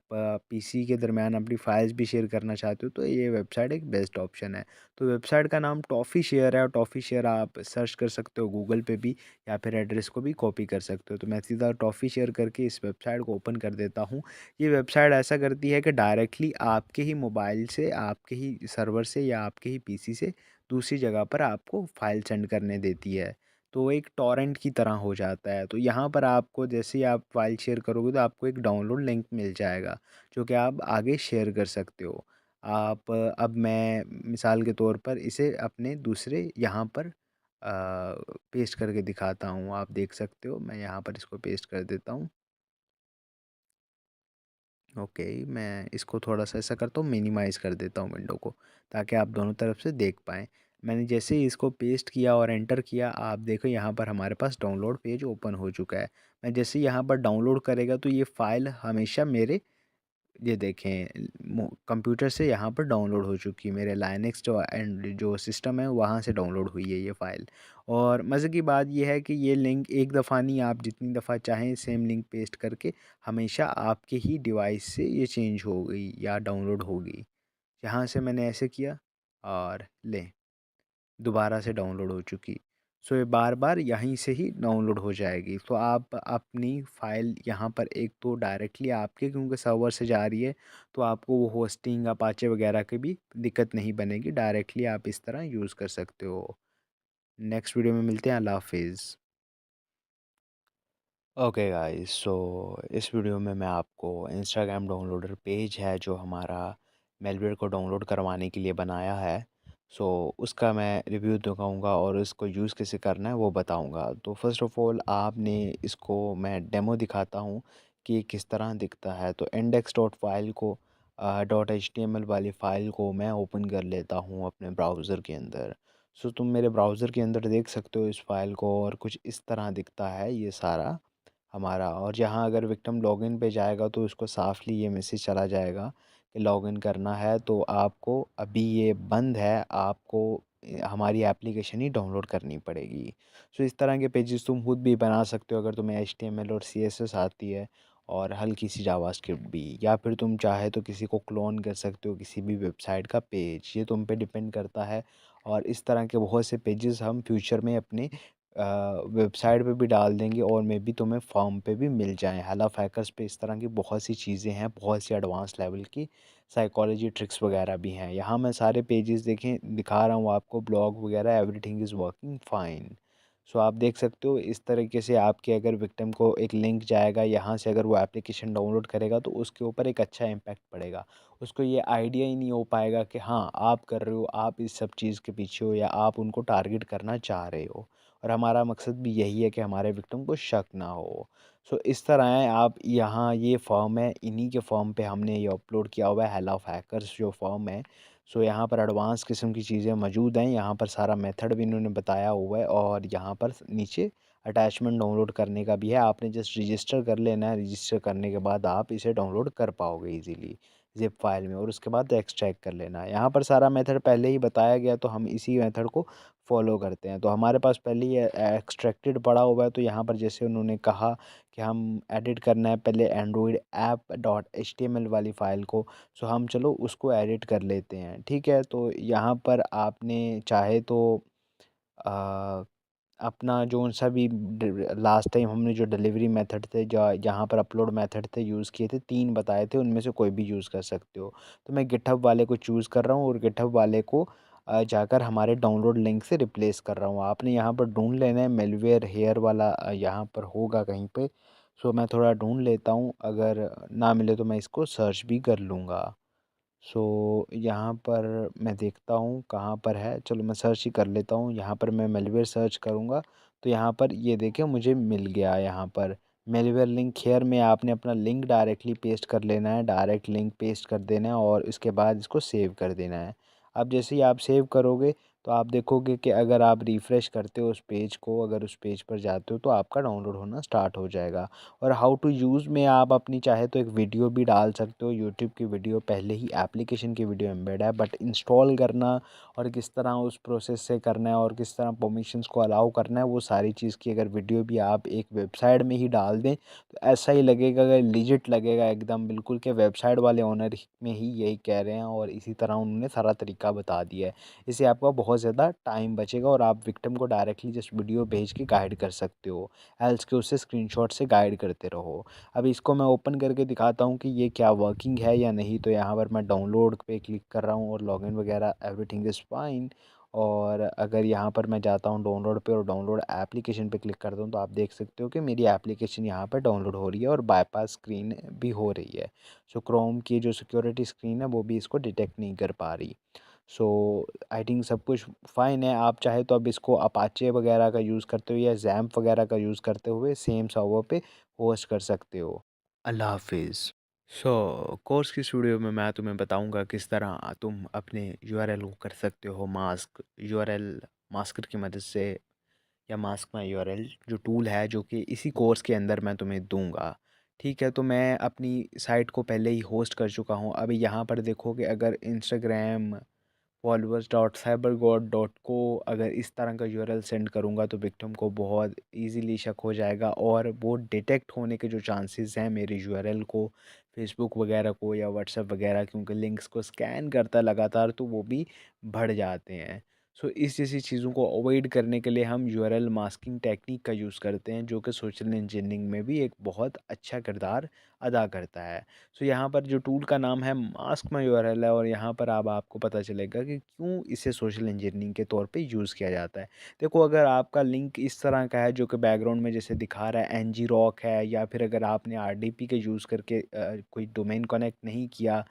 पीसी के दरमियान अपनी फाइल्स भी शेयर करना चाहते हो तो ये वेबसाइट एक बेस्ट ऑप्शन है। तो वेबसाइट का नाम टॉफ़ी शेयर है और टॉफ़ी शेयर आप सर्च कर सकते हो गूगल पे भी, या फिर एड्रेस को भी कॉपी कर सकते हो। तो मैं सीधा टॉफ़ी शेयर करके इस वेबसाइट को ओपन कर देता हूँ। ये वेबसाइट ऐसा करती है कि डायरेक्टली आपके ही मोबाइल से, आपके ही सर्वर से या आपके ही पीसी से दूसरी जगह पर आपको फ़ाइल सेंड करने देती है। तो एक टॉरेंट की तरह हो जाता है। तो यहाँ पर आपको जैसे ही आप फ़ाइल शेयर करोगे तो आपको एक डाउनलोड लिंक मिल जाएगा, जो कि आप आगे शेयर कर सकते हो। आप अब मैं मिसाल के तौर पर इसे अपने दूसरे यहाँ पर पेस्ट करके दिखाता हूँ। आप देख सकते हो, मैं यहाँ पर इसको पेस्ट कर देता हूँ। ओके, मैं इसको थोड़ा-सा ऐसा करता हूँ, मिनिमाइज़ कर देता हूँ विंडो को, ताकि आप दोनों तरफ से देख पाएँ। मैंने जैसे ही इसको पेस्ट किया और एंटर किया, आप देखो यहाँ पर हमारे पास डाउनलोड पेज ओपन हो चुका है। मैं जैसे ही यहाँ पर डाउनलोड करेगा तो ये फ़ाइल हमेशा मेरे, ये देखें, कंप्यूटर से यहाँ पर डाउनलोड हो चुकी है। मेरे लाइनक्स जो एंड जो सिस्टम है वहाँ से डाउनलोड हुई है ये फ़ाइल। और मज़े की बात ये है कि ये लिंक एक दफ़ा नहीं, आप जितनी दफ़ा चाहें सेम लिंक पेस्ट करके हमेशा आपके ही डिवाइस से ये चेंज हो गई या डाउनलोड हो गई। यहाँ से मैंने ऐसे किया और लें, दोबारा से डाउनलोड हो चुकी। सो ये बार-बार यहीं से ही डाउनलोड हो जाएगी। तो आप अपनी फ़ाइल यहाँ पर, एक तो डायरेक्टली आपके क्योंकि सर्वर से जा रही है, तो आपको वो होस्टिंग अपाचे वगैरह की भी दिक्कत नहीं बनेगी। डायरेक्टली आप इस तरह यूज़ कर सकते हो। नेक्स्ट वीडियो में मिलते हैं। अल्लाह हाफ़िज़। ओके गाइस, सो इस वीडियो में मैं आपको इंस्टाग्राम डाउनलोडर पेज है जो हमारा मेलवेयर को डाउनलोड करवाने के लिए बनाया है, सो उसका मैं रिव्यू दिखाऊंगा और इसको यूज़ कैसे करना है वो बताऊंगा। तो फर्स्ट ऑफ़ ऑल आपने इसको, मैं डेमो दिखाता हूँ कि किस तरह दिखता है। तो इंडेक्स डॉट फाइल को, डॉट एच वाली फ़ाइल को मैं ओपन कर लेता हूँ अपने ब्राउज़र के अंदर। सो तुम मेरे ब्राउज़र के अंदर देख सकते हो इस फ़ाइल को, और कुछ इस तरह दिखता है ये सारा हमारा। और जहाँ अगर विक्टिम लॉगिन पे जाएगा तो उसको साफली ये मैसेज चला जाएगा कि लॉगिन करना है, तो आपको अभी ये बंद है, आपको हमारी एप्लीकेशन ही डाउनलोड करनी पड़ेगी। सो इस तरह के पेजेस तुम खुद भी बना सकते हो अगर तुम्हें एचटीएमएल और सीएसएस आती है, और हल्की सी जावास्क्रिप्ट भी, या फिर तुम चाहे तो किसी को क्लोन कर सकते हो किसी भी वेबसाइट का पेज, ये तुम पे डिपेंड करता है। और इस तरह के बहुत से पेजेस हम फ्यूचर में अपने वेबसाइट पे भी डाल देंगे और मे बी तुम्हें फॉर्म पे भी मिल जाएँ। हलफ हैकर्स पे इस तरह की बहुत सी चीज़ें हैं, बहुत सी एडवांस लेवल की साइकोलॉजी ट्रिक्स वगैरह भी हैं। यहाँ मैं सारे पेजेस देखें दिखा रहा हूँ आपको, ब्लॉग वगैरह एवरीथिंग इज़ वर्किंग फाइन। सो आप देख सकते हो इस तरीके से आपके अगर विक्टिम को एक लिंक जाएगा, यहाँ से अगर वो एप्लीकेशन डाउनलोड करेगा तो उसके ऊपर एक अच्छा इम्पैक्ट पड़ेगा। उसको ये आइडिया ही नहीं हो पाएगा कि हाँ, आप कर रहे हो, आप इस सब चीज़ के पीछे हो या आप उनको टारगेट करना चाह रहे हो। और हमारा मकसद भी यही है कि हमारे विक्टिम को शक ना हो। सो इस तरह है, आप यहाँ ये फॉर्म है, इन्हीं के फॉर्म पे हमने ये अपलोड किया हुआ है, हेल ऑफ़ हैकर्स जो फॉर्म है। सो यहाँ पर एडवांस किस्म की चीज़ें मौजूद हैं, यहाँ पर सारा मेथड भी इन्होंने बताया हुआ है और यहाँ पर नीचे अटैचमेंट डाउनलोड करने का भी है। आपने जस्ट रजिस्टर कर लेना है, रजिस्टर करने के बाद आप इसे डाउनलोड कर पाओगे ईज़िली ज़िप फाइल में, और उसके बाद एक्सट्रैक्ट कर लेना है। यहाँ पर सारा मेथड पहले ही बताया गया, तो हम इसी मेथड को फॉलो करते हैं। तो हमारे पास पहले ही एक्सट्रैक्टेड पड़ा हुआ है, तो यहाँ पर जैसे उन्होंने कहा कि हम एडिट करना है पहले एंड्रॉयड ऐप डॉट एचटीएमएल वाली फ़ाइल को। सो हम चलो उसको एडिट कर लेते हैं, ठीक है। तो यहाँ पर आपने चाहे तो अ, अपना जोन सा भी लास्ट टाइम हमने जो डिलीवरी मेथड थे, जहाँ पर अपलोड मेथड थे यूज़ किए थे, 3 बताए थे, उनमें से कोई भी यूज़ कर सकते हो। तो मैं गिटहब वाले को चूज़ कर रहा हूँ और गिटहब वाले को जाकर हमारे डाउनलोड लिंक से रिप्लेस कर रहा हूँ। आपने यहाँ पर ढूँढ लेना है मेलवेयर हेयर वाला, यहाँ पर होगा कहीं पे। सो मैं थोड़ा ढूँढ लेता हूँ, अगर ना मिले तो मैं इसको सर्च भी कर लूँगा। सो यहाँ पर मैं देखता हूँ कहाँ पर है, चलो मैं सर्च ही कर लेता हूँ। यहाँ पर मैं मेलवेयर सर्च करूँगा तो यहाँ पर ये देखिए मुझे मिल गया। यहाँ पर मेलवेयर लिंक हेयर में आपने अपना लिंक डायरेक्टली पेस्ट कर लेना है, डायरेक्ट लिंक पेस्ट कर देना है और इसके बाद इसको सेव कर देना है। अब जैसे ही आप सेव करोगे तो आप देखोगे कि अगर आप रिफ़्रेश करते हो उस पेज को, अगर उस पेज पर जाते हो तो आपका डाउनलोड होना स्टार्ट हो जाएगा। और हाउ टू यूज़ में आप अपनी चाहे तो एक वीडियो भी डाल सकते हो, यूट्यूब की वीडियो, पहले ही एप्लीकेशन की वीडियो एम्बेड है, बट इंस्टॉल करना और किस तरह उस प्रोसेस से करना है और किस तरह परमिशंस को अलाउ करना है, वो सारी चीज़ की अगर वीडियो भी आप एक वेबसाइट में ही डाल दें तो ऐसा ही लगेगा, अगर लीजिट लगेगा एकदम बिल्कुल के वेबसाइट वाले ओनर में ही यही कह रहे हैं और इसी तरह उन्होंने सारा तरीका बता दिया है। इससे आपका बहुत ज़्यादा टाइम बचेगा और आप विक्टिम को डायरेक्टली जस्ट वीडियो भेज के गाइड कर सकते हो, एल्स के उससे स्क्रीनशॉट से गाइड करते रहो। अब इसको मैं ओपन करके दिखाता हूँ कि ये क्या वर्किंग है या नहीं। तो यहाँ पर मैं डाउनलोड पे क्लिक कर रहा हूँ और लॉगिन वगैरह एवरीथिंग इज़ फाइन। और अगर यहाँ पर मैं जाता हूँ डाउनलोड पे और डाउनलोड एप्लीकेशन पे क्लिक करता हूँ तो आप देख सकते हो कि मेरी एप्लीकेशन यहाँ पर डाउनलोड हो रही है और बाईपास स्क्रीन भी हो रही है। सो क्रोम की जो सिक्योरिटी स्क्रीन है वो भी इसको डिटेक्ट नहीं कर पा रही। सो आई थिंक सब कुछ फ़ाइन है। आप चाहे तो अब इसको अपाचे वगैरह का यूज़ करते हुए या ज़ैम्प वगैरह का यूज़ करते हुए सेम सर्वर पे होस्ट कर सकते हो। अल्लाह हाफ़िज़। सो कोर्स की इस वीडियो में मैं तुम्हें बताऊंगा किस तरह तुम अपने यूआरएल को कर सकते हो मास्क। यूआरएल मास्कर की मदद से, या मास्क माई यूआरएल जो टूल है जो कि इसी कोर्स के अंदर मैं तुम्हें दूंगा। ठीक है, तो मैं अपनी साइट को पहले ही होस्ट कर चुका हूँ। अभी यहाँ पर देखोगे अगर Instagram followers dot cyber God dot को अगर इस तरह का यूआरएल सेंड करूँगा तो विक्टिम को बहुत इजीली शक हो जाएगा और वो डिटेक्ट होने के जो चांसेस हैं मेरे यूआरएल को, फेसबुक वगैरह को या व्हाट्सएप वगैरह, क्योंकि लिंक्स को स्कैन करता है लगातार, तो वो भी बढ़ जाते हैं। सो इस जैसी चीज़ों को अवॉइड करने के लिए हम यूआरएल मास्किंग टेक्निक का यूज़ करते हैं, जो कि सोशल इंजीनियरिंग में भी एक बहुत अच्छा किरदार अदा करता है। सो यहाँ पर जो टूल का नाम है मास्क माई यूआरएल है और यहाँ पर अब आपको पता चलेगा कि क्यों इसे सोशल इंजीनियरिंग के तौर पे यूज़ किया जाता है। देखो, अगर आपका लिंक इस तरह का है जो कि बैकग्राउंड में जैसे दिखा रहा है एनजी रॉक है, या फिर अगर आपने आरडीपी के यूज़ करके कोई डोमेन कनेक्ट नहीं किया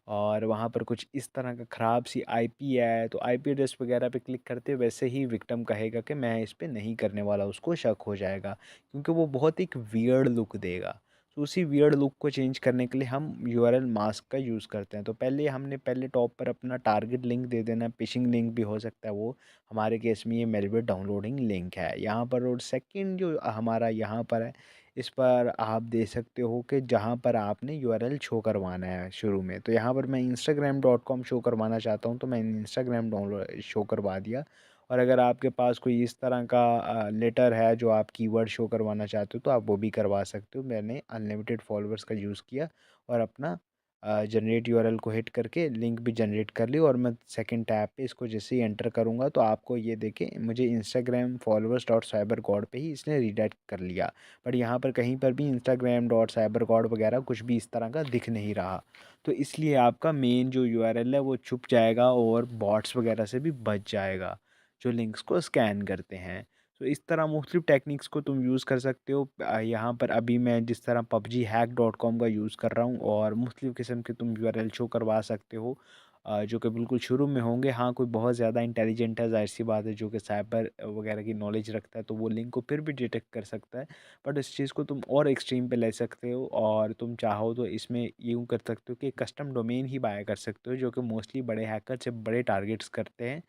और वहाँ पर कुछ इस तरह का ख़राब सी आईपी है, तो आईपी एड्रेस वगैरह पे क्लिक करते वैसे ही विक्टिम कहेगा कि मैं इस पे नहीं करने वाला, उसको शक हो जाएगा क्योंकि वो बहुत एक वियर्ड लुक देगा। तो उसी वियर्ड लुक को चेंज करने के लिए हम यूआरएल मास्क का यूज़ करते हैं। तो पहले टॉप पर अपना टारगेट लिंक दे देना है, फिशिंग लिंक भी हो सकता है वो, हमारे केस में ये मेलवेयर डाउनलोडिंग लिंक है यहाँ पर। और सेकंड जो हमारा यहाँ पर है, इस पर आप दे सकते हो कि जहाँ पर आपने यूआरएल शो करवाना है शुरू में। तो यहाँ पर मैं instagram.com शो करवाना चाहता हूँ तो मैंने इंस्टाग्राम डाउनलोड शो करवा दिया। और अगर आपके पास कोई इस तरह का लेटर है जो आप कीवर्ड शो करवाना चाहते हो तो आप वो भी करवा सकते हो। मैंने अनलिमिटेड फॉलोअर्स का यूज़ किया और अपना जनरेट यूआरएल को हिट करके लिंक भी जनरेट कर ली, और मैं सेकंड टैब पे इसको जैसे ही एंटर करूँगा तो आपको ये देखें मुझे Instagram followers dot cyber God पे ही इसने रीडायरेक्ट कर लिया। बट यहाँ पर कहीं पर भी इंस्टाग्राम डॉट साइबर गॉड वगैरह कुछ भी इस तरह का दिख नहीं रहा। तो इसलिए आपका मेन जो यूआरएल है वो छुप जाएगा और बॉट्स वगैरह से भी बच जाएगा जो लिंक्स को स्कैन करते हैं। तो इस तरह मुख्तलिफ टेक्निक्स को तुम यूज़ कर सकते हो। यहाँ पर अभी मैं जिस तरह पबजी हैक डॉट कॉम का यूज़ कर रहा हूँ, और मुख्तलिफ किस्म के तुम यूआरएल शो करवा सकते हो जो कि बिल्कुल शुरू में होंगे। हाँ, कोई बहुत ज़्यादा इंटेलिजेंट है, ज़ाहिर सी बात है, जो कि साइबर वगैरह की नॉलेज रखता है, तो वो लिंक को फिर भी डिटेक्ट कर सकता है। बट इस चीज़ को तुम और एक्सट्रीम पे ले सकते हो, और तुम चाहो तो इसमें यूँ कर सकते हो कि कस्टम डोमेन ही बाय कर सकते हो, जो कि मोस्टली बड़े हैकर से बड़े टारगेट्स करते हैं।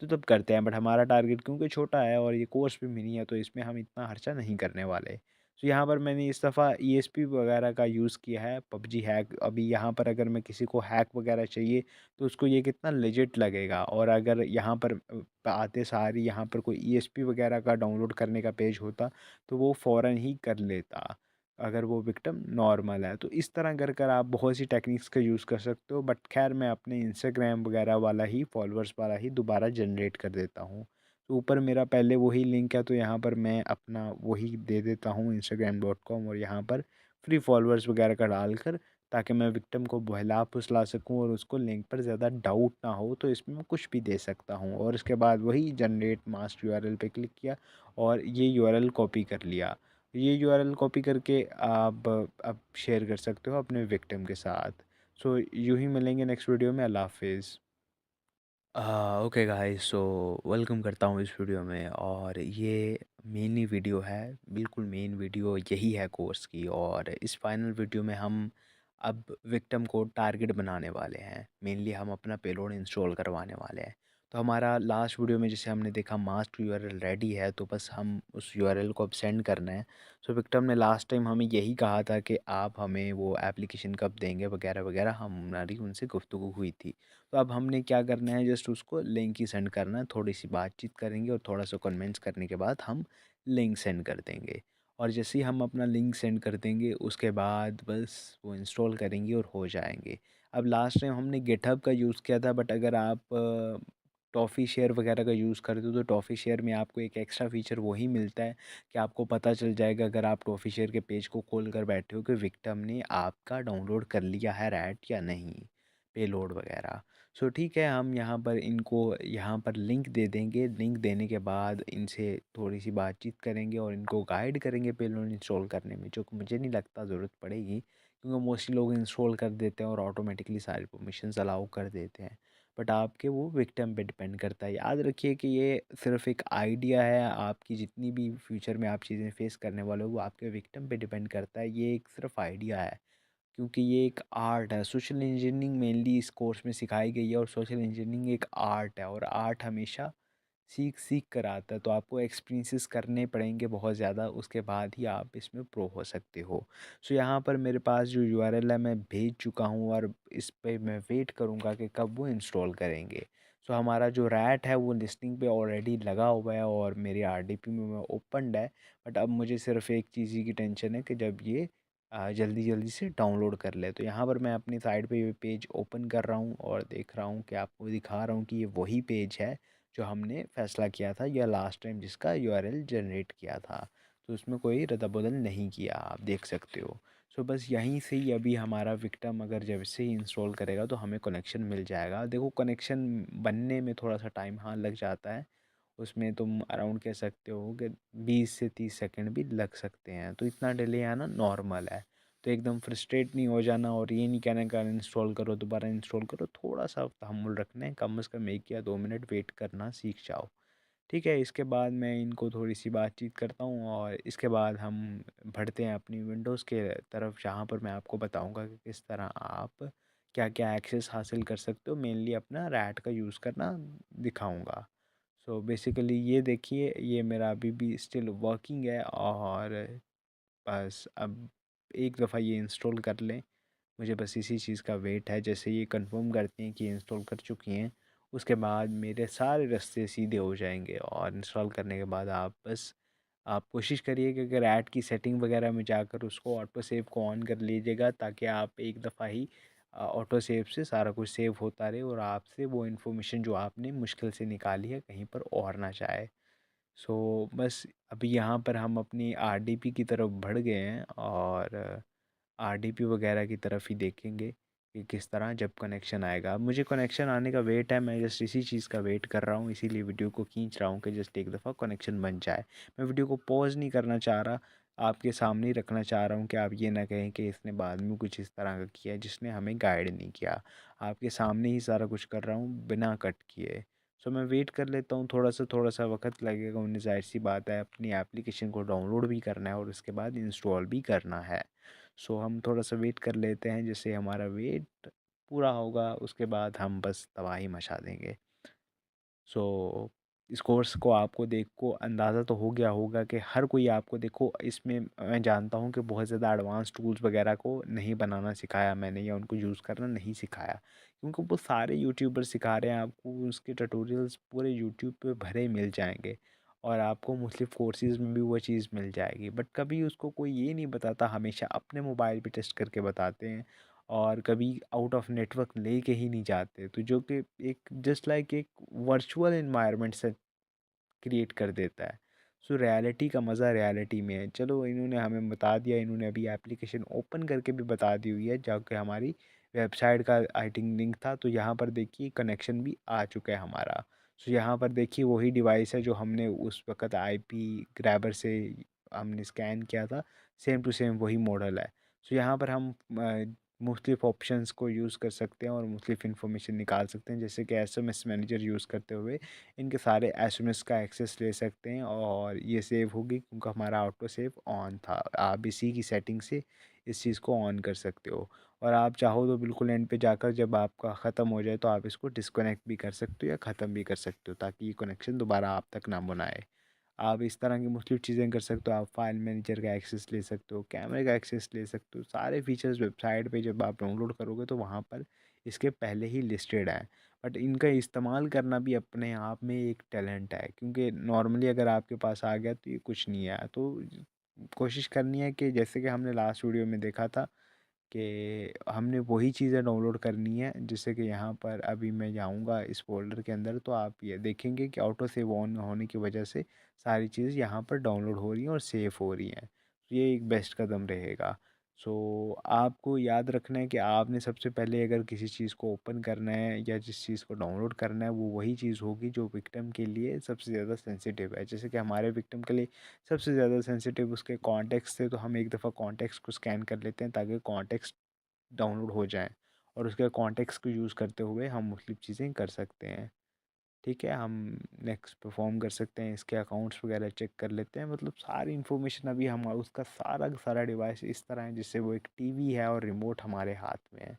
तो तब करते हैं, बट हमारा टारगेट क्योंकि छोटा है और ये कोर्स भी मिनी है, तो इसमें हम इतना खर्चा नहीं करने वाले। तो यहाँ पर मैंने इस दफ़ा ईएसपी वगैरह का यूज़ किया है, पबजी हैक। अभी यहाँ पर अगर मैं किसी को हैक वगैरह चाहिए तो उसको ये कितना लेजिट लगेगा, और अगर यहाँ पर आते सार ही यहाँ पर कोई ईएसपी वगैरह का डाउनलोड करने का पेज होता तो वो फ़ौरन ही कर लेता अगर वो विक्टिम नॉर्मल है। तो इस तरह कर कर आप बहुत सी टेक्निक्स का यूज़ कर सकते हो, बट खैर मैं अपने इंस्टाग्राम वगैरह वाला ही फॉलोअर्स वाला ही दोबारा जनरेट कर देता हूँ। तो ऊपर मेरा पहले वही लिंक है, तो यहाँ पर मैं अपना वही दे देता हूँ instagram.com, और यहाँ पर फ्री फॉलोअर्स वगैरह का डालकर, ताकि मैं विक्टिम को बहला फुसला सकूँ और उसको लिंक पर ज़्यादा डाउट ना हो, तो इसमें मैं कुछ भी दे सकता हूँ। और इसके बाद वही जनरेट मास्ट यूआरएल पे क्लिक किया और ये यूआरएल कॉपी कर लिया। ये यूआरएल कॉपी करके आप अब शेयर कर सकते हो अपने विक्टिम के साथ। सो यूँ ही मिलेंगे नेक्स्ट वीडियो में। अल्लाह हाफिज़। ओके गाइस, सो वेलकम करता हूँ इस वीडियो में, और ये मेनली वीडियो है, बिल्कुल मेन वीडियो यही है कोर्स की। और इस फाइनल वीडियो में हम अब विक्टिम को टारगेट बनाने वाले हैं, मेनली हम अपना पेलोड इंस्टॉल करवाने वाले हैं। तो हमारा लास्ट वीडियो में जैसे हमने देखा मास्टर यूआरएल रेडी है, तो बस हम उस यूआरएल को अब सेंड करना है। सो विक्टिम ने लास्ट टाइम हमें यही कहा था कि आप हमें वो एप्लीकेशन कब देंगे वगैरह वगैरह, हमारी उनसे गुफ्तगू हुई थी। तो अब हमने क्या करना है, जस्ट उसको लिंक ही सेंड करना है, थोड़ी सी बातचीत करेंगे और थोड़ा सा कन्विंस करने के बाद हम लिंक सेंड कर देंगे। और जैसे ही हम अपना लिंक सेंड कर देंगे उसके बाद बस वो इंस्टॉल करेंगे और हो जाएंगे। अब लास्ट टाइम हमने गिटहब का यूज़ किया था, बट अगर आप टॉफ़ी शेयर वगैरह का यूज़ करते हो तो टॉफ़ी शेयर में आपको एक एक्स्ट्रा फ़ीचर वही मिलता है कि आपको पता चल जाएगा अगर आप टॉफ़ी शेयर के पेज को खोल कर बैठे हो कि विक्टिम ने आपका डाउनलोड कर लिया है रैट या नहीं, पेलोड वगैरह। सो ठीक है, हम यहाँ पर इनको यहाँ पर लिंक दे देंगे। लिंक देने के बाद इनसे थोड़ी सी बातचीत करेंगे और इनको गाइड करेंगे पेलोड इंस्टॉल करने में, जो कि मुझे नहीं लगता ज़रूरत पड़ेगी, क्योंकि मोस्टली लोग इंस्टॉल कर देते हैं और ऑटोमेटिकली सारी परमिशंस अलाउ कर देते हैं। बट आपके वो विक्टिम पे डिपेंड करता है। याद रखिए कि ये सिर्फ एक आइडिया है, आपकी जितनी भी फ्यूचर में आप चीज़ें फेस करने वाले हो वो आपके विक्टिम पे डिपेंड करता है। ये एक सिर्फ आइडिया है, क्योंकि ये एक आर्ट है। सोशल इंजीनियरिंग मेनली इस कोर्स में सिखाई गई है, और सोशल इंजीनियरिंग एक आर्ट है, और आर्ट हमेशा सीख सीख कर आता है। तो आपको एक्सपीरियंसेस करने पड़ेंगे बहुत ज़्यादा, उसके बाद ही आप इसमें प्रो हो सकते हो। सो यहाँ पर मेरे पास जो यूआरएल है मैं भेज चुका हूँ, और इस पे मैं वेट करूँगा कि कब वो इंस्टॉल करेंगे। सो हमारा जो रैट है वो लिस्टिंग पे ऑलरेडी लगा हुआ है और मेरे आरडीपी में मैं ओपनड है। बट अब मुझे सिर्फ एक चीज़ ही की टेंशन है कि जब ये जल्दी जल्दी से डाउनलोड कर ले। तो यहाँ पर मैं अपनी साइड पे ये पेज ओपन कर रहा हूँ और देख रहा हूँ कि आपको दिखा रहा हूँ कि ये वही पेज है जो हमने फ़ैसला किया था या लास्ट टाइम जिसका यूआरएल जनरेट किया था। तो उसमें कोई रद्द-बदल नहीं किया, आप देख सकते हो। सो बस यहीं से ही अभी हमारा विक्टिम अगर जब से ही इंस्टॉल करेगा तो हमें कनेक्शन मिल जाएगा। देखो, कनेक्शन बनने में थोड़ा सा टाइम हाँ लग जाता है, उसमें तुम अराउंड कह सकते हो कि 20 से 30 सेकंड भी लग सकते हैं। तो इतना डिले आना नॉर्मल है। तो एकदम फ्रस्ट्रेट नहीं हो जाना, और ये नहीं कहना कि अनइंस्टॉल करो दोबारा इंस्टॉल करो। थोड़ा सा तहम्मुल रखना है, कम से कम 1 या 2 मिनट वेट करना सीख जाओ। ठीक है, इसके बाद मैं इनको थोड़ी सी बातचीत करता हूँ, और इसके बाद हम बढ़ते हैं अपनी विंडोज़ के तरफ, जहाँ पर मैं आपको बताऊँगा कि किस तरह आप क्या क्या एक्सेस हासिल कर सकते हो। मेनली अपना रैट का यूज़ करना दिखाऊँगा। सो बेसिकली ये देखिए, ये मेरा अभी भी स्टिल वर्किंग है, और बस अब एक दफ़ा ये इंस्टॉल कर लें, मुझे बस इसी चीज़ का वेट है। जैसे ये कंफर्म करते हैं कि इंस्टॉल कर चुकी हैं, उसके बाद मेरे सारे रास्ते सीधे हो जाएंगे। और इंस्टॉल करने के बाद आप कोशिश करिए कि अगर ऐड की सेटिंग वगैरह में जाकर उसको ऑटो सेव को ऑन कर लीजिएगा, ताकि आप एक दफ़ा ही ऑटो सेव से सारा कुछ सेव होता रहे और आपसे वो इन्फॉर्मेशन जो आपने मुश्किल से निकाली है कहीं पर और ना जाए। सो बस अभी यहाँ पर हम अपनी आरडीपी की तरफ बढ़ गए हैं और आरडीपी वगैरह की तरफ ही देखेंगे कि किस तरह जब कनेक्शन आएगा। अब मुझे कनेक्शन आने का वेट है, मैं जस्ट इसी चीज़ का वेट कर रहा हूँ, इसीलिए वीडियो को खींच रहा हूँ कि जस्ट एक दफ़ा कनेक्शन बन जाए। मैं वीडियो को पॉज नहीं करना चाह रहा, आपके सामने ही रखना चाह रहा हूँ कि आप ये ना कहें कि इसने बाद में कुछ इस तरह का किया जिसने हमें गाइड नहीं किया। आपके सामने ही सारा कुछ कर रहा हूँ बिना कट किए। सो मैं वेट कर लेता हूँ, थोड़ा सा वक्त लगेगा, उन्हें ज़ाहिर सी बात है अपनी एप्लीकेशन को डाउनलोड भी करना है और उसके बाद इंस्टॉल भी करना है। सो हम थोड़ा सा वेट कर लेते हैं, जैसे हमारा वेट पूरा होगा उसके बाद हम बस तबाही मचा देंगे। सो इस कोर्स को आपको देखो अंदाज़ा तो हो गया होगा कि हर कोई आपको देखो इसमें, मैं जानता हूँ कि बहुत ज़्यादा एडवांस टूल्स वगैरह को नहीं बनाना सिखाया मैंने या उनको यूज़ करना नहीं सिखाया, क्योंकि वो सारे यूट्यूबर सिखा रहे हैं आपको, उसके ट्यूटोरियल्स पूरे यूट्यूब पे भरे मिल जाएंगे और आपको मुख्तलिफ़ कोर्सेज़ में भी वो चीज़ मिल जाएगी, बट कभी उसको कोई ये नहीं बताता, हमेशा अपने मोबाइल पे टेस्ट करके बताते हैं और कभी आउट ऑफ नेटवर्क लेके ही नहीं जाते, तो जो कि एक जस्ट लाइक एक वर्चुअल एनवायरनमेंट से क्रिएट कर देता है। सो रियलिटी का मज़ा रियलिटी में है। चलो इन्होंने हमें बता दिया, इन्होंने अभी एप्लीकेशन ओपन करके भी बता दी हुई है जाके हमारी वेबसाइट का आई थिंक लिंक था, तो यहाँ पर देखिए कनेक्शन भी आ चुका है हमारा। सो यहाँ पर देखिए वही डिवाइस है जो हमने उस वक़्त आईपी ग्रैबर से हमने स्कैन किया था, सेम टू सेम वही मॉडल है। सो यहाँ पर हम मुख्तलिफ़ ऑप्शंस को यूज़ कर सकते हैं और मुख्तलिफ़ इन्फॉर्मेशन निकाल सकते हैं, जैसे कि एसएमएस मैनेजर यूज़ करते हुए इनके सारे एसएमएस का एक्सेस ले सकते हैं और ये सेव होगी क्योंकि हमारा ऑटो सेव ऑन था। आप इसी की सेटिंग से इस चीज़ को ऑन कर सकते हो और आप चाहो तो बिल्कुल एंड पे जाकर जब आपका ख़त्म हो जाए तो आप इसको डिस्कनेक्ट भी कर सकते हो या ख़त्म भी कर सकते हो, ताकि ये कनेक्शन दोबारा आप तक ना बनाए। आप इस तरह की मुख्तलिफ़ चीज़ें कर सकते हो, आप फाइल मैनेजर का एक्सेस ले सकते हो, कैमरे का एक्सेस ले सकते हो, सारे फीचर्स वेबसाइट पे जब आप डाउनलोड करोगे तो वहाँ पर इसके पहले ही लिस्टेड हैं। बट इनका इस्तेमाल करना भी अपने आप में एक टैलेंट है, क्योंकि नॉर्मली अगर आपके पास आ गया तो ये कुछ नहीं है, तो कोशिश करनी है कि जैसे कि हमने लास्ट वीडियो में देखा था कि हमने वही चीज़ें डाउनलोड करनी है, जैसे कि यहाँ पर अभी मैं जाऊँगा इस फ़ोल्डर के अंदर तो आप ये देखेंगे कि ऑटो सेव ऑन होने की वजह से सारी चीज़ यहाँ पर डाउनलोड हो रही हैं और सेव हो रही हैं, तो ये एक बेस्ट कदम रहेगा। सो आपको याद रखना है कि आपने सबसे पहले अगर किसी चीज़ को ओपन करना है या जिस चीज़ को डाउनलोड करना है वो वही चीज़ होगी जो विक्टिम के लिए सबसे ज़्यादा सेंसिटिव है। जैसे कि हमारे विक्टिम के लिए सबसे ज़्यादा सेंसिटिव उसके कॉन्टेक्स्ट थे, तो हम एक दफ़ा कॉन्टेक्स्ट को स्कैन कर लेते हैं ताकि कॉन्टेक्स्ट डाउनलोड हो जाएँ और उसके कॉन्टेक्स्ट को यूज़ करते हुए हम मुख्तलिफ़ चीज़ें कर सकते हैं। ठीक है, हम नेक्स्ट परफॉर्म कर सकते हैं, इसके अकाउंट्स वगैरह चेक कर लेते हैं, मतलब सारी इन्फॉर्मेशन अभी हम उसका सारा का सारा डिवाइस इस तरह है जैसे वो एक टीवी है और रिमोट हमारे हाथ में है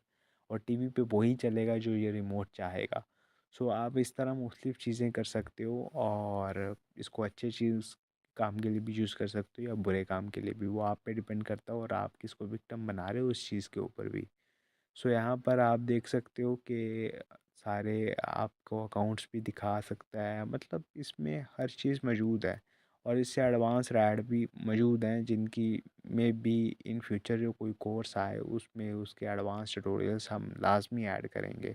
और टीवी पे वही चलेगा जो ये रिमोट चाहेगा। सो आप इस तरह मुख्तलिफ़ चीज़ें कर सकते हो और इसको अच्छे चीज़ काम के लिए भी यूज़ कर सकते हो या बुरे काम के लिए भी, वो आप पे डिपेंड करता है और आप किसको विक्टिम बना रहे हो उस चीज़ के ऊपर भी। सो यहाँ पर आप देख सकते हो कि सारे आपको अकाउंट्स भी दिखा सकता है, मतलब इसमें हर चीज़ मौजूद है और इससे एडवांस रैड भी मौजूद हैं जिनकी में भी इन फ्यूचर जो कोई कोर्स आए उसमें उसके एडवांस ट्यूटोरियल्स हम लाजमी ऐड करेंगे।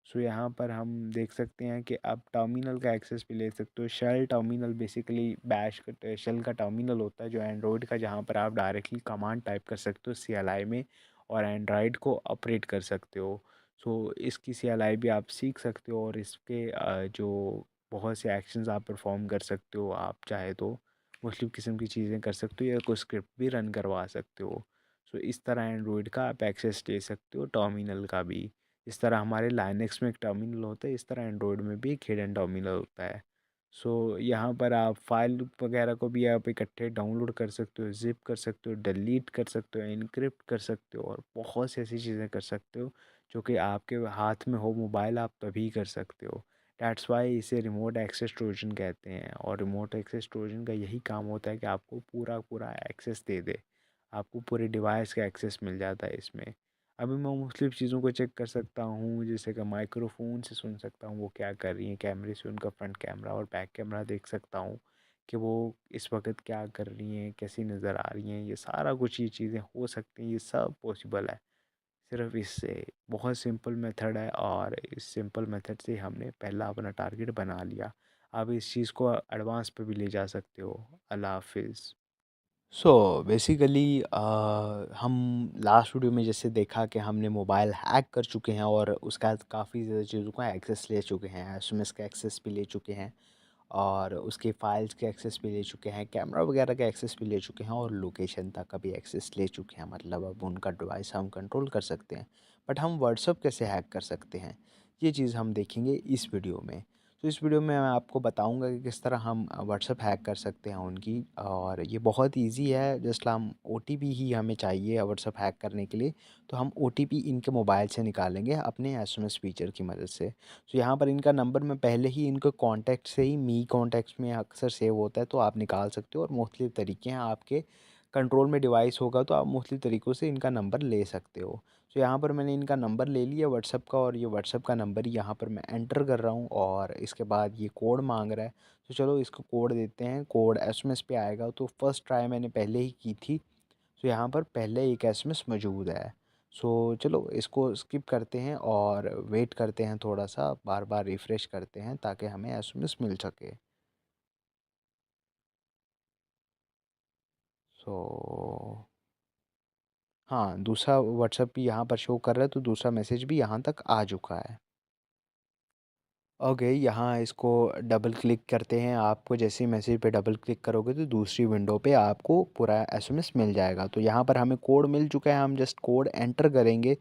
सो यहाँ पर हम देख सकते हैं कि आप टर्मिनल का एक्सेस भी ले सकते हो। शेल टर्मिनल बेसिकली बैश का शेल का टर्मिनल होता है जो एंड्रॉयड का, जहाँ पर आप डायरेक्टली कमांड टाइप कर सकते हो CLI में और एंड्रॉयड को ऑपरेट कर सकते हो। सो इसकी CLI भी आप सीख सकते हो और इसके जो बहुत से एक्शंस आप परफॉर्म कर सकते हो, आप चाहे तो मुख्तलिफ़ किस्म की चीज़ें कर सकते हो या कोई स्क्रिप्ट भी रन करवा सकते हो। सो इस तरह एंड्रॉयड का आप एक्सेस ले सकते हो, टर्मिनल का भी। इस तरह हमारे लाइनेक्स में एक टर्मिनल होता है, इस तरह एंड्रॉयड में भी एक हिडन टर्मिनल होता है। सो यहाँ पर आप फाइल वगैरह को भी आप इकट्ठे डाउनलोड कर सकते हो, ज़िप कर सकते हो, डिलीट कर सकते हो, इनक्रिप्ट कर सकते हो और बहुत सी ऐसी चीज़ें कर सकते हो जो कि आपके हाथ में हो मोबाइल आप तभी कर सकते हो। डैट्स वाई इसे रिमोट एक्सेस ट्रोजन कहते हैं और रिमोट एक्सेस ट्रोजन का यही काम होता है कि आपको पूरा पूरा एक्सेस दे दे, आपको पूरे डिवाइस का एक्सेस मिल जाता है इसमें। अभी मैं मुख्तलिफ़ चीज़ों को चेक कर सकता हूँ, जैसे कि माइक्रोफोन से सुन सकता हूँ वो क्या कर रही हैं, कैमरे से उनका फ्रंट कैमरा और बैक कैमरा देख सकता हूँ कि वो इस वक्त क्या कर रही हैं, कैसी नज़र आ रही हैं, ये सारा कुछ ये चीज़ें हो सकती हैं, ये सब पॉसिबल है। सिर्फ इससे। बहुत सिंपल मेथड है और इस सिंपल मेथड से हमने पहला अपना टारगेट बना लिया। आप इस चीज़ को एडवांस पे भी ले जा सकते हो। अल्लाह हाफिज़। सो बेसिकली हम लास्ट वीडियो में जैसे देखा कि हमने मोबाइल हैक कर चुके हैं और उसका काफ़ी ज़्यादा चीज़ों का एक्सेस ले चुके हैं, एसएमएस का एक्सेस भी ले चुके हैं और उसके फाइल्स के एक्सेस भी ले चुके हैं, कैमरा वगैरह का एक्सेस भी ले चुके हैं और लोकेशन तक का भी एक्सेस ले चुके हैं। मतलब अब उनका डिवाइस हम कंट्रोल कर सकते हैं। बट हम व्हाट्सअप कैसे हैक कर सकते हैं, ये चीज़ हम देखेंगे इस वीडियो में। तो इस वीडियो में मैं आपको बताऊंगा कि किस तरह हम व्हाट्सअप हैक कर सकते हैं उनकी, और ये बहुत ईजी है। जस्ट हम ओटीपी ही हमें चाहिए व्हाट्सअप हैक करने के लिए। तो हम ओटीपी इनके मोबाइल से निकालेंगे अपने एसएमएस फीचर की मदद से। तो यहाँ पर इनका नंबर मैं पहले ही इनको कॉन्टैक्ट से ही मी कॉन्टैक्ट्स में अक्सर सेव होता है, तो आप निकाल सकते हो। और मुख्तलिफ तरीके हैं, आपके कंट्रोल में डिवाइस होगा तो आप मुख्तलिफ तरीक़ों से इनका नंबर ले सकते हो। तो यहाँ पर मैंने इनका नंबर ले लिया व्हाट्सअप का, और ये व्हाट्सअप का नंबर यहाँ पर मैं एंटर कर रहा हूँ और इसके बाद ये कोड मांग रहा है। तो चलो इसको कोड देते हैं। कोड एसएमएस पे आएगा। तो फर्स्ट ट्राई मैंने पहले ही की थी, तो यहाँ पर पहले एक एसएमएस मौजूद है। सो चलो इसको स्किप करते हैं और वेट करते हैं, थोड़ा सा बार बार रिफ़्रेश करते हैं ताकि हमें एसएमएस मिल सके। सो हाँ, दूसरा व्हाट्सएप भी यहाँ पर शो कर रहा है, तो दूसरा मैसेज भी यहाँ तक आ चुका है। ओके, यहाँ इसको डबल क्लिक करते हैं। आपको जैसे ही मैसेज पे डबल क्लिक करोगे तो दूसरी विंडो पे आपको पूरा एसएमएस मिल जाएगा। तो यहाँ पर हमें कोड मिल चुका है, हम जस्ट कोड एंटर करेंगे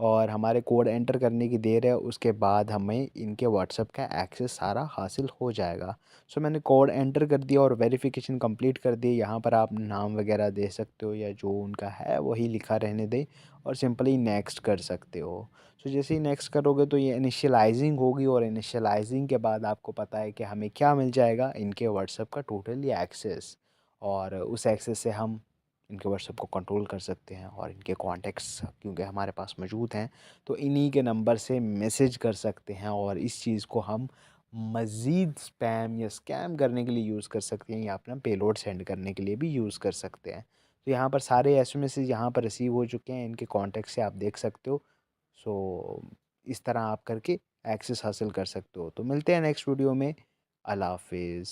और हमारे कोड एंटर करने की देर है, उसके बाद हमें इनके व्हाट्सएप का एक्सेस सारा हासिल हो जाएगा। सो मैंने कोड एंटर कर दिया और वेरिफिकेशन कंप्लीट कर दी। यहाँ पर आप नाम वगैरह दे सकते हो या जो उनका है वही लिखा रहने दें और सिंपली नेक्स्ट कर सकते हो। सो जैसे ही नेक्स्ट करोगे तो ये इनिशियलाइजिंग होगी, और इनिशियलाइजिंग के बाद आपको पता है कि हमें क्या मिल जाएगा, इनके व्हाट्सएप का टोटली एक्सेस। और उस एक्सेस से हम इनके व्हाट्सएप को कंट्रोल कर सकते हैं और इनके कॉन्टैक्ट्स क्योंकि हमारे पास मौजूद हैं तो इन्हीं के नंबर से मैसेज कर सकते हैं। और इस चीज़ को हम मज़ीद स्पैम या स्कैम करने के लिए यूज़ कर सकते हैं, या अपना पेलोड सेंड करने के लिए भी यूज़ कर सकते हैं। तो यहाँ पर सारे एसएमएसेस यहाँ पर रिसीव हो चुके हैं, इनके कॉन्टैक्ट से आप देख सकते हो। सो इस तरह आप करके एक्सेस हासिल कर सकते हो। तो मिलते हैं नेक्स्ट वीडियो में। अल्लाह हाफिज़।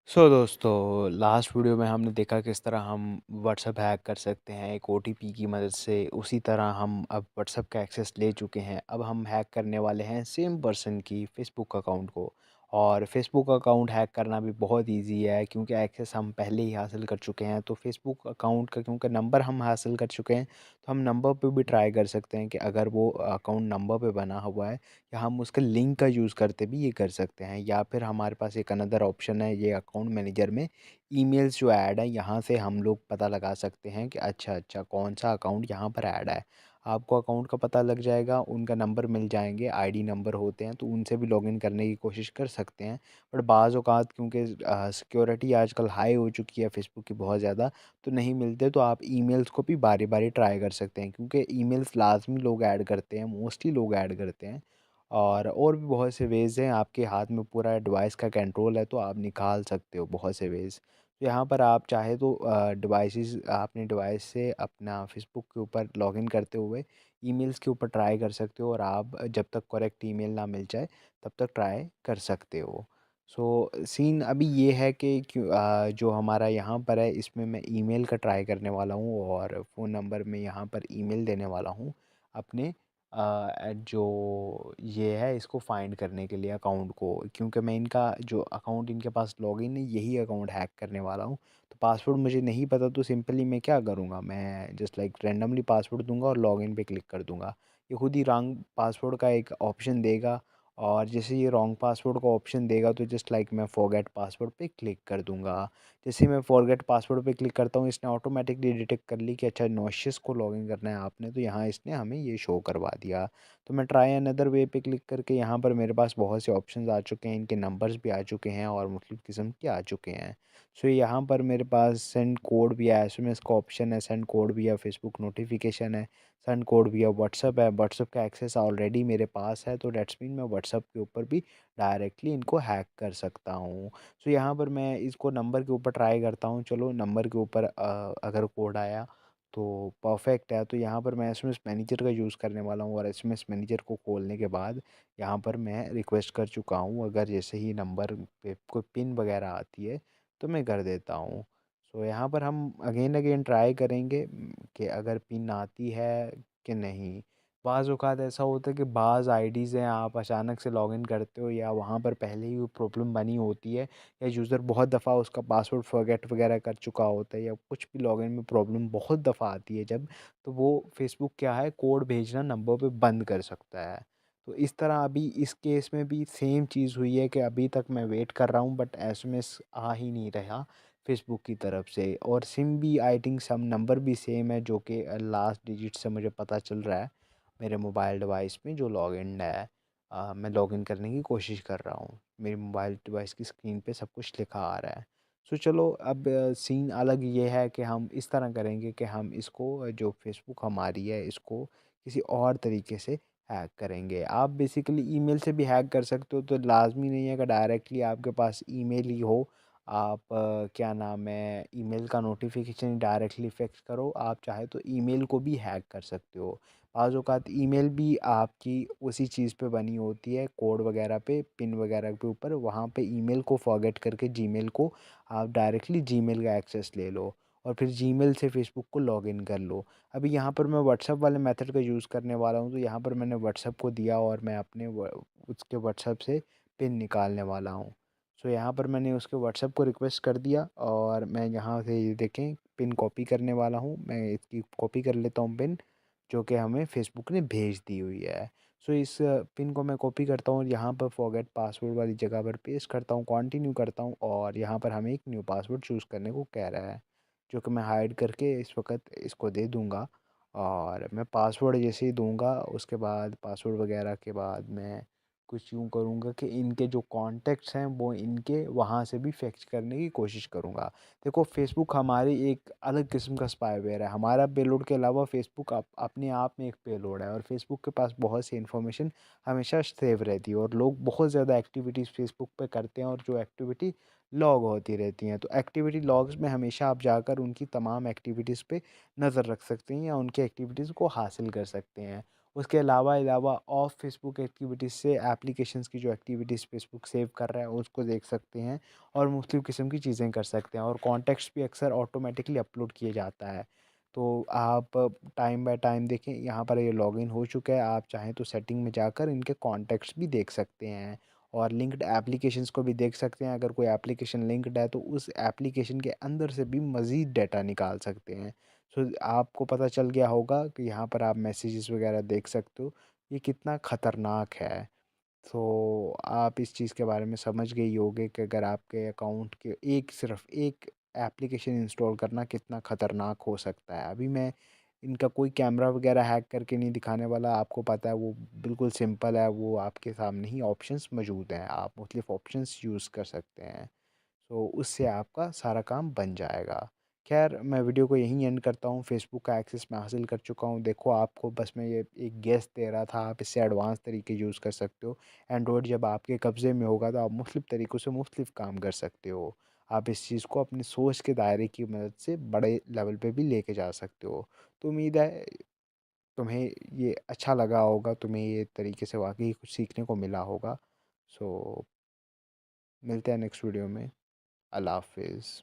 सो दोस्तों, लास्ट वीडियो में हमने देखा किस तरह हम व्हाट्सएप हैक कर सकते हैं एक ओटीपी की मदद से। उसी तरह हम अब व्हाट्सएप का एक्सेस ले चुके हैं। अब हम हैक करने वाले हैं सेम पर्सन की फेसबुक अकाउंट को। और फेसबुक अकाउंट हैक करना भी बहुत इजी है क्योंकि एक्सेस हम पहले ही हासिल कर चुके हैं। तो फेसबुक अकाउंट का क्योंकि नंबर हम हासिल कर चुके हैं, तो हम नंबर पे भी ट्राई कर सकते हैं कि अगर वो अकाउंट नंबर पे बना हुआ है, या हम उसके लिंक का यूज़ करते भी ये कर सकते हैं। या फिर हमारे पास एक अनदर ऑप्शन है, ये अकाउंट मैनेजर में ईमेल्स जो ऐड है, यहाँ से हम लोग पता लगा सकते हैं कि अच्छा अच्छा कौन सा अकाउंट यहाँ पर ऐड है। आपको अकाउंट का पता लग जाएगा, उनका नंबर मिल जाएंगे, आईडी नंबर होते हैं, तो उनसे भी लॉगिन करने की कोशिश कर सकते हैं। बट बाज़ औक़ात क्योंकि सिक्योरिटी आजकल हाई हो चुकी है फेसबुक की बहुत ज़्यादा, तो नहीं मिलते। तो आप ईमेल्स को भी बारी बारी ट्राई कर सकते हैं क्योंकि ईमेल्स लाजमी लोग ऐड करते हैं, मोस्टली लोग ऐड करते हैं। और भी बहुत से वेज़ हैं, आपके हाथ में पूरा डिवाइस का कंट्रोल है तो आप निकाल सकते हो बहुत से वेज़। तो यहाँ पर आप चाहे तो डिवाइसेस अपने डिवाइस से अपना फेसबुक के ऊपर लॉगिन करते हुए ईमेल्स के ऊपर ट्राई कर सकते हो, और आप जब तक करेक्ट ईमेल ना मिल जाए तब तक ट्राई कर सकते हो। सो सीन अभी ये है कि जो हमारा यहाँ पर है इसमें मैं ईमेल का ट्राई करने वाला हूँ और फ़ोन नंबर में यहाँ पर ईमेल देने वाला हूँ अपने जो ये है इसको फाइंड करने के लिए अकाउंट को, क्योंकि मैं इनका जो अकाउंट इनके पास लॉगिन है यही अकाउंट हैक करने वाला हूँ। तो पासवर्ड मुझे नहीं पता, तो सिंपली मैं क्या करूँगा, मैं जस्ट लाइक रैंडमली पासवर्ड दूंगा और लॉगिन पे क्लिक कर दूंगा। ये खुद ही रॉन्ग पासवर्ड का एक ऑप्शन देगा, और जैसे ये रॉन्ग पासवर्ड का ऑप्शन देगा तो जस्ट लाइक मैं फॉरगेट पासवर्ड पे क्लिक कर दूंगा। जैसे ही मैं फॉरगेट पासवर्ड पे क्लिक करता हूँ, इसने ऑटोमेटिकली डिटेक्ट कर ली कि अच्छा नॉशियस को लॉगिन करना है आपने, तो यहाँ इसने हमें ये शो करवा दिया। तो मैं ट्राई अनदर वे पे क्लिक करके यहाँ पर मेरे पास बहुत से ऑप्शंस आ चुके हैं, इनके नंबर्स भी आ चुके हैं और मुख्तलिफ़ किस्म के आ चुके हैं। सो यहाँ पर मेरे पास सेंड कोड भी है, एसएमएस का ऑप्शन है, सेंड कोड भी है, फेसबुक नोटिफिकेशन है, सेंड कोड भी है, व्हाट्सअप है। व्हाट्सअप का एक्सेस ऑलरेडी मेरे पास है, तो डेट्स मीन मैं व्हाट्सअप के ऊपर भी डायरेक्टली इनको हैक कर सकता हूँ। सो यहाँ पर मैं इसको नंबर के ऊपर ट्राई करता हूँ। चलो नंबर के ऊपर अगर कोड आया तो परफेक्ट है। तो यहाँ पर मैं एसएमएस मैनेजर का यूज़ करने वाला हूँ और एसएमएस मैनेजर को खोलने के बाद यहाँ पर मैं रिक्वेस्ट कर चुका हूँ। अगर जैसे ही नंबर पे कोई पिन वगैरह आती है तो मैं कर देता हूँ। सो यहाँ पर हम अगेन अगेन ट्राई करेंगे कि अगर पिन आती है कि नहीं। बाज़ औक़ात ऐसा होता है कि बाज़ आईडीज़ हैं, आप अचानक से लॉगिन करते हो या वहाँ पर पहले ही वो प्रॉब्लम बनी होती है या यूज़र बहुत दफ़ा उसका पासवर्ड फ़ॉरगेट वगैरह कर चुका होता है या कुछ भी लॉगिन में प्रॉब्लम बहुत दफ़ा आती है जब, तो वो फ़ेसबुक क्या है कोड भेजना नंबर पे बंद कर सकता है। तो इस तरह अभी इस केस में भी सेम चीज़ हुई है कि अभी तक मैं वेट कर रहा हूँ बट एसएमएस आ ही नहीं रहा फ़ेसबुक की तरफ से, और सिम भी आई थिंक सम नंबर भी सेम है जो कि लास्ट डिजिट से मुझे पता चल रहा है मेरे मोबाइल डिवाइस में जो लॉगिन है। मैं लॉगिन करने की कोशिश कर रहा हूँ, मेरी मोबाइल डिवाइस की स्क्रीन पे सब कुछ लिखा आ रहा है। सो चलो अब सीन अलग ये है कि हम इस तरह करेंगे कि हम इसको जो फ़ेसबुक हमारी है इसको किसी और तरीके से हैक करेंगे। आप बेसिकली ईमेल से भी हैक कर सकते हो, तो लाज़मी नहीं है कि डायरेक्टली आपके पास ईमेल ही हो। आप क्या नाम है ईमेल का नोटिफ़िकेशन डायरेक्टली फ़िक्स करो, आप चाहे तो ईमेल को भी हैक कर सकते हो। बाज़ औक़ात ईमेल भी आपकी उसी चीज़ पे बनी होती है, कोड वगैरह पे, पिन वगैरह के ऊपर, वहाँ पे ईमेल को फ़ॉरगेट करके जीमेल को आप डायरेक्टली जीमेल का एक्सेस ले लो और फिर जीमेल से फ़ेसबुक को लॉगिन कर लो। अभी यहाँ पर मैं व्हाट्सएप वाले मेथड का यूज़ करने वाला हूँ, तो यहाँ पर मैंने व्हाट्सएप को दिया और मैं अपने उसके व्हाट्सएप से पिन निकालने वाला हूँ। सो यहाँ पर मैंने उसके व्हाट्सएप को रिक्वेस्ट कर दिया और मैं यहाँ से ये देखें पिन कॉपी करने वाला हूँ। मैं इसकी कॉपी कर लेता हूँ पिन, जो कि हमें फ़ेसबुक ने भेज दी हुई है। सो इस पिन को मैं कॉपी करता हूँ और यहाँ पर फॉरगेट पासवर्ड वाली जगह पर पेस्ट करता हूँ, कंटिन्यू करता हूँ और यहाँ पर हमें एक न्यू पासवर्ड चूज़ करने को कह रहा है, जो कि मैं हाइड करके इस वक्त इसको दे दूँगा। और मैं पासवर्ड जैसे ही दूँगा उसके बाद पासवर्ड वगैरह के बाद मैं कुछ यूँ करूँगा कि इनके जो कॉन्टैक्ट्स हैं वो इनके वहाँ से भी फेच करने की कोशिश करूँगा। देखो फ़ेसबुक हमारी एक अलग किस्म का स्पाईवेयर है। हमारा पेलोड के अलावा फ़ेसबुक अपने आप में एक पेलोड है और फ़ेसबुक के पास बहुत सी इन्फॉर्मेशन हमेशा सेव रहती है और लोग बहुत ज़्यादा एक्टिविटीज़ फ़ेसबुक पे करते हैं और जो एक्टिविटी लॉग होती रहती हैं। तो एक्टिविटी लॉग्स में हमेशा आप जाकर उनकी तमाम एक्टिविटीज़ पे नज़र रख सकते हैं या उनकी एक्टिविटीज़ को हासिल कर सकते हैं। उसके अलावा ऑफ फ़ेसबुक एक्टिविटीज़ से एप्लीकेशंस की जो एक्टिविटीज़ फ़ेसबुक सेव कर रहा है उसको देख सकते हैं और मुख्तलिफ़ किस्म की चीज़ें कर सकते हैं और कॉन्टेक्ट्स भी अक्सर ऑटोमेटिकली अपलोड किए जाता है। तो आप टाइम बाय टाइम देखें, यहाँ पर ये लॉगिन हो चुका है, आप चाहें तो सेटिंग में जाकर इनके कॉन्टेक्ट्स भी देख सकते हैं और लिंक्ड एप्लीकेशंस को भी देख सकते हैं। अगर कोई एप्लीकेशन लिंक्ड है तो उस एप्लीकेशन के अंदर से भी मज़ीद डेटा निकाल सकते हैं। सो आपको पता चल गया होगा कि यहाँ पर आप मैसेजेस वगैरह देख सकते हो, ये कितना ख़तरनाक है। तो आप इस चीज़ के बारे में समझ गए ही होंगे कि अगर आपके अकाउंट के एक सिर्फ़ एक एप्लीकेशन इंस्टॉल करना कितना ख़तरनाक हो सकता है। अभी मैं इनका कोई कैमरा वगैरह हैक करके नहीं दिखाने वाला, आपको पता है वो बिल्कुल सिंपल है, वो आपके सामने ही ऑप्शंस मौजूद हैं, आप मुख्तलिफ़ ऑप्शंस यूज़ कर सकते हैं। तो उससे आपका सारा काम बन जाएगा। ख़ैर मैं वीडियो को यहीं एंड करता हूँ, फ़ेसबुक का एक्सेस मैं हासिल कर चुका हूँ। देखो आपको बस मैं ये एक गेस दे रहा था, आप इससे एडवांस तरीके यूज़ कर सकते हो। एंड्रॉयड जब आपके कब्ज़े में होगा तो आप मुख्तलिफ़ तरीक़ों से मुख्तलिफ़ काम कर सकते हो। आप इस चीज़ को अपनी सोच के दायरे की मदद से बड़े लेवल पे भी लेके जा सकते हो। तो उम्मीद है तुम्हें ये अच्छा लगा होगा, तुम्हें ये तरीके से वाक़ई कुछ सीखने को मिला होगा। सो मिलते हैं नेक्स्ट वीडियो में। अल्लाह हाफ़िज़।